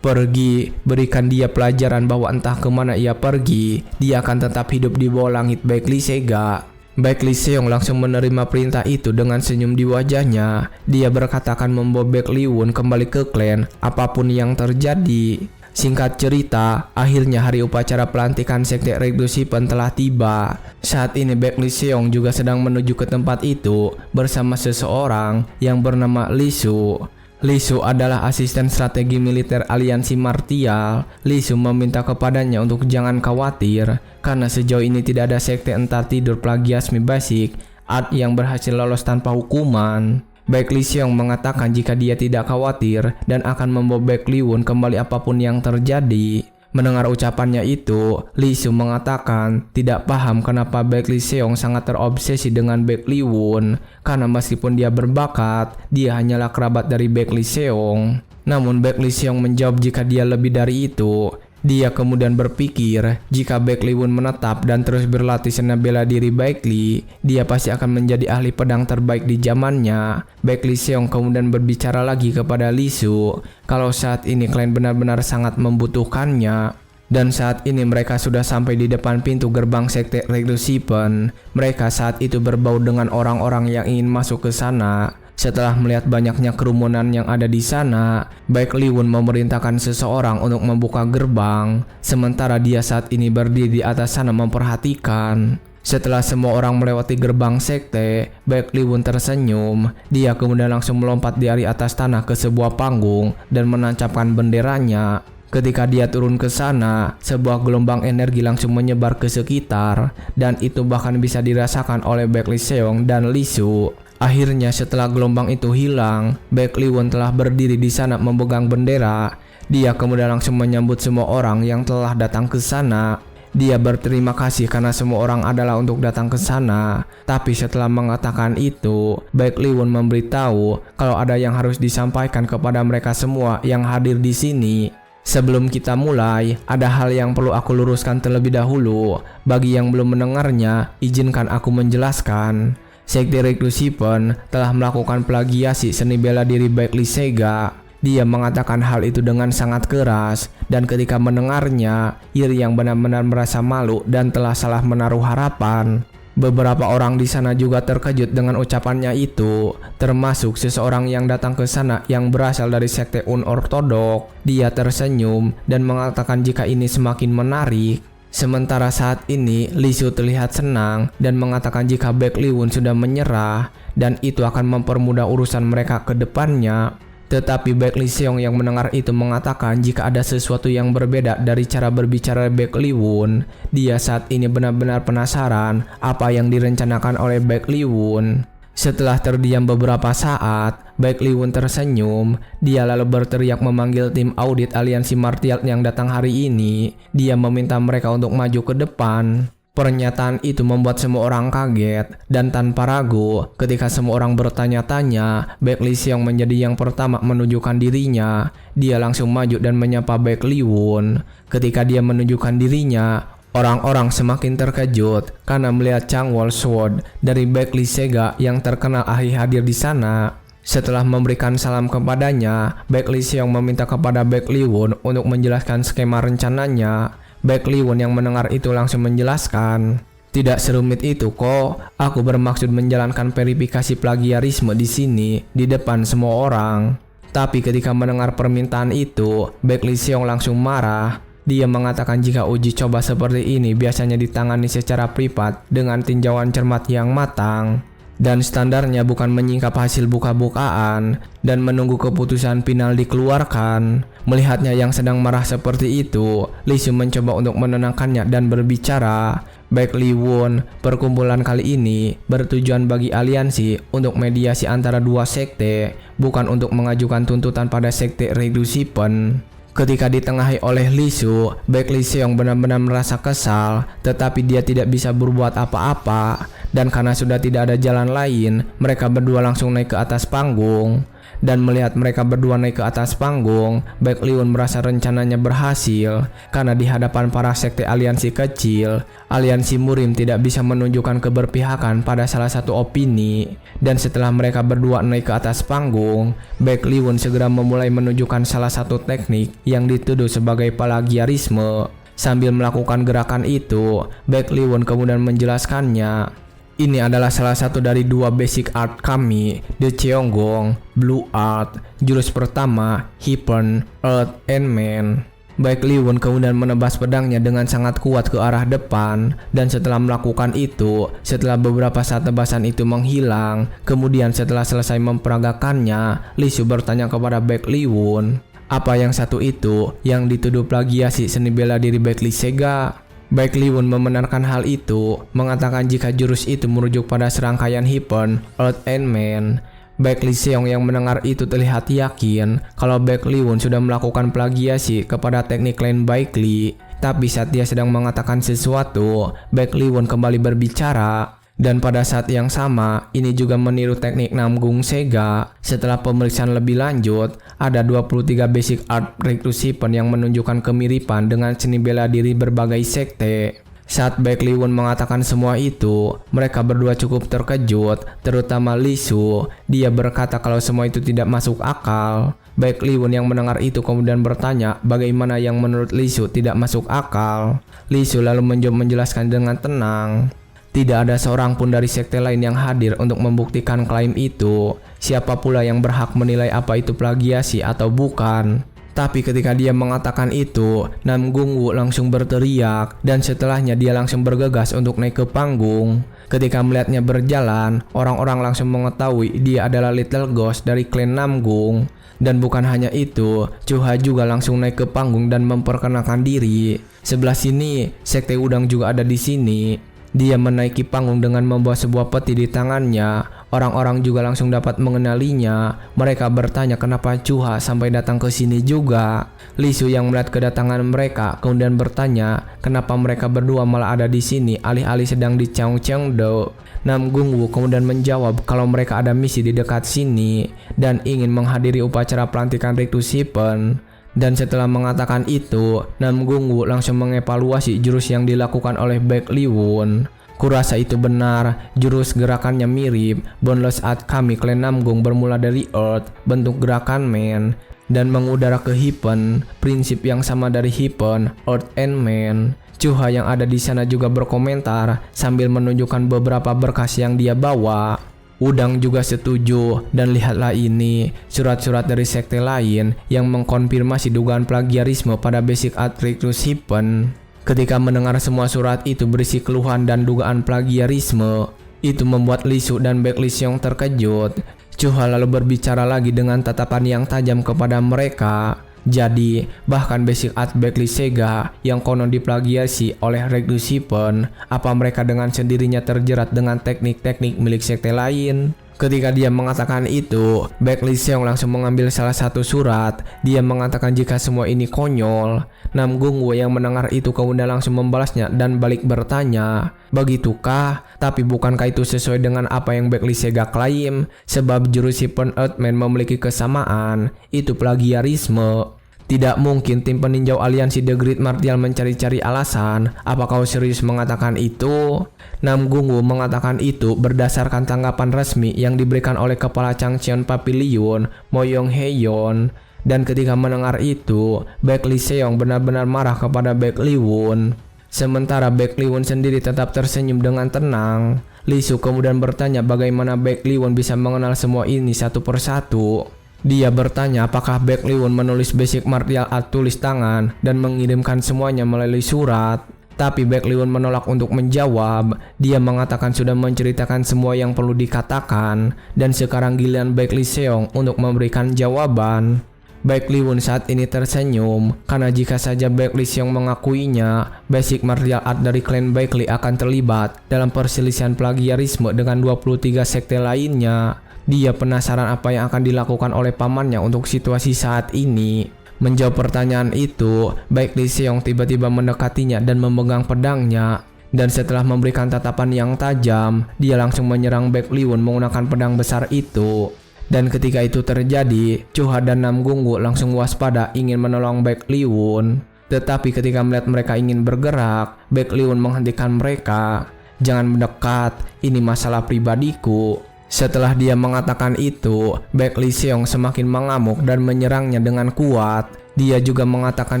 A: "Pergi, berikan dia pelajaran bahwa entah kemana ia pergi, dia akan tetap hidup di bawah langit Baek Lee Sega." Baek Lee Seong langsung menerima perintah itu dengan senyum di wajahnya. Dia berkata akan membawa Baek Lee Won kembali ke klan apapun yang terjadi. Singkat cerita, akhirnya hari upacara pelantikan Sekte Regdo Shippen telah tiba. Saat ini Baek Lee Seong juga sedang menuju ke tempat itu bersama seseorang yang bernama Lee Su. Lee Su adalah asisten strategi militer aliansi martial. Lee Su meminta kepadanya untuk jangan khawatir karena sejauh ini tidak ada sekte entar tidur plagiasme basic art yang berhasil lolos tanpa hukuman. Baek Lee Seong mengatakan jika dia tidak khawatir dan akan membawa Baek Lee Won kembali apapun yang terjadi. Mendengar ucapannya itu, Lee Su mengatakan tidak paham kenapa Baek Lee Seong sangat terobsesi dengan Baek Lee Won, karena meskipun dia berbakat, dia hanyalah kerabat dari Baek Lee Seong. Namun Baek Lee Seong menjawab jika dia lebih dari itu. Dia kemudian berpikir jika Baek Lee Won menetap dan terus berlatih seni bela diri Baek Lee, dia pasti akan menjadi ahli pedang terbaik di zamannya. Baek Lee Seong kemudian berbicara lagi kepada Lee Su kalau saat ini klan benar-benar sangat membutuhkannya. Dan saat ini mereka sudah sampai di depan pintu gerbang Sekte Regdo Shippen. Mereka saat itu berbau dengan orang-orang yang ingin masuk ke sana. Setelah melihat banyaknya kerumunan yang ada di sana, Baek Lee Won memerintahkan seseorang untuk membuka gerbang, sementara dia saat ini berdiri di atas sana memperhatikan. Setelah semua orang melewati gerbang sekte, Baek Lee Won tersenyum. Dia kemudian langsung melompat dari atas tanah ke sebuah panggung dan menancapkan benderanya. Ketika dia turun ke sana, sebuah gelombang energi langsung menyebar ke sekitar, dan itu bahkan bisa dirasakan oleh Baek Lee Seong dan Lee Su. Akhirnya setelah gelombang itu hilang, Baek Lee Won telah berdiri di sana memegang bendera. Dia kemudian langsung menyambut semua orang yang telah datang ke sana. Dia berterima kasih karena semua orang adalah untuk datang ke sana. Tapi setelah mengatakan itu, Baek Lee Won memberitahu kalau ada yang harus disampaikan kepada mereka semua yang hadir di sini. Sebelum kita mulai, ada hal yang perlu aku luruskan terlebih dahulu. Bagi yang belum mendengarnya, izinkan aku menjelaskan. Sekte Regdo Shippen telah melakukan plagiasi seni bela diri Baek Lee Sega. Dia mengatakan hal itu dengan sangat keras, dan ketika mendengarnya, Iri yang benar-benar merasa malu dan telah salah menaruh harapan. Beberapa orang di sana juga terkejut dengan ucapannya itu, termasuk seseorang yang datang ke sana yang berasal dari sekte unortodok. Dia tersenyum dan mengatakan jika ini semakin menarik. Sementara saat ini, Lee Su terlihat senang dan mengatakan jika Baek Lee Won sudah menyerah dan itu akan mempermudah urusan mereka ke depannya. Tetapi Baek Lee Seong yang mendengar itu mengatakan jika ada sesuatu yang berbeda dari cara berbicara Baek Lee Won. Dia saat ini benar-benar penasaran apa yang direncanakan oleh Baek Lee Won. Setelah terdiam beberapa saat, Baek Lee Won tersenyum. Dia lalu berteriak memanggil tim audit aliansi martial yang datang hari ini. Dia meminta mereka untuk maju ke depan. Pernyataan itu membuat semua orang kaget, dan tanpa ragu, ketika semua orang bertanya-tanya, Baek Lee Seong menjadi yang pertama menunjukkan dirinya. Dia langsung maju dan menyapa Baek Lee Won. Ketika dia menunjukkan dirinya, orang-orang semakin terkejut karena melihat Changwol Sword dari Baek Lee Sega yang terkenal ahli hadir di sana. Setelah memberikan salam kepadanya, Baek Lee Seong meminta kepada Baek Lee Won untuk menjelaskan skema rencananya. Baek Lee Won yang mendengar itu langsung menjelaskan, "Tidak serumit itu kok. Aku bermaksud menjalankan verifikasi plagiarisme di sini di depan semua orang." Tapi ketika mendengar permintaan itu, Baek Lee Seong langsung marah. Dia mengatakan jika uji coba seperti ini biasanya ditangani secara privat dengan tinjauan cermat yang matang. Dan standarnya bukan menyingkap hasil buka-bukaan dan menunggu keputusan final dikeluarkan. Melihatnya yang sedang marah seperti itu, Lee Su mencoba untuk menenangkannya dan berbicara, "Baek Lee Won, perkumpulan kali ini bertujuan bagi aliansi untuk mediasi antara dua sekte, bukan untuk mengajukan tuntutan pada sekte Regdo Shippen." Ketika ditengahi oleh Lee Su, Baek Lee Seong benar-benar merasa kesal, tetapi dia tidak bisa berbuat apa-apa. Dan karena sudah tidak ada jalan lain, mereka berdua langsung naik ke atas panggung. Dan melihat mereka berdua naik ke atas panggung, Baek Lee-won merasa rencananya berhasil. Karena di hadapan para sekte aliansi kecil, aliansi Murim tidak bisa menunjukkan keberpihakan pada salah satu opini. Dan setelah mereka berdua naik ke atas panggung, Baek Lee-won segera memulai menunjukkan salah satu teknik yang dituduh sebagai plagiarisme. Sambil melakukan gerakan itu, Baek Lee-won kemudian menjelaskannya. Ini adalah salah satu dari 2 basic art kami, The Cheonggong, Blue Art. Jurus pertama, Hypern, Earth, and Man. Baek Lee-won kemudian menebas pedangnya dengan sangat kuat ke arah depan. Dan setelah melakukan itu, setelah beberapa saat tebasan itu menghilang, kemudian setelah selesai memperagakannya, Lee Su bertanya kepada Baek Lee-won, apa yang satu itu yang dituduh plagiasi seni bela diri Baek Lee Sega? Baek Lee-won membenarkan hal itu, mengatakan jika jurus itu merujuk pada serangkaian Hypern, Earth, and Man. Baek Lee Seong yang mendengar itu terlihat yakin kalau Baek Lee-won sudah melakukan plagiasi kepada teknik lain Baek Lee. Tapi saat dia sedang mengatakan sesuatu, Baek Lee-won kembali berbicara. Dan pada saat yang sama, ini juga meniru teknik Namgung Sega. Setelah pemeriksaan lebih lanjut, ada 23 basic art Rectus Hypern yang menunjukkan kemiripan dengan seni bela diri berbagai sekte. Saat Baek Lee-won mengatakan semua itu, mereka berdua cukup terkejut, terutama Lee Su. Dia berkata kalau semua itu tidak masuk akal. Baek Lee-won yang mendengar itu kemudian bertanya bagaimana yang menurut Lee Su tidak masuk akal. Lee Su lalu menjelaskan dengan tenang. Tidak ada seorang pun dari sekte lain yang hadir untuk membuktikan klaim itu. Siapa pula yang berhak menilai apa itu plagiasi atau bukan? Tapi ketika dia mengatakan itu, Nam Gung-woo langsung berteriak dan setelahnya dia langsung bergegas untuk naik ke panggung. Ketika melihatnya berjalan, orang-orang langsung mengetahui dia adalah Little Ghost dari klan Namgung. Dan bukan hanya itu, Chuha juga langsung naik ke panggung dan memperkenalkan diri. Sebelah sini, sekte udang juga ada di sini. Dia menaiki panggung dengan membawa sebuah peti di tangannya. Orang-orang juga langsung dapat mengenalinya. Mereka bertanya kenapa Chuha sampai datang ke sini juga. Lee Su yang melihat kedatangan mereka kemudian bertanya kenapa mereka berdua malah ada di sini alih-alih sedang di Cheongcheongdo. Nam Gung-woo kemudian menjawab kalau mereka ada misi di dekat sini dan ingin menghadiri upacara pelantikan Rectus Hypern. Dan setelah mengatakan itu, Nam Gung-woo langsung mengevaluasi jurus yang dilakukan oleh Baek Lee-won. Kurasa itu benar, jurus gerakannya mirip. Boundless Art kami klan Namgung bermula dari Earth, bentuk gerakan Man, dan mengudara ke Hypern, prinsip yang sama dari Hypern, Earth, and Man. Chuha yang ada di sana juga berkomentar sambil menunjukkan beberapa berkas yang dia bawa. Udang juga setuju dan lihatlah ini, surat-surat dari sekte lain yang mengkonfirmasi dugaan plagiarisme pada basic art Rectus Hypern. Ketika mendengar semua surat itu berisi keluhan dan dugaan plagiarisme, itu membuat Lee Su dan Baek Lee Seong terkejut. Chuha lalu berbicara lagi dengan tatapan yang tajam kepada mereka. Jadi, bahkan basic art Baek Lee Sega yang konon diplagiasi oleh Rectus Hypern, apa mereka dengan sendirinya terjerat dengan teknik-teknik milik sekte lain? Ketika dia mengatakan itu, Baek Lee Seong langsung mengambil salah satu surat. Dia mengatakan jika semua ini konyol. Nam Gung-woo yang mendengar itu kemudian langsung membalasnya dan balik bertanya, begitukah? Tapi bukankah itu sesuai dengan apa yang Baek Lee Sega klaim? Sebab jurus Hypern Earthman memiliki kesamaan. Itu plagiarisme. Tidak mungkin tim peninjau aliansi The Great Martial mencari-cari alasan. Apa kau serius mengatakan itu? Nam Gung-woo mengatakan itu berdasarkan tanggapan resmi yang diberikan oleh Kepala Changcheon Pavilion, Mo Yong-heon. Dan ketika mendengar itu, Baek Lee Seong benar-benar marah kepada Baek Lee-won. Sementara Baek Lee-won sendiri tetap tersenyum dengan tenang. Lee Su kemudian bertanya bagaimana Baek Lee-won bisa mengenal semua ini satu persatu. Dia bertanya apakah Baek Lee-won menulis basic martial art tulis tangan dan mengirimkan semuanya melalui surat. Tapi Baek Lee-won menolak untuk menjawab. Dia mengatakan sudah menceritakan semua yang perlu dikatakan dan sekarang giliran Baek Lee Seong untuk memberikan jawaban. Baek Lee-won saat ini tersenyum karena jika saja Baek Lee Seong mengakuinya, basic martial art dari klan Baek Lee akan terlibat dalam perselisihan plagiarisme dengan 23 sekte lainnya. Dia penasaran apa yang akan dilakukan oleh pamannya untuk situasi saat ini. Menjawab pertanyaan itu, Baek Lee Seong tiba-tiba mendekatinya dan memegang pedangnya. Dan setelah memberikan tatapan yang tajam, dia langsung menyerang Baek Lee-won menggunakan pedang besar itu. Dan ketika itu terjadi, Chuha dan Nam Gunggu langsung waspada ingin menolong Baek Lee-won. Tetapi ketika melihat mereka ingin bergerak, Baek Lee-won menghentikan mereka. "Jangan mendekat, ini masalah pribadiku." Setelah dia mengatakan itu, Baek Lee Seong semakin mengamuk dan menyerangnya dengan kuat. Dia juga mengatakan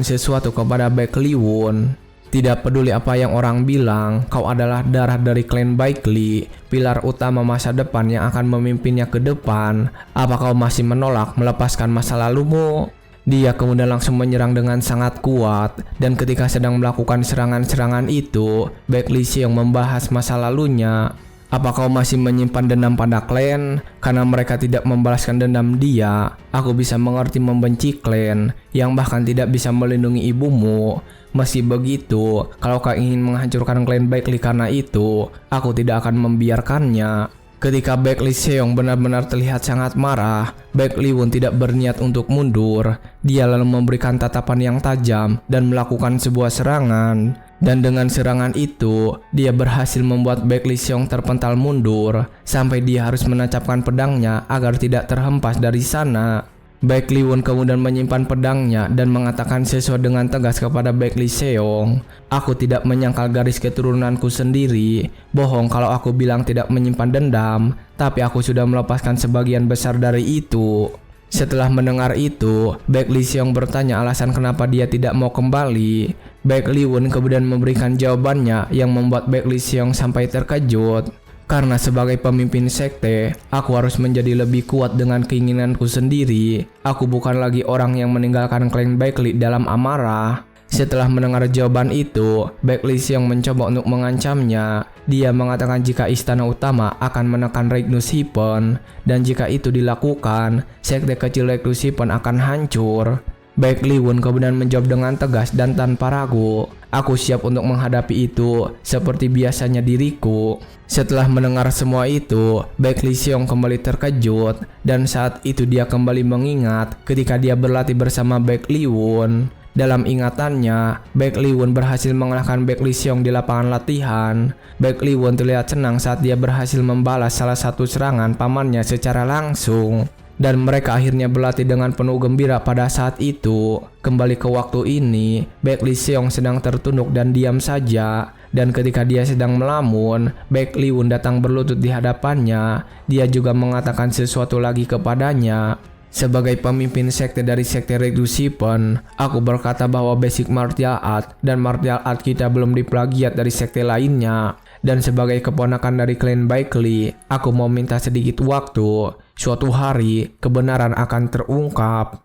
A: sesuatu kepada Baek Lee-won. "Tidak peduli apa yang orang bilang, kau adalah darah dari klan Baek Lee, pilar utama masa depan yang akan memimpinnya ke depan. Apa kau masih menolak melepaskan masa lalumu?" Dia kemudian langsung menyerang dengan sangat kuat, dan ketika sedang melakukan serangan-serangan itu, Baek Lee Seong membahas masa lalunya. "Apa kau masih menyimpan dendam pada klan? Karena mereka tidak membalaskan dendam dia, aku bisa mengerti membenci klan yang bahkan tidak bisa melindungi ibumu. Meski begitu, kalau kau ingin menghancurkan klan Baek Lee karena itu, aku tidak akan membiarkannya." Ketika Baek Lee Seong benar-benar terlihat sangat marah, Baek Lee-won tidak berniat untuk mundur. Dia lalu memberikan tatapan yang tajam dan melakukan sebuah serangan. Dan dengan serangan itu, dia berhasil membuat Baek Lee Seong terpental mundur, sampai dia harus menancapkan pedangnya agar tidak terhempas dari sana. Baek Lee-won kemudian menyimpan pedangnya dan mengatakan sesuatu dengan tegas kepada Baek Lee Seong. "Aku tidak menyangkal garis keturunanku sendiri. Bohong kalau aku bilang tidak menyimpan dendam, tapi aku sudah melepaskan sebagian besar dari itu." Setelah mendengar itu, Baek Lee Seong bertanya alasan kenapa dia tidak mau kembali. Baek Lee-won kemudian memberikan jawabannya yang membuat Baek Lee Seong sampai terkejut. "Karena sebagai pemimpin sekte, aku harus menjadi lebih kuat dengan keinginanku sendiri. Aku bukan lagi orang yang meninggalkan klan Baek Lee dalam amarah." Setelah mendengar jawaban itu, Baek Lee Seong mencoba untuk mengancamnya. Dia mengatakan jika istana utama akan menekan Regnus Hippen, dan jika itu dilakukan, sekte kecil Regnus Hippen akan hancur. Baek Lee-won kemudian menjawab dengan tegas dan tanpa ragu, "Aku siap untuk menghadapi itu seperti biasanya diriku." Setelah mendengar semua itu, Baek Lee Seong kembali terkejut, dan saat itu dia kembali mengingat ketika dia berlatih bersama Baek Lee-won. Dalam ingatannya, Baek Lee-won berhasil mengalahkan Baek Lee Seong di lapangan latihan. Baek Lee-won terlihat senang saat dia berhasil membalas salah satu serangan pamannya secara langsung. Dan mereka akhirnya berlatih dengan penuh gembira pada saat itu. Kembali ke waktu ini, Baek Lee Seong sedang tertunduk dan diam saja. Dan ketika dia sedang melamun, Baek Lee-won datang berlutut di hadapannya. Dia juga mengatakan sesuatu lagi kepadanya. "Sebagai pemimpin sekte dari sekte Regnus Hippen, aku berkata bahwa basic martial art dan martial art kita belum diplagiat dari sekte lainnya. Dan sebagai keponakan dari klan Baek Lee, aku mau minta sedikit waktu. Suatu hari, kebenaran akan terungkap."